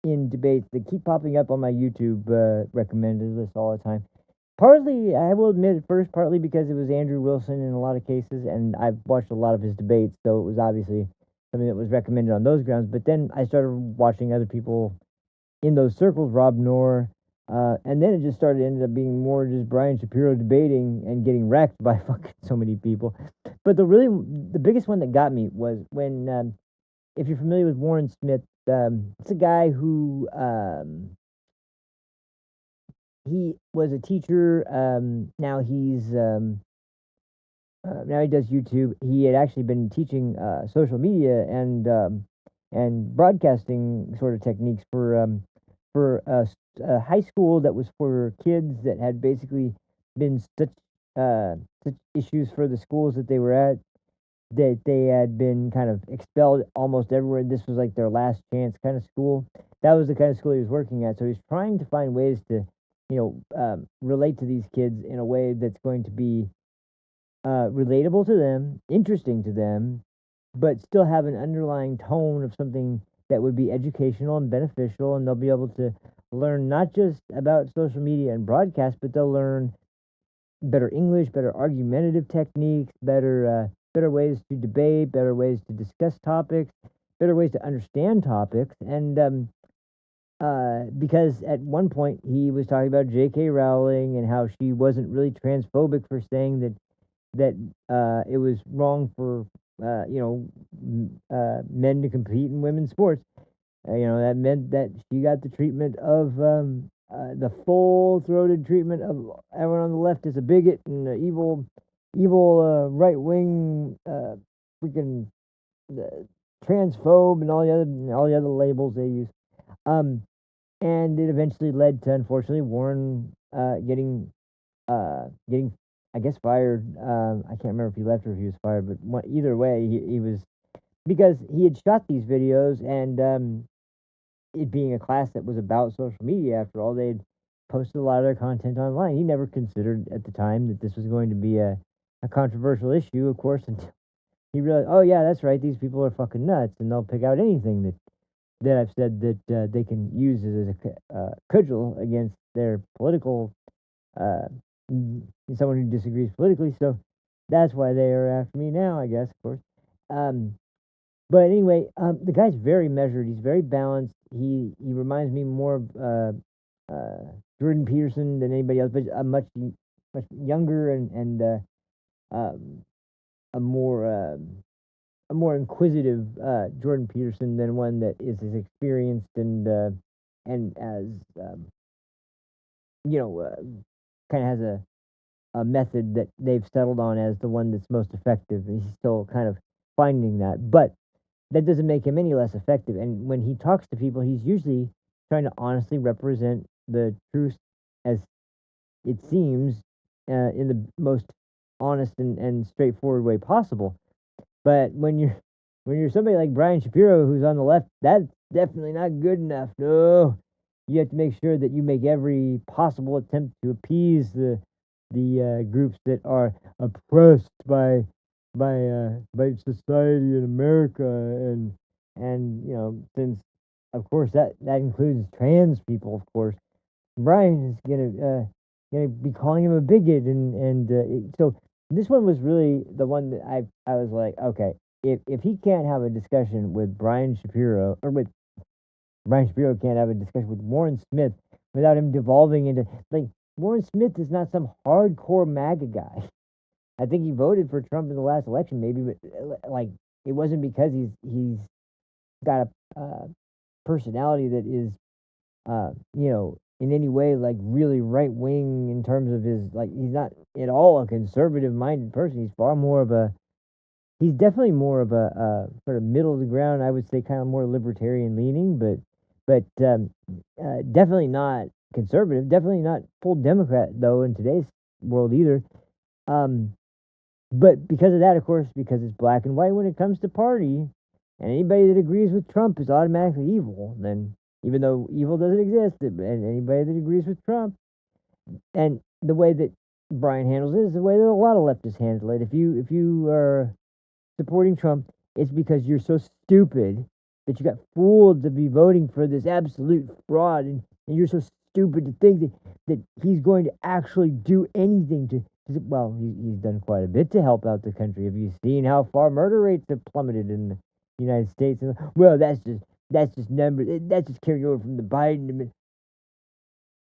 in debates that keep popping up on my YouTube recommended list all the time. Partly, I will admit at first, partly because it was Andrew Wilson in a lot of cases, and I've watched a lot of his debates, so it was obviously something that was recommended on those grounds. But then I started watching other people in those circles, Rob Noor, and then it just ended up being more just Brian Shapiro debating and getting wrecked by fucking so many people. But the biggest one that got me was when, if you're familiar with Warren Smith, it's a guy who he was a teacher. Now he does YouTube. He had actually been teaching social media and broadcasting sort of techniques for a high school that was for kids that had basically been such issues for the schools that they were at, that they had been kind of expelled almost everywhere. This was like their last chance kind of school. That was the kind of school he was working at. So he's trying to find ways to, relate to these kids in a way that's going to be relatable to them, interesting to them, but still have an underlying tone of something that would be educational and beneficial, and they'll be able to learn not just about social media and broadcast, but they'll learn better English, better argumentative techniques, better ways to debate, better ways to discuss topics, better ways to understand topics, and because at one point he was talking about J.K. Rowling and how she wasn't really transphobic for saying that it was wrong for men to compete in women's sports. That meant that she got the treatment of the full-throated treatment of everyone on the left as a bigot and an evil right-wing freaking transphobe and all the other labels they use. And it eventually led to, unfortunately, Warren getting I guess fired. I can't remember if he left or if he was fired, but either way, he was, because he had shot these videos, and it being a class that was about social media, after all, they'd posted a lot of their content online. He never considered at the time that this was going to be a controversial issue, of course, until he realized, oh yeah, that's right, these people are fucking nuts, and they'll pick out anything that I've said that they can use as a cudgel against their political someone who disagrees politically. So that's why they are after me now, I guess, of course. But anyway, the guy's very measured. He's very balanced. He reminds me more of Jordan Peterson than anybody else, but a much younger and a more inquisitive Jordan Peterson than one that is as experienced and as kind of has a method that they've settled on as the one that's most effective, and he's still kind of finding that. But that doesn't make him any less effective. And when he talks to people, he's usually trying to honestly represent the truth as it seems in the most honest and straightforward way possible. But when you're somebody like Brian Shapiro who's on the left, that's definitely not good enough. No, you have to make sure that you make every possible attempt to appease the groups that are oppressed by society in America, and since of course that includes trans people, of course, Brian is gonna be calling him a bigot, so this one was really the one that I was like, okay, if he can't have a discussion with Brian Shapiro, or with Brian Shapiro can't have a discussion with Warren Smith without him devolving into, like, Warren Smith is not some hardcore MAGA guy. I think he voted for Trump in the last election, maybe, but like, it wasn't because he's got a personality that is, in any way like really right wing in terms of his, like, he's not at all a conservative minded person. He's definitely more of a sort of middle of the ground, I would say, kind of more libertarian leaning, but definitely not conservative, definitely not full Democrat though in today's world either. But because of that, of course, because it's black and white when it comes to party, and anybody that agrees with Trump is automatically evil, then even though evil doesn't exist, and anybody that agrees with Trump, and the way that Brian handles it is the way that a lot of leftists handle it. If you are supporting Trump, it's because you're so stupid that you got fooled to be voting for this absolute fraud, and you're so stupid to think that he's going to actually do anything to. Well, he's done quite a bit to help out the country. Have you seen how far murder rates have plummeted in the United States? And, well, that's just numbers. That's just carrying over from the Biden administration.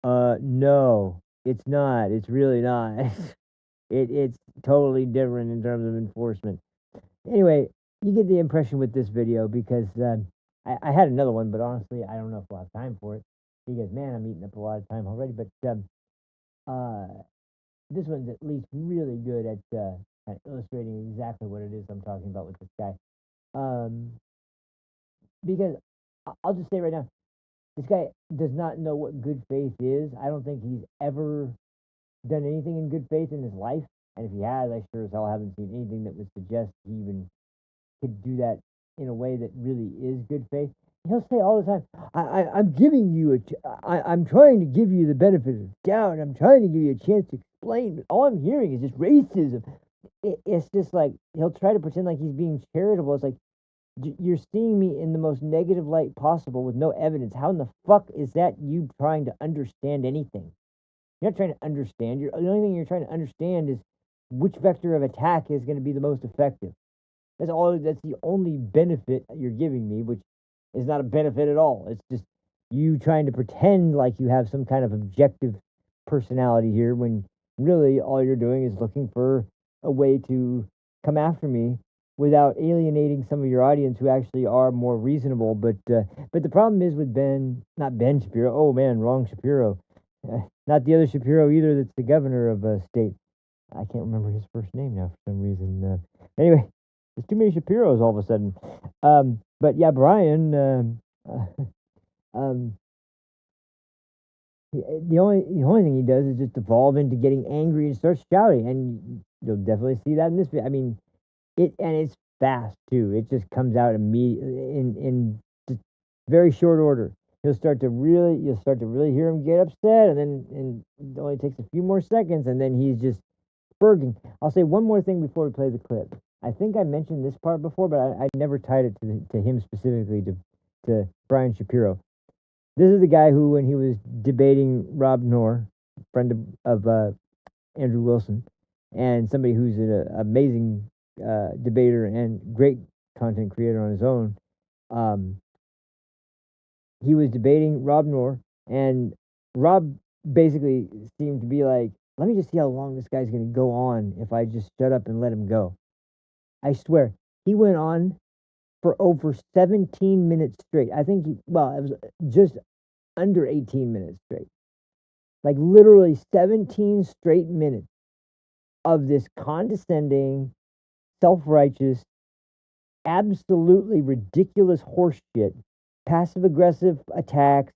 No, it's not. It's really not. It's totally different in terms of enforcement. Anyway, you get the impression with this video, because I had another one, but honestly, I don't know if we'll have time for it, because, man, I'm eating up a lot of time already. But this one's at least really good at kind of illustrating exactly what it is I'm talking about with this guy. Because I'll just say right now, this guy does not know what good faith is. I don't think he's ever done anything in good faith in his life. And if he has, I sure as hell haven't seen anything that would suggest he even could do that in a way that really is good faith. He'll say all the time, I'm giving you I'm trying to give you the benefit of the doubt. I'm trying to give you a chance to explain. But all I'm hearing is just racism. It's just like, he'll try to pretend like he's being charitable. It's like, you're seeing me in the most negative light possible with no evidence. How in the fuck is that you trying to understand anything? You're not trying to understand. The only thing you're trying to understand is which vector of attack is going to be the most effective. That's all. That's the only benefit you're giving me, which is not a benefit at all. It's just you trying to pretend like you have some kind of objective personality here, when really all you're doing is looking for a way to come after me without alienating some of your audience who actually are more reasonable. But the problem is with not Ben Shapiro. Oh man, wrong Shapiro. Not the other Shapiro either. That's the governor of a state. I can't remember his first name now for some reason. Anyway, there's too many Shapiros all of a sudden. But yeah, Brian. The only thing he does is just evolve into getting angry and start shouting, and you'll definitely see that in this video. I mean, it's fast too. It just comes out immediately in just very short order. you'll start to really hear him get upset, and then it only takes a few more seconds, and then he's just sperging. I'll say one more thing before we play the clip. I think I mentioned this part before, but I never tied it to him specifically, to Brian Shapiro. This is the guy who, when he was debating Rob Knorr, friend of Andrew Wilson, and somebody who's an amazing debater and great content creator on his own, he was debating Rob Knorr, and Rob basically seemed to be like, let me just see how long this guy's going to go on if I just shut up and let him go. I swear, he went on for over 17 minutes straight. I think it was just under 18 minutes straight. Like literally 17 straight minutes of this condescending, self-righteous, absolutely ridiculous horseshit, passive-aggressive attacks,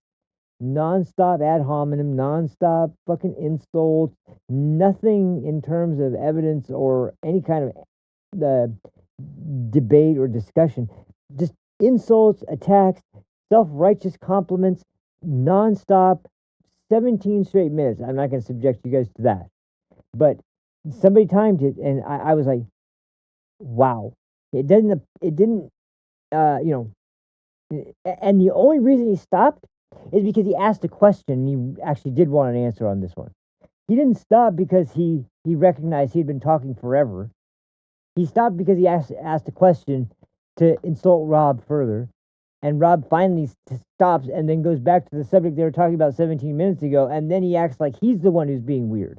nonstop ad hominem, nonstop fucking insults, nothing in terms of evidence or any kind of debate or discussion, just insults, attacks, self-righteous compliments, nonstop, 17 straight minutes. I'm not going to subject you guys to that, but somebody timed it, and I was like, wow. It didn't, and the only reason he stopped is because he asked a question, and he actually did want an answer on this one. He didn't stop because he recognized he'd been talking forever. He stopped because he asked a question to insult Rob further, and Rob finally stops and then goes back to the subject they were talking about 17 minutes ago, and then he acts like he's the one who's being weird.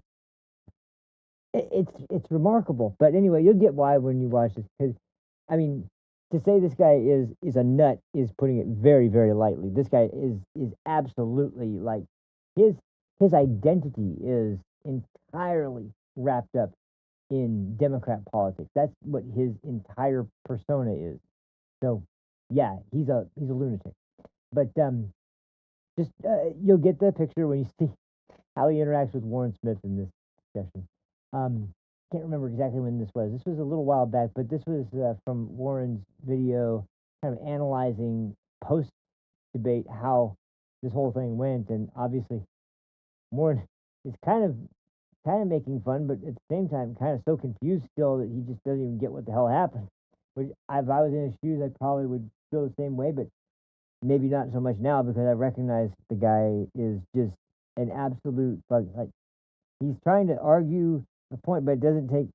It's remarkable, but anyway, you'll get why when you watch this. Because, I mean, to say this guy is a nut is putting it very, very lightly. This guy is absolutely, like, his identity is entirely wrapped up in Democrat politics. That's what his entire persona is. So, yeah, he's a lunatic. But just you'll get the picture when you see how he interacts with Warren Smith in this discussion. Can't remember exactly when this was. This was a little while back, but this was from Warren's video, kind of analyzing post-debate how this whole thing went, and obviously Warren is kind of making fun, but at the same time kind of so confused still that he just doesn't even get what the hell happened. Which, if I was in his shoes, I probably would feel the same way, but maybe not so much now because I recognize the guy is just an absolute bug. Like, he's trying to argue a point, but it doesn't take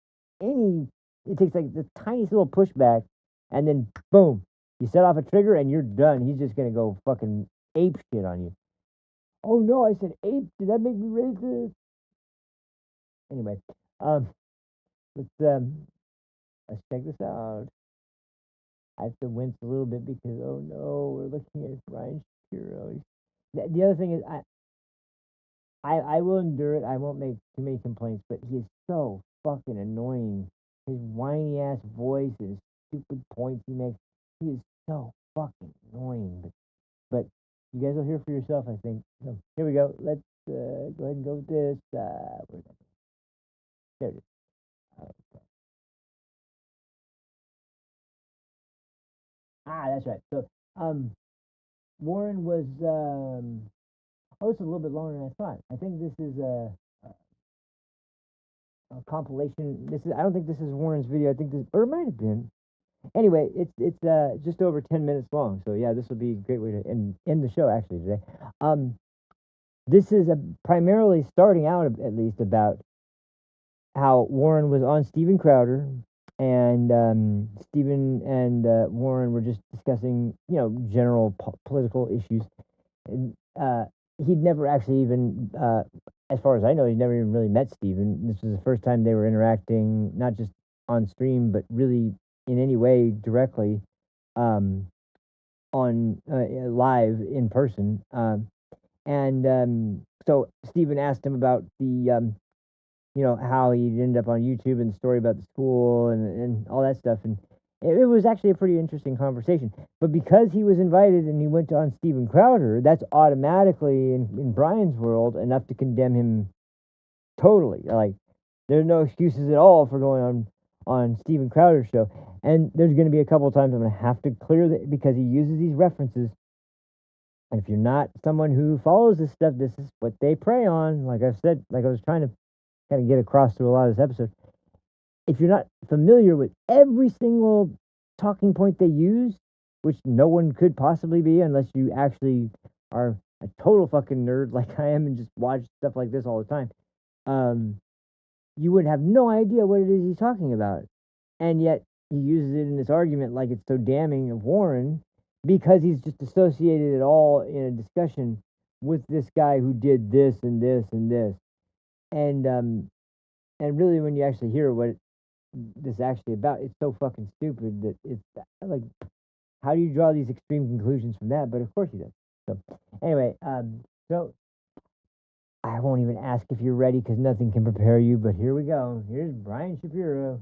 any. It takes like the tiniest little pushback, and then boom, you set off a trigger, and you're done. He's just gonna go fucking ape shit on you. Oh no, I said ape. Did that make me racist? Anyway, let's check this out. I have to wince a little bit because oh no, we're looking at Brian Shapiro. The other thing is I will endure it. I won't make too many complaints, but he is so fucking annoying. His whiny ass voice and stupid points he makes. He is so fucking annoying. But you guys will hear for yourself, I think. So here we go. Let's go ahead and go with this. There it is. That's right. So Warren was it's a little bit longer than I thought. I think this is a compilation. I don't think this is Warren's video. I think this, or it might have been. Anyway, it's just over 10 minutes long. So yeah, this will be a great way to end the show actually today. This is primarily starting out at least about how Warren was on Steven Crowder, and Steven and Warren were just discussing general political issues. And he'd never actually even, as far as I know, he'd never even really met Steven. This was the first time they were interacting, not just on stream, but really in any way directly on live in person. So Steven asked him about the, how he ended up on YouTube and the story about the school and all that stuff. And it was actually a pretty interesting conversation. But because he was invited and he went on Steven Crowder, that's automatically, in Brian's world, enough to condemn him totally. Like, there's no excuses at all for going on Steven Crowder's show. And there's going to be a couple of times I'm going to have to clear that because he uses these references And if you're not someone who follows this stuff, this is what they prey on. Like I've said, like I was trying to kind of get across through a lot of this episode. If you're not familiar with every single talking point they use, which no one could possibly be unless you actually are a total fucking nerd like I am and just watch stuff like this all the time, you would have no idea what it is he's talking about. And yet he uses it in this argument like it's so damning of Warren because he's just associated it all in a discussion with this guy who did this and this and this. And really when you actually hear what this is actually about, it's so fucking stupid that it's like, how do you draw these extreme conclusions from that? But of course he does. So anyway, so I won't even ask if you're ready because nothing can prepare you. But here we go. Here's Brian Shapiro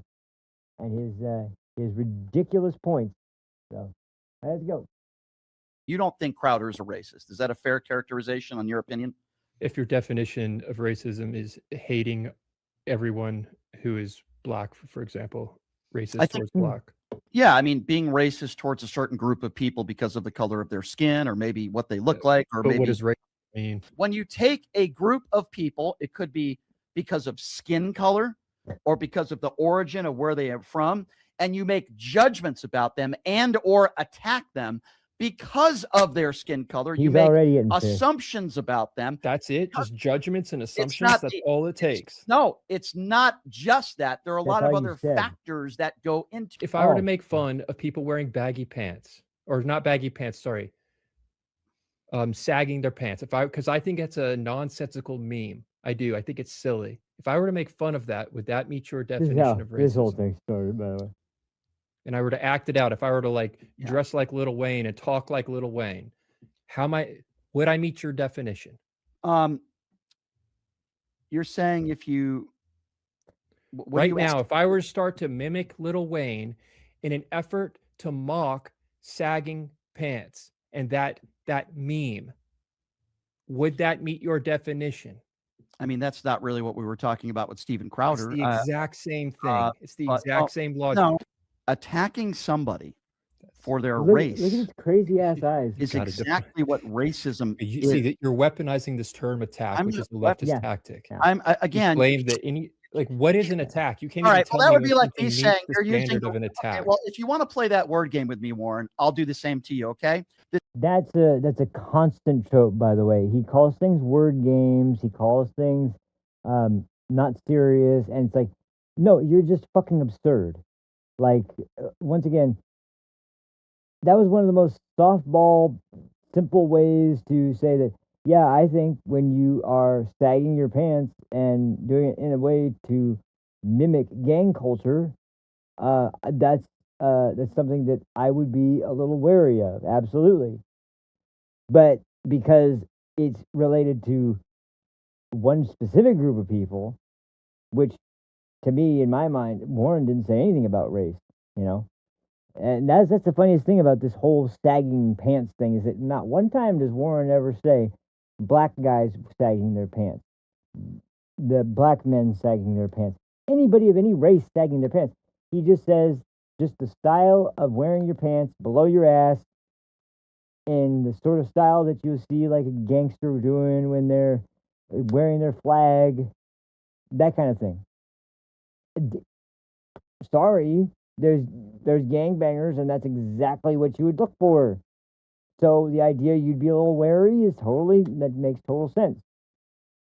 and his ridiculous points. So let's go. You don't think Crowder is a racist? Is that a fair characterization on your opinion? If your definition of racism is hating everyone who is black, for example, racist towards black. Yeah, I mean, being racist towards a certain group of people because of the color of their skin or maybe what they look like, or But maybe what does racism mean? when you take a group of people, it could be because of skin color or because of the origin of where they are from, and you make judgments about them and or attack them because of their skin color. You He's make already getting pissed. assumptions about them. That's it? Just judgments and assumptions? not That's the- all it takes. No, it's not just that. There are a That's lot of all you other said. factors that go into If I were to Oh. make fun of people wearing baggy pants, or not baggy pants, sorry, sagging their pants, because I think it's a nonsensical meme. I do. I think it's silly. If I were to make fun of that, would that meet your This is definition how of this whole racism? thing started, by the way. And I were to act it out, if I were to like dress like Lil Wayne and talk like Lil Wayne, would I meet your definition? You're saying if you Right now, if I were to start to mimic Lil Wayne in an effort to mock sagging pants and that meme, would that meet your definition? I mean, that's not really what we were talking about with Steven It's Crowder. the exact same thing. It's the exact same logic. No, attacking somebody for their Look race at his crazy ass eyes. is gotta define- exactly what racism You is. see that you're weaponizing this term attack, I'm which not is the leftist Yeah. tactic. Yeah. I'm again. Blame that any what is an attack? You can't All even right, tell well, that me would be when like me something saying meets the you're using standard the, of an okay, attack. well, if you want to play that word game with me, Warren, I'll do the same to you. Okay. That's a constant trope, by the way. He calls things word games. He calls things not serious, and it's like, no, you're just fucking absurd. Like once again, that was one of the most softball, simple ways to say that. Yeah, I think when you are sagging your pants and doing it in a way to mimic gang culture, that's something that I would be a little wary of. Absolutely. But because it's related to one specific group of people, which to me, in my mind, Warren didn't say anything about race, you know? And that's the funniest thing about this whole sagging pants thing is that not one time does Warren ever say black guys sagging their pants, the black men sagging their pants, anybody of any race sagging their pants. He just says just the style of wearing your pants below your ass in the sort of style that you'll see like a gangster doing when they're wearing their flag, that kind of thing. Sorry, there's gangbangers, and that's exactly what you would look for. So the idea you'd be a little wary that makes total sense.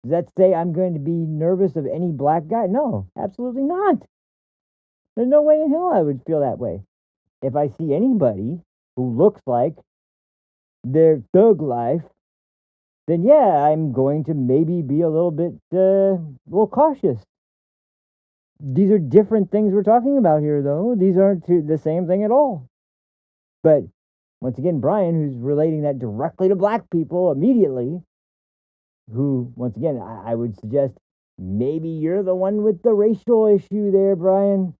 Does that say I'm going to be nervous of any black guy? No, absolutely not. There's no way in hell I would feel that way. If I see anybody who looks like their thug life, then yeah, I'm going to maybe be a little bit, little cautious. These are different things we're talking about here, though. These aren't the same thing at all. But once again, Brian, who's relating that directly to black people immediately, who, once again, I would suggest maybe you're the one with the racial issue there, Brian.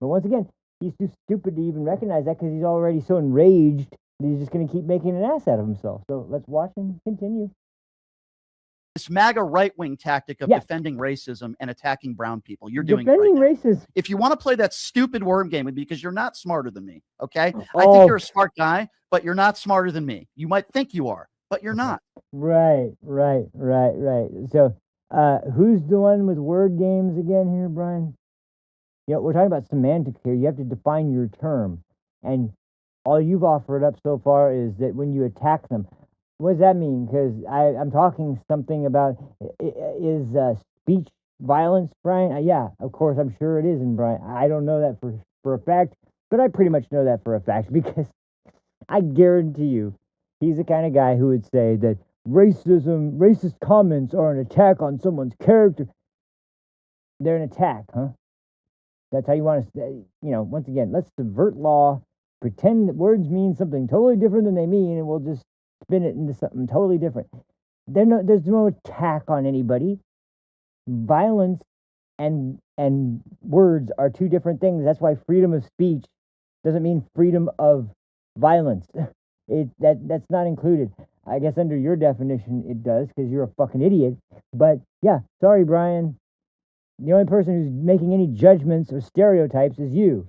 But once again, he's too stupid to even recognize that because he's already so enraged that he's just going to keep making an ass out of himself. So let's watch him continue. This MAGA right-wing tactic of Yeah. defending racism and attacking brown people. You're doing Defending it right now. racism. If you want to play that stupid worm game with me, because you're not smarter than me, okay? I Oh. think you're a smart guy, but you're not smarter than me. You might think you are, but you're not. Right. So, who's the one with word games again here, Brian? You know, we're talking about semantics here. You have to define your term. And all you've offered up so far is that when you attack them, what does that mean? Because I'm talking something about, is speech violence, Brian? Yeah, of course, I'm sure it is in Brian. I don't know that for a fact, but I pretty much know that for a fact because I guarantee you he's the kind of guy who would say that racist comments are an attack on someone's character. They're an attack, huh? That's how you want to say, you know, once again, let's subvert law, pretend that words mean something totally different than they mean, and we'll just spin it into something totally different. There's no attack on anybody. Violence and words are two different things. That's why freedom of speech doesn't mean freedom of violence. That's not included. I guess under your definition it does, because you're a fucking idiot. But yeah, sorry, Brian. The only person who's making any judgments or stereotypes is you.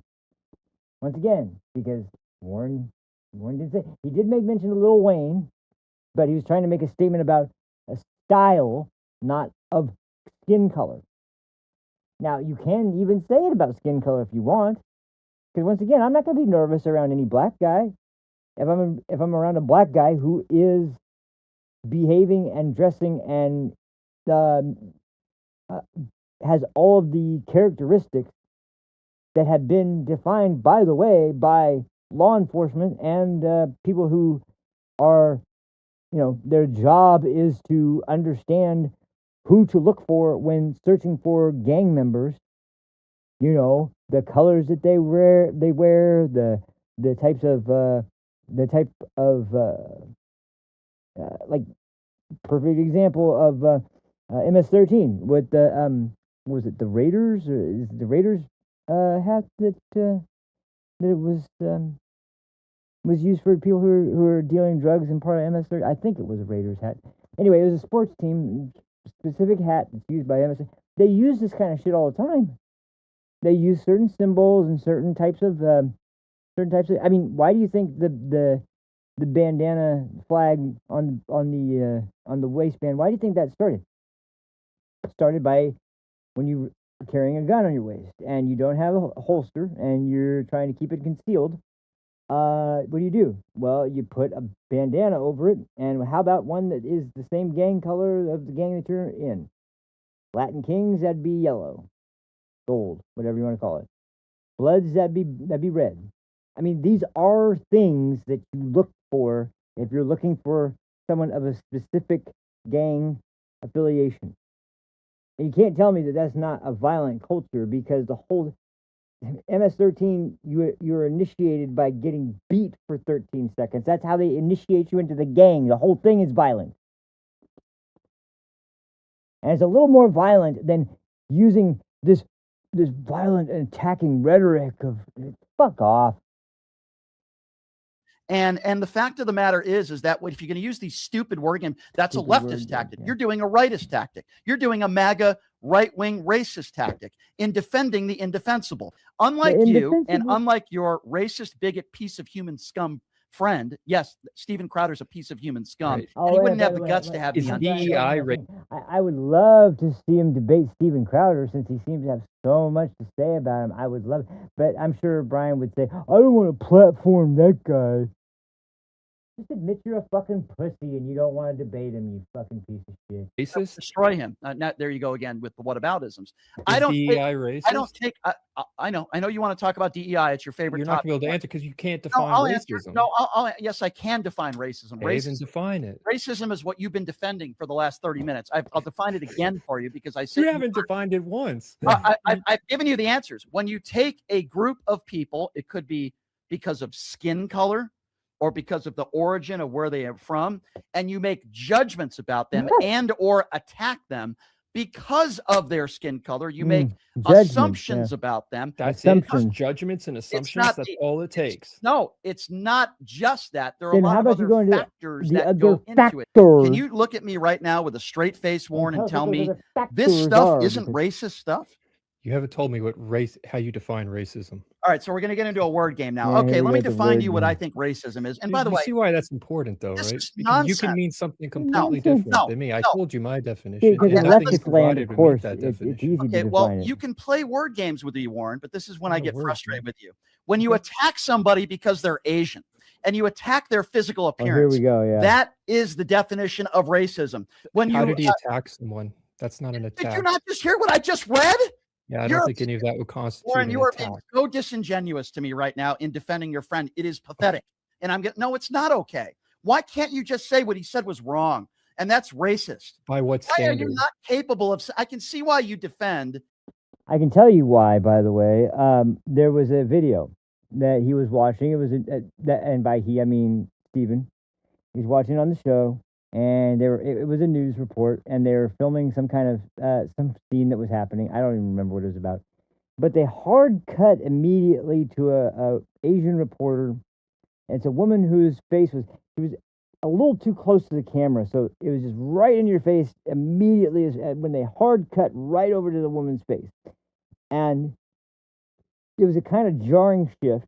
Once again, because Warren did say, he did make mention of Lil Wayne, but he was trying to make a statement about a style, not of skin color. Now, you can even say it about skin color if you want, because once again, I'm not going to be nervous around any black guy. If I'm around a black guy who is behaving and dressing and has all of the characteristics that have been defined, by the way, by law enforcement and people who are, you know, their job is to understand who to look for when searching for gang members. You know, the colors that they wear, the type of like perfect example of MS-13 with the was it the Raiders, or is it the Raiders hat that it was used for people who are dealing drugs and part of MS-13? I think it was a Raiders hat. Anyway, it was a sports team specific hat that's used by MS. They use this kind of shit all the time. They use certain symbols and certain types of. I mean, why do you think the bandana flag on the waistband? Why do you think that started? It started by when you were carrying a gun on your waist and you don't have a holster and you're trying to keep it concealed. What do? Well, you put a bandana over it, and how about one that is the same gang color of the gang that you're in? Latin Kings, that'd be yellow, gold, whatever you want to call it. Bloods, that'd be red. I mean, these are things that you look for if you're looking for someone of a specific gang affiliation. And you can't tell me that that's not a violent culture, because the whole MS-13, you're initiated by getting beat for 13 seconds. That's how they initiate you into the gang. The whole thing is violent. And it's a little more violent than using this violent and attacking rhetoric of fuck off. And the fact of the matter is that if you're going to use these stupid word games, that's a leftist tactic. Yeah. You're doing a rightist tactic. You're doing a MAGA right-wing racist tactic in defending the indefensible. Unlike you and unlike your racist, bigot, piece of human scum friend, yes, Steven Crowder's a piece of human scum. Right. And he wouldn't have the guts to have me on DEI. I would love to see him debate Steven Crowder, since he seems to have so much to say about him. I would love it. But I'm sure Brian would say, I don't want to platform that guy. Just admit you're a fucking pussy and you don't want to debate him, you fucking piece of shit. Racist? Destroy him. There you go again with the whataboutisms. I don't take. I know you want to talk about DEI. It's your favorite. You're not going to be able to answer because you can't define racism. Yes, I can define racism. Racism, define it. Racism is what you've been defending for the last 30 minutes. I'll define it again for you, because I said you haven't defined it once. I've given you the answers. When you take a group of people, it could be because of skin color or because of the origin of where they are from, and you make judgments about them and or attack them because of their skin color. You make assumptions about them. That's it. Just judgments and assumptions. That's all it takes. No, it's not just that. There are then a lot of other factors that go into it. Can you look at me right now with a straight face, Warren, and tell me this stuff isn't racist stuff? You haven't told me how you define racism. All right, so we're going to get into a word game now. Yeah, Okay, here we let me go, the define word you what I game. think racism is. And by the You way, see why that's important, though, this right? is Because you nonsense. can mean something completely Nonsense. different No, than me. I no. told you my Yeah, definition, because and in nothing's leftist land, provided of to meet course, that it's definition. easy Okay, to well, define it. you can play word games with you, Warren, but this is when I Not a get word frustrated game. with you. When you attack somebody because they're Asian and you attack their physical Oh, here appearance, we go. Yeah. that is the definition of racism. When How you did he attack someone? That's not an did attack. you not just hear what I just read? Yeah, I You're don't think any of that would constitute Warren, an you are attack. being so disingenuous to me right now in defending your friend. It is pathetic. And I'm getting, no, it's not okay. Why can't you just say what he said was wrong? And that's racist. By what Why are you standard? not capable of, I can see why you defend. I can tell you why, by the way. There was a video that he was watching. It was and by he I mean Stephen. He's watching on the show, and it was a news report, and they were filming some kind of some scene that was happening. I don't even remember what it was about, but they hard cut immediately to a Asian reporter. And it's a woman whose face was a little too close to the camera, so it was just right in your face immediately when they hard cut right over to the woman's face. And it was a kind of jarring shift,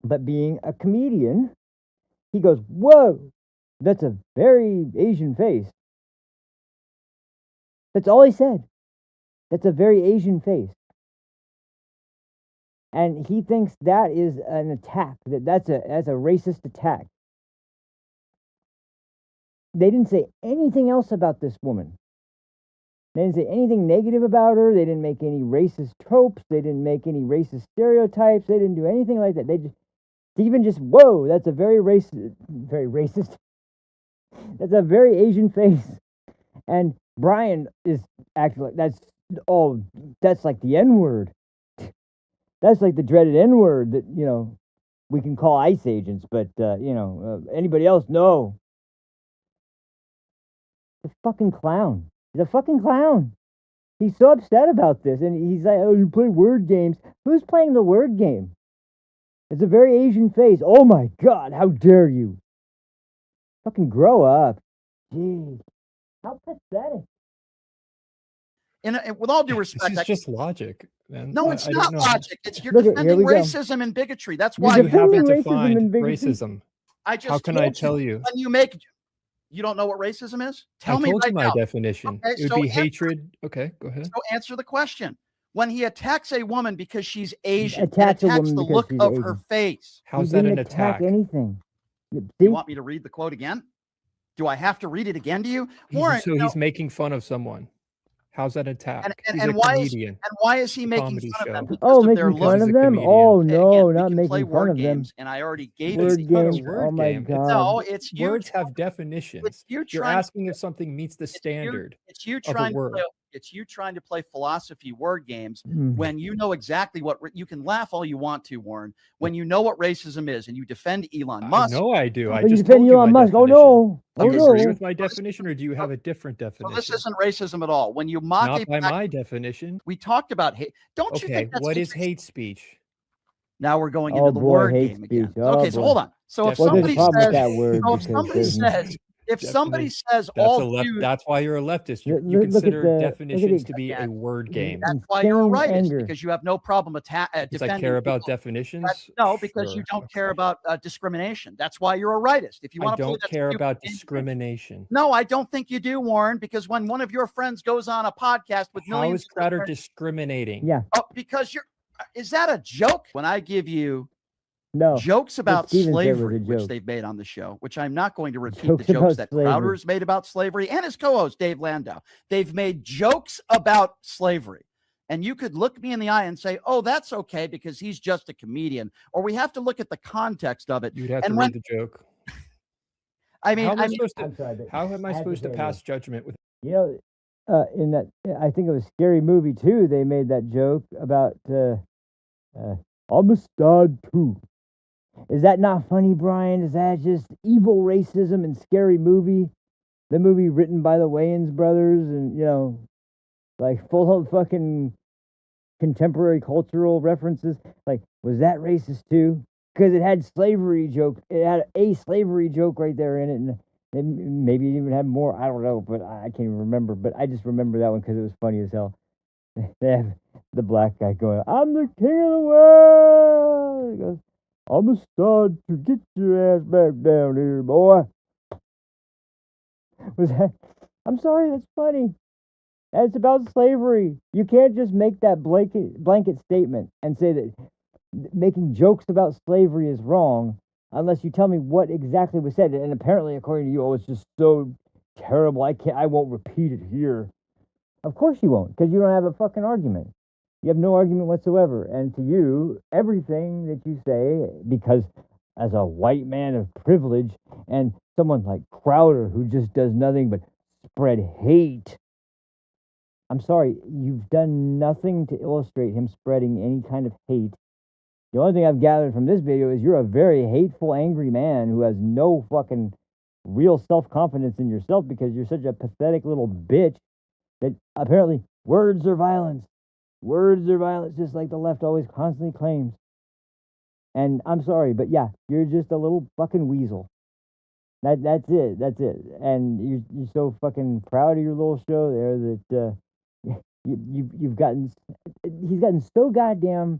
but being a comedian, he goes, "Whoa, that's a very Asian face." That's all he said. That's a very Asian face. And he thinks that is an attack. That's a racist attack. They didn't say anything else about this woman. They didn't say anything negative about her. They didn't make any racist tropes. They didn't make any racist stereotypes. They didn't do anything like that. They just, Stephen just, whoa, that's a very racist. That's a very Asian face. And Brian is acting like that's like the N-word. That's like the dreaded N-word that, we can call ICE agents, but, anybody else, no. The fucking clown. He's a fucking clown. He's so upset about this, and he's like, "Oh, you play word games." Who's playing the word game? It's a very Asian face. Oh my God, how dare you? Fucking grow up. Jeez. How pathetic. And with all due This respect, is just logic, man. no, it's I not don't know. logic. It's you're Look here defending we go. racism and bigotry. That's You're why You defending haven't racism defined and bigotry. racism. I just How can I told tell you? when you don't know what racism is? I Tell me told you right my now. definition. Okay, It would so be answer, hatred. Okay, go ahead. so answer the question. When he attacks a woman because she's Asian and Attacks a attacks woman the because look she's of her Asian. face, How's He that didn't an attack attack? anything. See? you want me to read the quote again? Do I have to read it again to you? Warren, He's making fun of someone. How's that an attack? He's a and comedian. why is he It's a making comedy fun of them? show. Because Oh, of their making look. fun He's of a them? comedian. Oh, Hey, no, again, not we can play making fun word of them. games, and I already gave Word it. It's not a games. word Oh my game. God. No, it's you. Words have definitions. It's you You're trying. asking if something meets the standard It's you of a trying to word. play. It's you trying to play philosophy word games Mm. when you know exactly what you can laugh all you want to, Warren. When you know what racism is and you defend Elon I Musk. know I do. I Oh, you just defend told you Elon my Musk. Oh definition. no. Do Oh you no. agree with my definition, or do you have a different So definition? this isn't racism at all. When you mock Not a by black, my definition. we talked about hate. Don't you Okay, think that's what is interesting? hate speech? Now we're going Oh into the boy, word hate game speech. again. Oh Okay, so boy. hold on. So if Well, there's a somebody problem with says, that word so if because somebody there's says, if somebody says That's all a left. Jews, That's why you're a leftist. You Look at consider the definitions the to be a again, word game. that's why you're a insane rightist, anger. because you have no problem Because I defending care about people. definitions. No, because you Sure. don't care about discrimination. That's why you're a rightist. If you I want to prove don't that's care you, about then- discrimination. No, I don't think you do, Warren, because when one of your friends goes on a podcast with How millions is Crowder of listeners, discriminating? Yeah. because is that a joke? When I give you No. jokes about Steven said was a slavery, which joke. they've made on the show, which I'm not going to repeat Jokes the jokes about that slavery. Crowder has made about slavery and his co-host Dave Landau. They've made jokes about slavery. And you could look me in the eye and say, oh, that's okay because he's just a comedian. Or we have to look at the context of it. You'd have And to when- read the joke. I mean, how am I I mean, supposed I'm to? sorry, but How am I I have to supposed to say pass this. judgment with? You know, in that, I think it was Scary Movie 2, they made that joke about Amistad 2. Is that not funny, Brian? Is that just evil racism in Scary Movie? The movie written by the Wayans brothers and, like full of fucking contemporary cultural references. Like, was that racist too? Because it had slavery joke. It had a slavery joke right there in it, and maybe it even had more. I don't know, but I can't even remember. But I just remember that one because it was funny as hell. They the black guy going, "I'm the king of the world." He goes, "I'm a stud to get your ass back down here, boy." Was that? I'm sorry, that's funny. And it's about slavery. You can't just make that blanket statement and say that making jokes about slavery is wrong unless you tell me what exactly was said. And apparently, according to you, oh, it's just so terrible. I won't repeat it here. Of course you won't, because you don't have a fucking argument. You have no argument whatsoever. And to you, everything that you say, because as a white man of privilege and someone like Crowder who just does nothing but spread hate, I'm sorry, you've done nothing to illustrate him spreading any kind of hate. The only thing I've gathered from this video is you're a very hateful, angry man who has no fucking real self-confidence in yourself because you're such a pathetic little bitch that apparently words are violence. Words are violence, just like the left always constantly claims. And I'm sorry, but yeah, you're just a little fucking weasel. That's it. That's it. And you're so fucking proud of your little show there that he's gotten so goddamn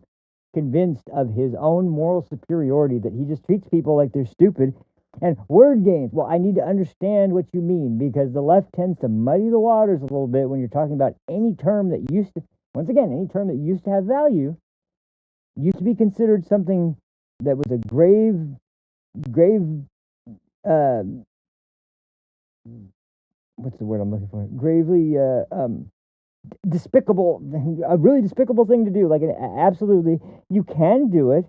convinced of his own moral superiority that he just treats people like they're stupid. And word games, well, I need to understand what you mean, because the left tends to muddy the waters a little bit when you're talking about any term that used to, once again, any term that used to have value, used to be considered something that was a grave, what's the word I'm looking for? Gravely, despicable, a really despicable thing to do. Like, absolutely, you can do it,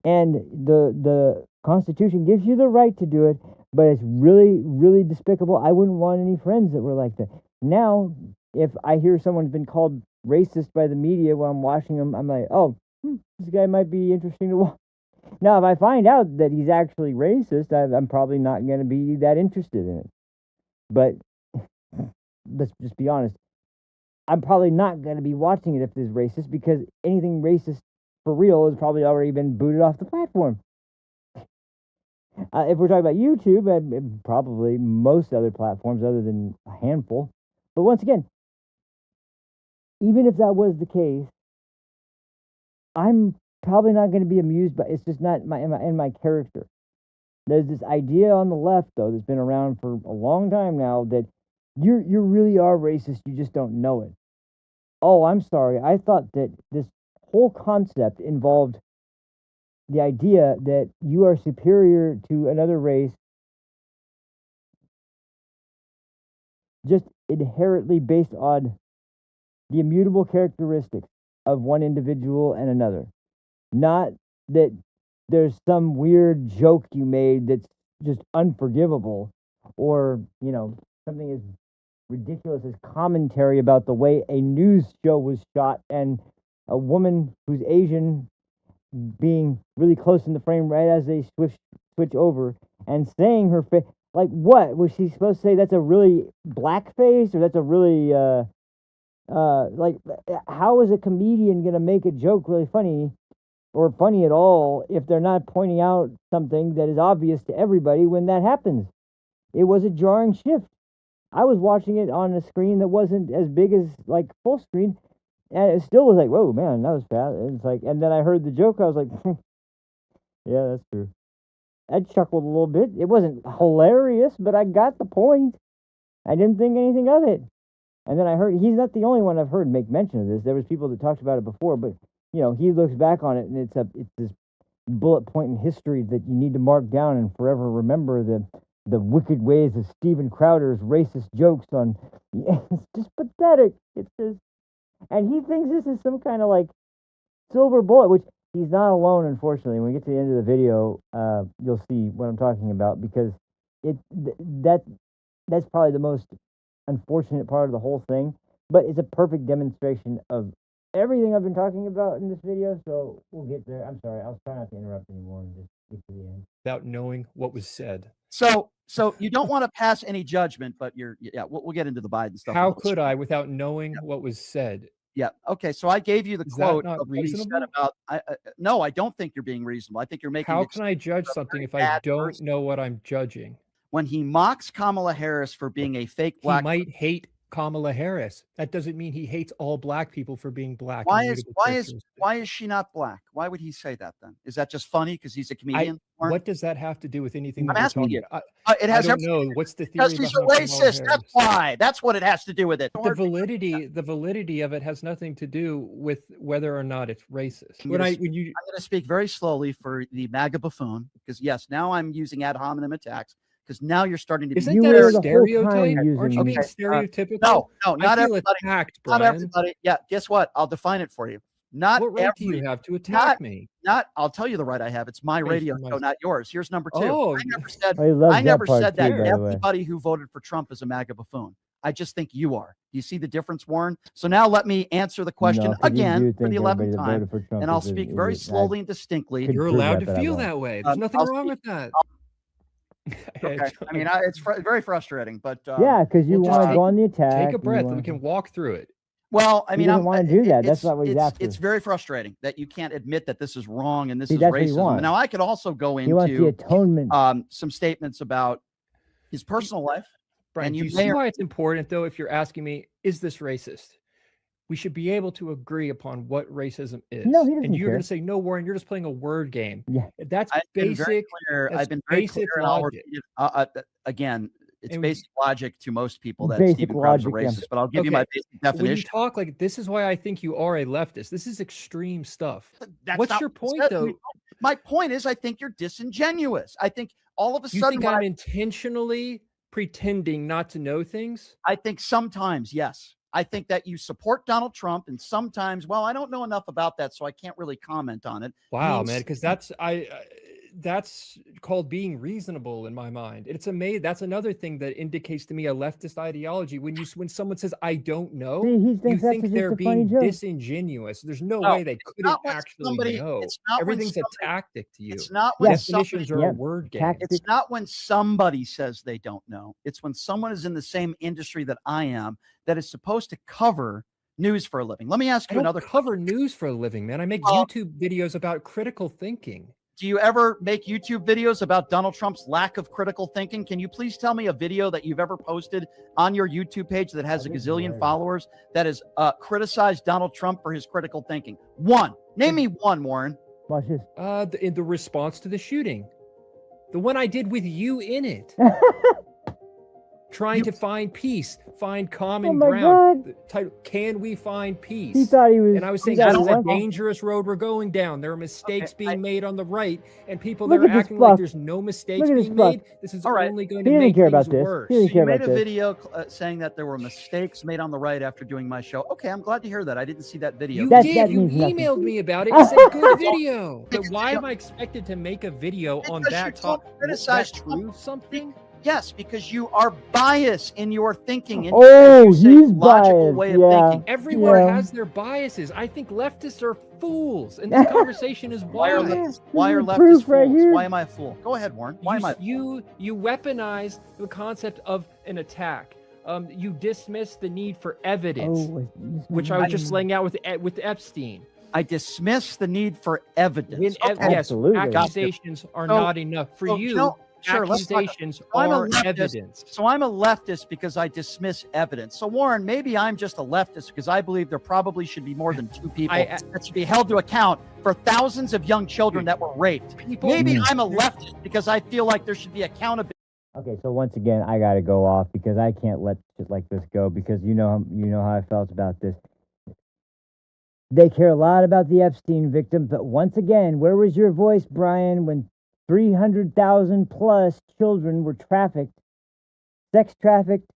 and the Constitution gives you the right to do it, but it's really, really despicable. I wouldn't want any friends that were like that. Now, if I hear someone's been called racist by the media while I'm watching them, I'm like, oh, this guy might be interesting to watch. Now, if I find out that he's actually racist, I'm probably not going to be that interested in it. But let's just be honest. I'm probably not going to be watching it if it's racist, because anything racist for real has probably already been booted off the platform. If we're talking about YouTube, and probably most other platforms other than a handful. But once again, even if that was the case, I'm probably not going to be amused by it. It's just not in my character. There's this idea on the left, though, that's been around for a long time now, that you really are racist, you just don't know it. Oh, I'm sorry. I thought that this whole concept involved the idea that you are superior to another race just inherently based on the immutable characteristics of one individual and another. Not that there's some weird joke you made that's just unforgivable, or, something as ridiculous as commentary about the way a news show was shot and a woman who's Asian being really close in the frame right as they switch over and saying her face. Like, what was she supposed to say? That's a really black face, or that's a really like, how is a comedian gonna make a joke really funny or funny at all if they're not pointing out something that is obvious to everybody when that happens? It was a jarring shift. I was watching it on a screen that wasn't as big as like full screen, and it still was like, whoa, man, that was fast. It's like, and then I heard the joke, I was like, yeah, that's true. I chuckled a little bit. It wasn't hilarious, but I got the point. I didn't think anything of it. And then I heard, he's not the only one I've heard make mention of this. There was people that talked about it before, but he looks back on it, and it's this bullet point in history that you need to mark down and forever remember the wicked ways of Steven Crowder's racist jokes on. It's just pathetic. It's just, and he thinks this is some kind of like silver bullet, which he's not alone, unfortunately. When we get to the end of the video, you'll see what I'm talking about, because that's probably the most unfortunate part of the whole thing, but it's a perfect demonstration of everything I've been talking about in this video, so we'll get there. I'm sorry, I'll try not to interrupt anymore and just get to the end. Without knowing what was said. So you don't want to pass any judgment, but we'll get into the Biden stuff. How could I without knowing what was said? Yeah. Okay. So I gave you the Is quote that not of what he said reasonable? about. No, I don't think you're being reasonable. I think you're making. How can I judge something if I don't know what I'm judging? When he mocks Kamala Harris for being a fake black, he might hate Kamala Harris. That doesn't mean he hates all black people for being black. Why is she not black? Why would he say that then? Is that just funny because he's a comedian? What does that have to do with anything I'm that we're asking talking you. about? It has I don't everything know. What's the because theory he's a behind Kamala racist. Harris? That's why. That's what it has to do with it. The validity of it has nothing to do with whether or not it's racist. I'm going to speak very slowly for the MAGA buffoon because yes, now I'm using ad hominem attacks because now you're starting to. Isn't that a stereotype? Aren't you being stereotypical? No, not I feel everybody. attacked, Not Brian. everybody. Yeah, guess what? I'll define it for you. Not what right do you have to attack me? I'll tell you the right I have. It's my radio show, not yours. Here's number 2. Oh, I never said that everybody who voted for Trump is a MAGA buffoon. I just think you are. Do you see the difference, Warren? So now let me answer the question again for the 11th time, and I'll speak very slowly and distinctly. You're allowed to feel that way. There's nothing wrong with that. Okay. I mean, it's very frustrating, but yeah, because you want to go on the attack. Take a breath, and we can walk through it. Well, I mean, I want to do that. That's not what he's after. It's very frustrating that you can't admit that this is wrong and this is racism. Now, I could also go into the atonement. Some statements about his personal life. Brian, you see why it's important, though, if you're asking me, is this racist? We should be able to agree upon what racism is. No, he doesn't and you're care. going to say, no, Warren, you're just playing a word game. Yeah. That's basic. I've been very clear. Again, it's basic logic to most people that Stephen Krabs is racist, but I'll give you my basic definition. When you talk like this is why I think you are a leftist. This is extreme stuff. What's your point, though? My point is I think you're disingenuous. I think all of a sudden... You think I'm intentionally pretending not to know things? I think sometimes, yes. I think that you support Donald Trump, and sometimes, well, I don't know enough about that, so I can't really comment on it. Wow, man, because that's called being reasonable in my mind. It's amazing. That's another thing that indicates to me a leftist ideology. When someone says I don't know, you think they're being disingenuous. There's no way they couldn't actually know. Everything's a tactic to you. It's not when definitions are a word game. It's not when somebody says they don't know. It's when someone is in the same industry that I am that is supposed to cover news for a living. Let me ask you another. Cover news for a living, man. I make YouTube videos about critical thinking. Do you ever make YouTube videos about Donald Trump's lack of critical thinking? Can you please tell me a video that you've ever posted on your YouTube page that has a gazillion followers that has criticized Donald Trump for his critical thinking? One. Name me one, Warren. Watch this. In the response to the shooting. The one I did with you in it. Trying to find peace, find common ground. Title, can we find peace? He thought he was. And I was saying this is a dangerous road we're going down. There are mistakes being made on the right, and people that are acting like there's no mistakes being made. This is only going to make things worse. You made a video saying that there were mistakes made on the right after doing my show. Okay, I'm glad to hear that. I didn't see that video. You did. You emailed me about it. You said good video. But why am I expected to make a video on that topic? Criticize Trump something? Yes, because you are biased in your thinking. And he's logical biased. Way of thinking. Everyone has their biases. I think leftists are fools, and this conversation is wild. Why are leftists fools? Why am I a fool? Go ahead, Warren. Why am I? You weaponize the concept of an attack. You dismiss the need for evidence, which I was just laying out with Epstein. I dismiss the need for evidence. Yes, accusations are not enough for you. Sure, accusations are evidence. So I'm a leftist because I dismiss evidence. So Warren, maybe I'm just a leftist because I believe there probably should be more than 2 people that should be held to account for thousands of young children that were raped. Maybe I'm a leftist because I feel like there should be accountability. Okay, so once again, I got to go off because I can't let shit like this go because you know how I felt about this. They care a lot about the Epstein victims, but once again, where was your voice, Brian, when 300,000 plus children were trafficked, sex trafficked,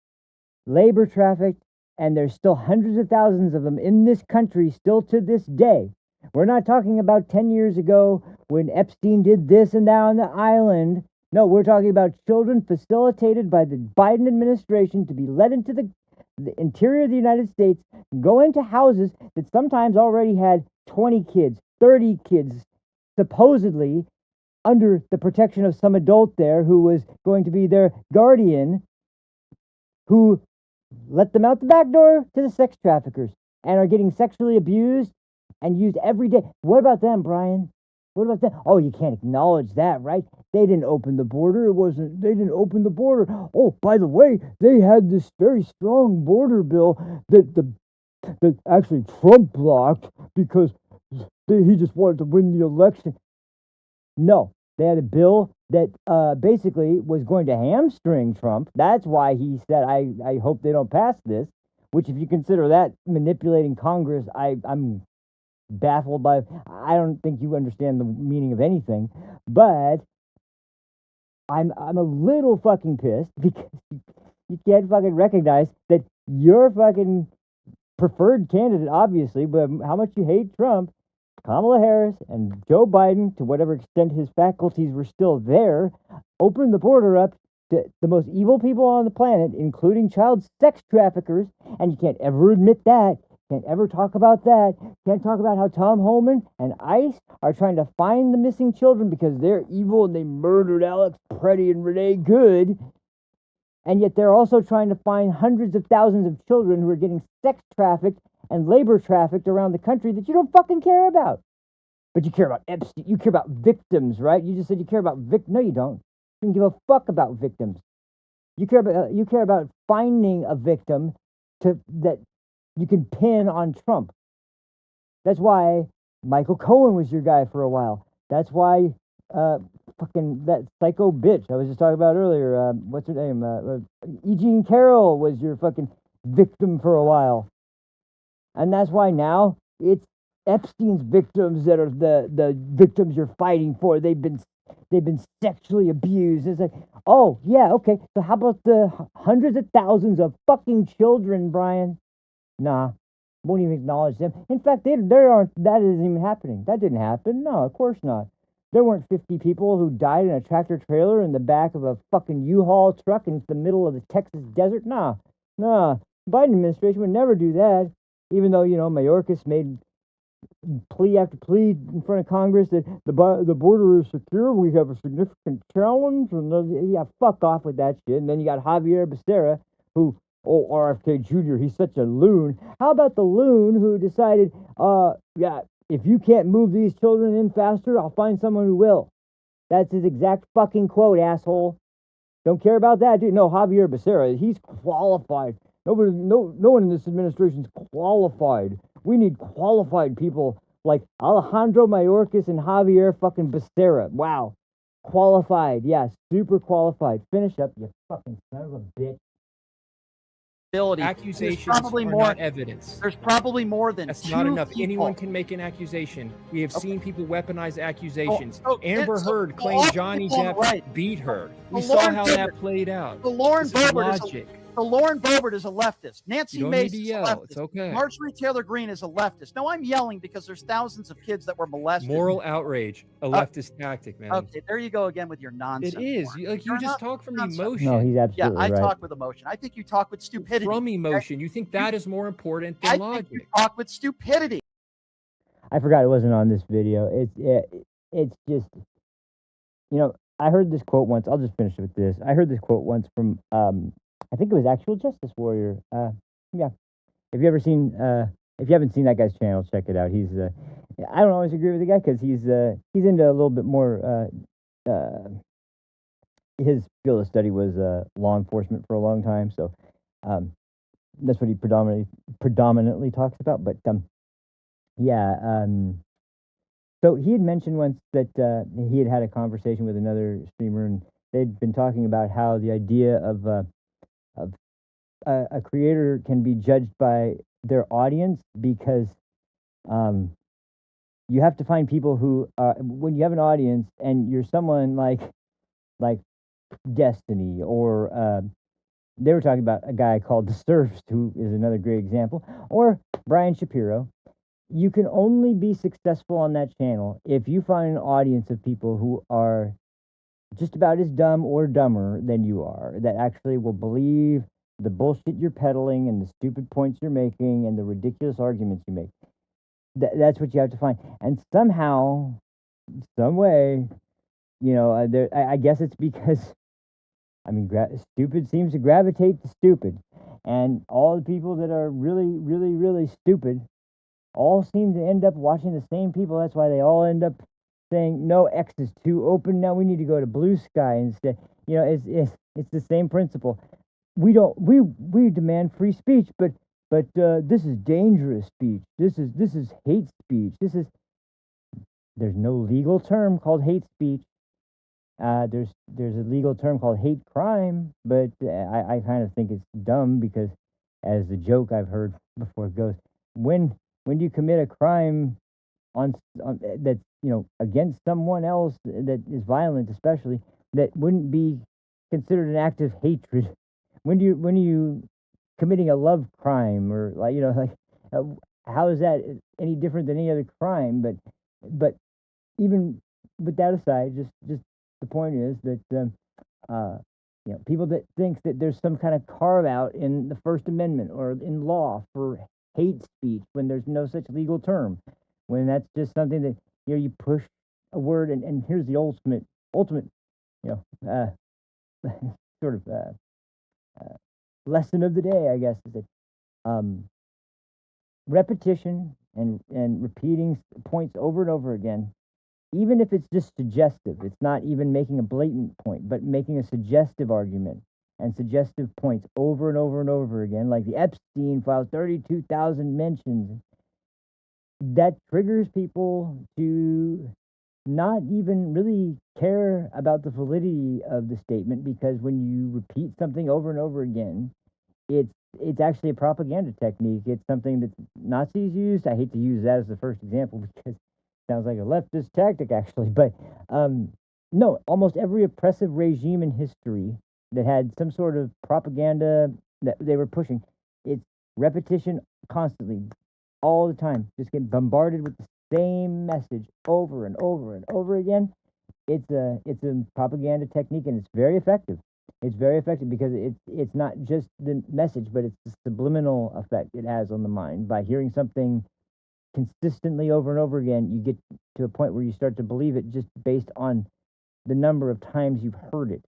labor trafficked, and there's still hundreds of thousands of them in this country still to this day. We're not talking about 10 years ago when Epstein did this and that on the island. No, we're talking about children facilitated by the Biden administration to be led into the interior of the United States, go into houses that sometimes already had 20 kids, 30 kids, supposedly under the protection of some adult there who was going to be their guardian, who let them out the back door to the sex traffickers and are getting sexually abused and used every day. What about them, Brian? What about that? Oh, you can't acknowledge that, right? They didn't open the border. They didn't open the border. Oh, by the way, they had this very strong border bill that actually Trump blocked because he just wanted to win the election. No, they had a bill that basically was going to hamstring Trump. That's why he said, I hope they don't pass this, which if you consider that manipulating Congress, I'm baffled by. I don't think you understand the meaning of anything, but I'm a little fucking pissed because you can't fucking recognize that your fucking preferred candidate, obviously, but how much you hate Trump, Kamala Harris and Joe Biden, to whatever extent his faculties were still there, opened the border up to the most evil people on the planet, including child sex traffickers, and you can't ever admit that. Can't ever talk about that. Can't talk about how Tom Homan and ICE are trying to find the missing children because they're evil and they murdered Alex Preddy and Renee Good. And yet they're also trying to find hundreds of thousands of children who are getting sex trafficked and labor trafficked around the country that you don't fucking care about. But you care about Epstein. You care about victims, right? You just said you care about victims. No, you don't. You don't give a fuck about victims. You care about finding a victim that you can pin on Trump. That's why Michael Cohen was your guy for a while. That's why fucking that psycho bitch I was just talking about earlier. What's her name? E. Jean Carroll was your fucking victim for a while. And that's why now it's Epstein's victims that are the victims you're fighting for. They've been sexually abused. It's like, oh yeah, okay. So how about the hundreds of thousands of fucking children, Brian? Nah, won't even acknowledge them. In fact, that isn't even happening. That didn't happen. No, of course not. There weren't 50 people who died in a tractor trailer in the back of a fucking U-Haul truck in the middle of the Texas desert. Nah. Biden administration would never do that. Even though, Mayorkas made plea after plea in front of Congress that the border is secure. We have a significant challenge. And yeah, fuck off with that shit. And then you got Javier Becerra, who, RFK Jr., he's such a loon. How about the loon who decided, if you can't move these children in faster, I'll find someone who will. That's his exact fucking quote, asshole. Don't care about that, dude. No, Javier Becerra, he's qualified. No one in this administration is qualified. We need qualified people like Alejandro Mayorkas and Javier fucking Becerra. Wow. Qualified. Yeah, super qualified. Finish up, you fucking son of a bitch. Accusations are not evidence. There's probably more than That's two not enough. people. Anyone can make an accusation. We have seen people weaponize accusations. Oh, Amber Heard claimed Johnny Depp beat her. We saw how that played out. The Lauren This is Boebert logic. Lauren Boebert is a leftist. Nancy You don't need Mace to is a yell. leftist. It's okay. Marjorie Taylor Greene is a leftist. No, I'm yelling because there's thousands of kids that were molested. Moral outrage, a leftist tactic, man. Okay, there you go again with your nonsense. It is. You just talk from emotion. No, he's absolutely Yeah, I right. talk with emotion. I think you talk with stupidity. From emotion. You think that is more important I than think you logic. talk with stupidity. I forgot it wasn't on this video. It's just, I heard this quote once. I'll just finish with this. I heard this quote once from, I think it was Actual Justice Warrior. Yeah. If you haven't seen that guy's channel, check it out. I don't always agree with the guy because he's into a little bit more, his field of study was law enforcement for a long time. So, that's what he predominantly talks about. But, so he had mentioned once that he had a conversation with another streamer, and they'd been talking about how the idea of a creator can be judged by their audience because you have to find people who, when you have an audience and you're someone like Destiny, or they were talking about a guy called The Surfst, who is another great example, or Brian Shapiro. You can only be successful on that channel if you find an audience of people who are just about as dumb or dumber than you are, that actually will believe the bullshit you're peddling and the stupid points you're making and the ridiculous arguments you make. That's what you have to find. And somehow, some way, I guess it's because, stupid seems to gravitate to stupid. And all the people that are really, really, really stupid all seem to end up watching the same people. That's why they all end up saying no, X is too open. Now we need to go to blue sky instead. You know, it's the same principle. We don't we demand free speech, but this is dangerous speech. This is hate speech. There's no legal term called hate speech. There's a legal term called hate crime, but I kind of think it's dumb because, as the joke I've heard before goes, when do you commit a crime on that's against someone else that is violent, especially that wouldn't be considered an act of hatred? When are you committing a love crime or how is that any different than any other crime? But even with that aside, just the point is that people that think that there's some kind of carve out in the First Amendment or in law for hate speech when there's no such legal term, when that's just something that you push a word and here's the ultimate sort of lesson of the day, I guess, is that repetition and repeating points over and over again, even if it's just suggestive, it's not even making a blatant point, but making a suggestive argument and suggestive points over and over and over again, like the Epstein files, 32,000 mentions, that triggers people to not even really care about the validity of the statement, because when you repeat something over and over again, it's actually a propaganda technique. It's something that Nazis used. I hate to use that as the first example because it sounds like a leftist tactic, actually. But no, almost every oppressive regime in history that had some sort of propaganda that they were pushing, it's repetition constantly, all the time. Just get bombarded with the same message over and over and over again. It's a propaganda technique, and it's very effective. It's very effective because it's not just the message, but it's the subliminal effect it has on the mind. By hearing something consistently over and over again, you get to a point where you start to believe it just based on the number of times you've heard it.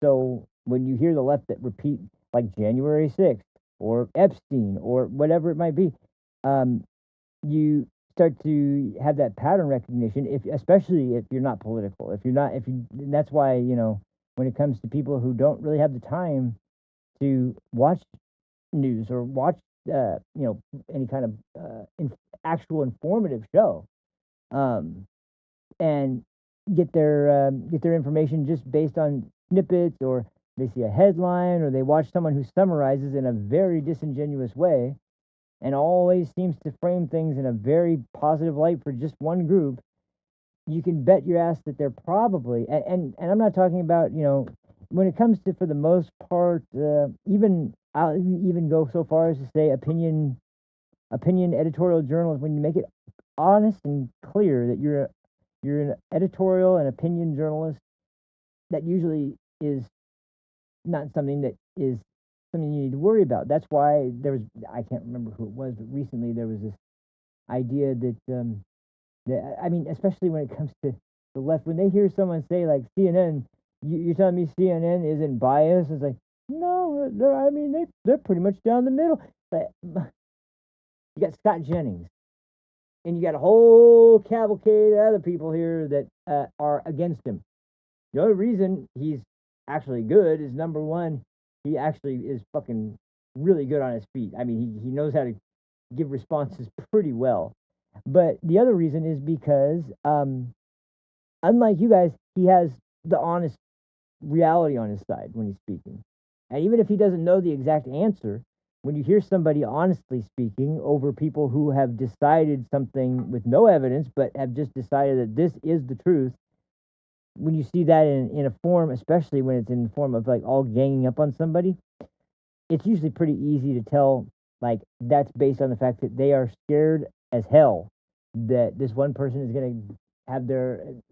So when you hear the left that repeat, like January 6th or Epstein or whatever it might be, you start to have that pattern recognition, especially if you're not political. That's why, when it comes to people who don't really have the time to watch news or watch any kind of actual informative show, and get their information just based on snippets, or they see a headline, or they watch someone who summarizes in a very disingenuous way and always seems to frame things in a very positive light for just one group, you can bet your ass that they're probably, and I'm not talking about, when it comes to, for the most part, I'll even go so far as to say opinion editorial journalists, when you make it honest and clear that you're an editorial and opinion journalist, that usually is not something that is something you need to worry about. That's why I can't remember who it was, but recently there was this idea that I mean, especially when it comes to the left, when they hear someone say like CNN, you're telling me CNN isn't biased? It's like, no, they're pretty much down the middle. But you got Scott Jennings, and you got a whole cavalcade of other people here that are against him. The only reason he's actually good is, number one, he actually is fucking really good on his feet. I mean, he knows how to give responses pretty well. But the other reason is because, unlike you guys, he has the honest reality on his side when he's speaking. And even if he doesn't know the exact answer, when you hear somebody honestly speaking over people who have decided something with no evidence, but have just decided that this is the truth, when you see that in a form, especially when it's in the form of like all ganging up on somebody, it's usually pretty easy to tell, like, that's based on the fact that they are scared as hell that this one person is going to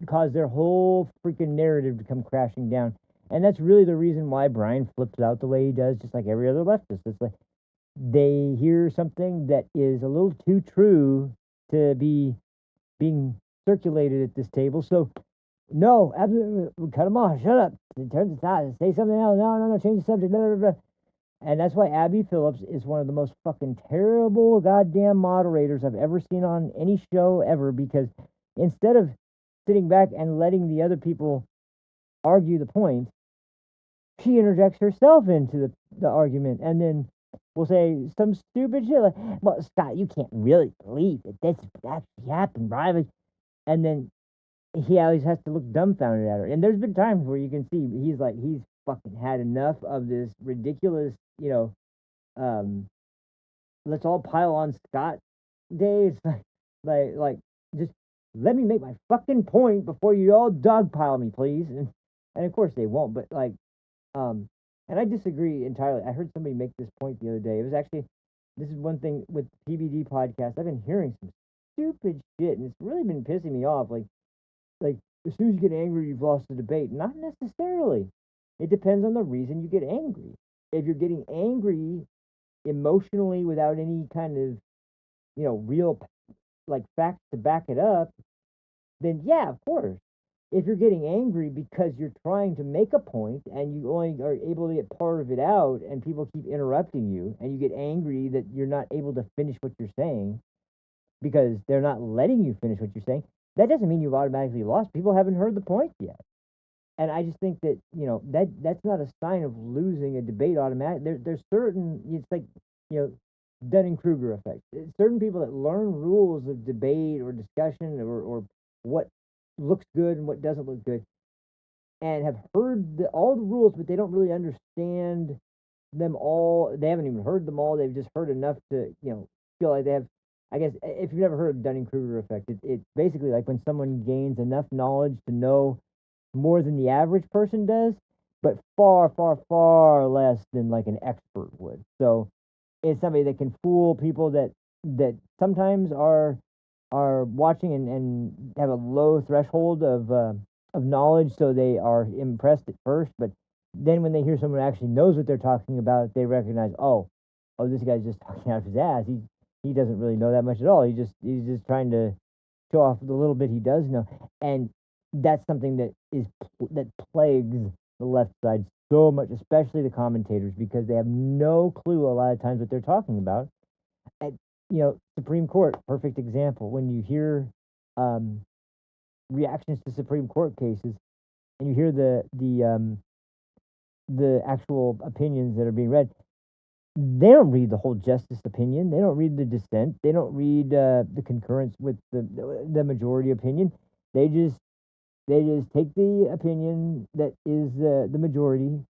cause their whole freaking narrative to come crashing down. And that's really the reason why Brian flips out the way he does, just like every other leftist. It's like they hear something that is a little too true to be being circulated at this table. So, no, absolutely, cut them off. Shut up. Turn the side. Say something else. No. Change the subject. Blah, blah, blah. And that's why Abby Phillips is one of the most fucking terrible goddamn moderators I've ever seen on any show ever, because instead of sitting back and letting the other people argue the point, she interjects herself into the argument, and then will say some stupid shit like, "Well, Scott, you can't really believe that this actually happened, right?" Like, and then he always has to look dumbfounded at her. And there's been times where you can see he's fucking had enough of this ridiculous, let's all pile on Scott days. Like, just let me make my fucking point before you all dogpile me, please. And of course they won't, but like, and I disagree entirely. I heard somebody make this point the other day. It was actually, this is one thing with PBD podcast. I've been hearing some stupid shit, and it's really been pissing me off. Like as soon as you get angry, you've lost the debate. Not necessarily. It depends on the reason you get angry. If you're getting angry emotionally without any kind of, real like facts to back it up, then yeah, of course. If you're getting angry because you're trying to make a point and you only are able to get part of it out and people keep interrupting you and you get angry that you're not able to finish what you're saying because they're not letting you finish what you're saying, that doesn't mean you've automatically lost. People haven't heard the point yet. And I just think that, that's not a sign of losing a debate automatically. There's certain, it's like, Dunning-Kruger effect. Certain people that learn rules of debate or discussion or what looks good and what doesn't look good and have heard all the rules, but they don't really understand them all. They haven't even heard them all. They've just heard enough to, feel like they have. I guess if you've never heard of Dunning-Kruger effect, it's basically like when someone gains enough knowledge to know more than the average person does, but far, far, far less than like an expert would. So it's somebody that can fool people that sometimes are watching and have a low threshold of knowledge, so they are impressed at first, but then when they hear someone actually knows what they're talking about, they recognize, oh, this guy's just talking out of his ass. He doesn't really know that much at all. He's just trying to show off the little bit he does know, and that's something that plagues the left side so much, especially the commentators, because they have no clue a lot of times what they're talking about. And, Supreme Court, perfect example. When you hear reactions to Supreme Court cases, and you hear the actual opinions that are being read, they don't read the whole justice opinion. They don't read the dissent. They don't read the concurrence with the majority opinion. They just take the opinion that is the majority.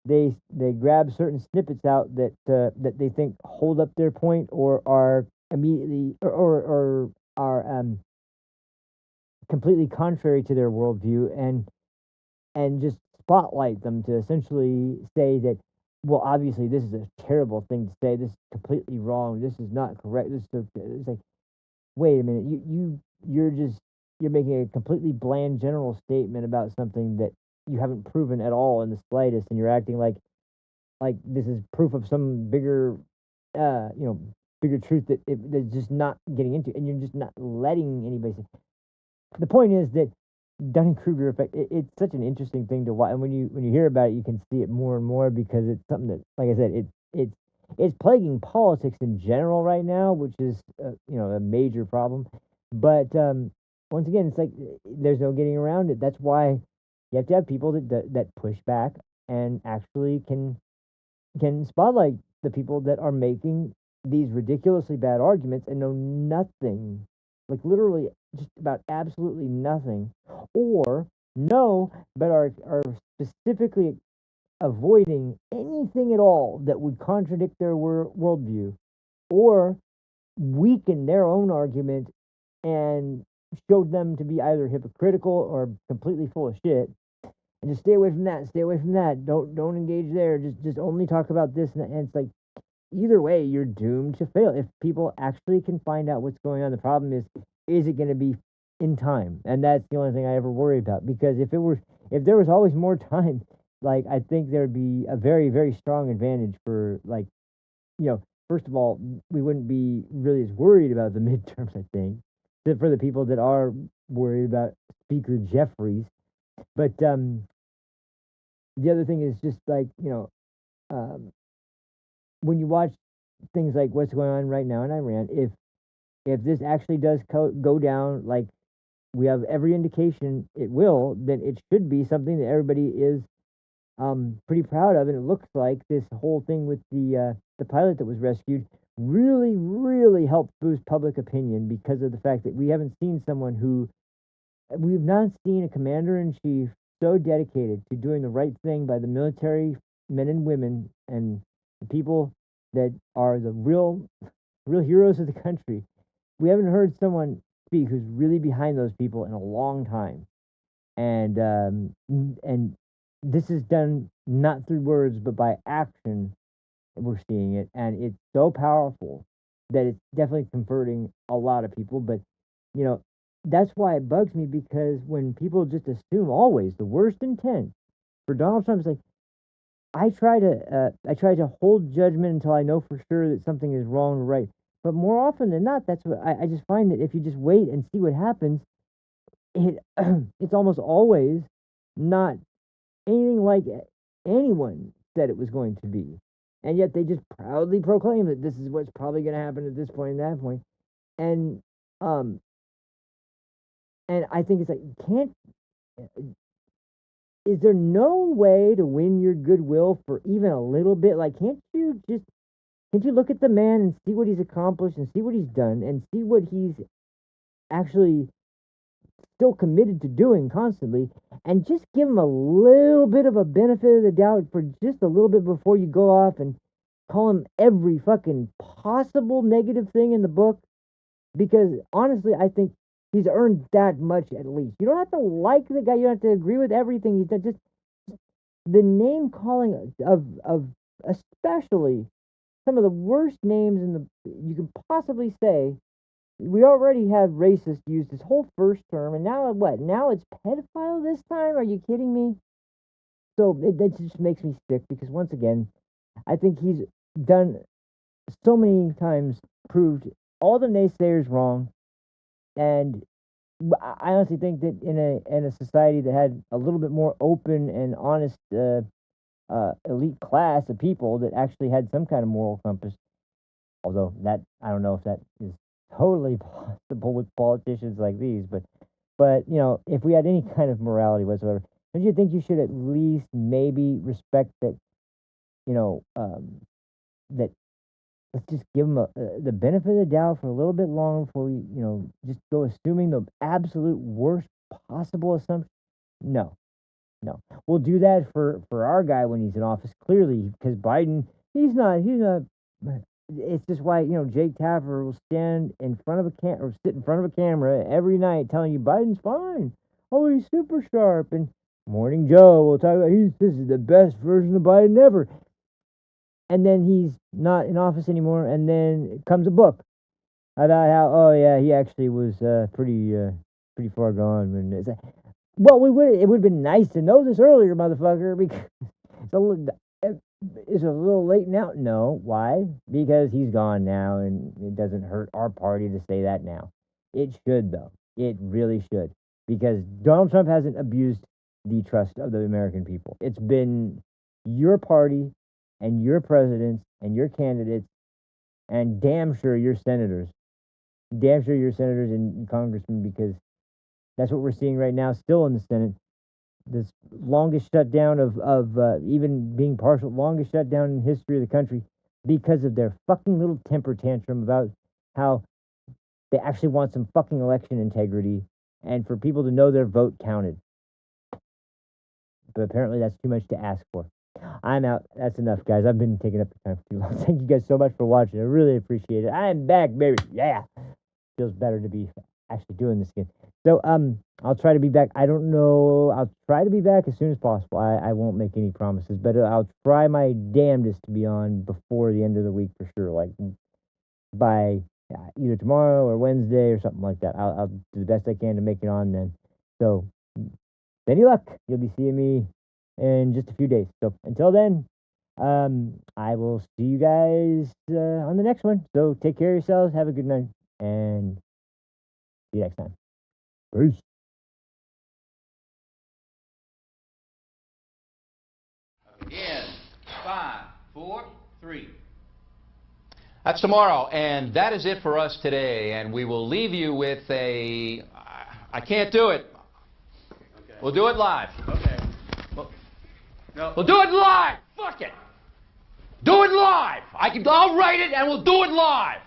They grab certain snippets out that they think hold up their point or are immediately or are completely contrary to their worldview, and just spotlight them to essentially say that, well, obviously this is a terrible thing to say. This is completely wrong. This is not correct. It's like, wait a minute. You're making a completely bland general statement about something that you haven't proven at all in the slightest, and you're acting like this is proof of some bigger, bigger truth that's just not getting into, and you're just not letting anybody say. The point is that Dunning-Kruger effect, it's such an interesting thing to watch, and when you hear about it, you can see it more and more because it's something that, like I said, it's plaguing politics in general right now, which is a major problem. But once again, it's like there's no getting around it. That's why you have to have people that push back and actually can spotlight the people that are making these ridiculously bad arguments and know nothing, like literally just about absolutely nothing, or know but are specifically avoiding anything at all that would contradict their worldview or weaken their own argument and showed them to be either hypocritical or completely full of shit. And just stay away from that. Stay away from that. Don't engage there. Just only talk about this. And it's like, either way, you're doomed to fail. If people actually can find out what's going on, the problem is it going to be in time? And that's the only thing I ever worry about. Because if there was always more time, like, I think there'd be a very, very strong advantage for, like, first of all, we wouldn't be really as worried about the midterms, I think, except for the people that are worried about Speaker Jeffries. But the other thing is just like, when you watch things like what's going on right now in Iran, if this actually does go down like we have every indication it will, then it should be something that everybody is pretty proud of. And it looks like this whole thing with the pilot that was rescued really, really helped boost public opinion because of the fact that we haven't seen someone who we've not seen a commander in chief so dedicated to doing the right thing by the military men and women and the people that are the real heroes of the country. We haven't heard someone speak who's really behind those people in a long time, and this is done not through words but by action. We're seeing it, and it's so powerful that it's definitely converting a lot of people. But you know, that's why it bugs me, because when people just assume always the worst intent for Donald Trump, it's like I try to hold judgment until I know for sure that something is wrong or right. But more often than not, that's what I just find, that if you just wait and see what happens, it it's almost always not anything like anyone said it was going to be. And yet they just proudly proclaim that this is what's probably going to happen at this point and that point. And I think it's like, is there no way to win your goodwill for even a little bit? Like, can't you look at the man and see what he's accomplished and see what he's done and see what he's actually still committed to doing constantly, and just give him a little bit of a benefit of the doubt for just a little bit before you go off and call him every fucking possible negative thing in the book? Because honestly, I think he's earned that much at least. You don't have to like the guy, you don't have to agree with everything he's done. Just the name calling of especially some of the worst names you can possibly say. We already had racist used this whole first term, and now what? Now it's pedophile this time? Are you kidding me? So that just makes me sick, because once again, I think he's done so many times, proved all the naysayers wrong. And I honestly think that in a society that had a little bit more open and honest elite class of people that actually had some kind of moral compass, although that, I don't know if that is totally possible with politicians like these, but you know, if we had any kind of morality whatsoever, don't you think you should at least maybe respect that, you know, that let's just give them the benefit of the doubt for a little bit longer before we, you know, just go assuming the absolute worst possible assumption? No. We'll do that for our guy when he's in office, clearly, because Biden, he's not. It's just why, you know, Jake Tapper will stand in front of or sit in front of a camera every night telling you Biden's fine. Oh, he's super sharp. And Morning Joe will talk about this is the best version of Biden ever. And then he's not in office anymore, and then comes a book about how, oh yeah, he actually was pretty far gone. And it's like, well, it would have been nice to know this earlier, motherfucker, because it's a little late now. No, why? Because he's gone now, and it doesn't hurt our party to say that now. It should, though. It really should, because Donald Trump hasn't abused the trust of the American people. It's been your party and your presidents and your candidates, and damn sure your senators. Damn sure your senators and congressmen, because that's what we're seeing right now still in the Senate. This longest shutdown of even being partial, longest shutdown in history of the country, because of their fucking little temper tantrum about how they actually want some fucking election integrity and for people to know their vote counted. But apparently that's too much to ask for. I'm out. That's enough, guys. I've been taking up the time for too long. Thank you guys so much for watching. I really appreciate it. I'm back, baby. Yeah. Feels better to be actually doing this again. So I'll try to be back. I don't know. I'll try to be back as soon as possible. I won't make any promises, but I'll try my damnedest to be on before the end of the week for sure. Like by either tomorrow or Wednesday or something like that. I'll do the best I can to make it on then. So any luck, you'll be seeing me in just a few days. So until then, I will see you guys on the next one. So take care of yourselves. Have a good night, and see you next time. Peace. In 5, 4, 3. That's tomorrow, and that is it for us today. And we will leave you with I can't do it. Okay. We'll do it live. Okay. We'll do it live. Fuck it. Do it live. I'll write it and we'll do it live.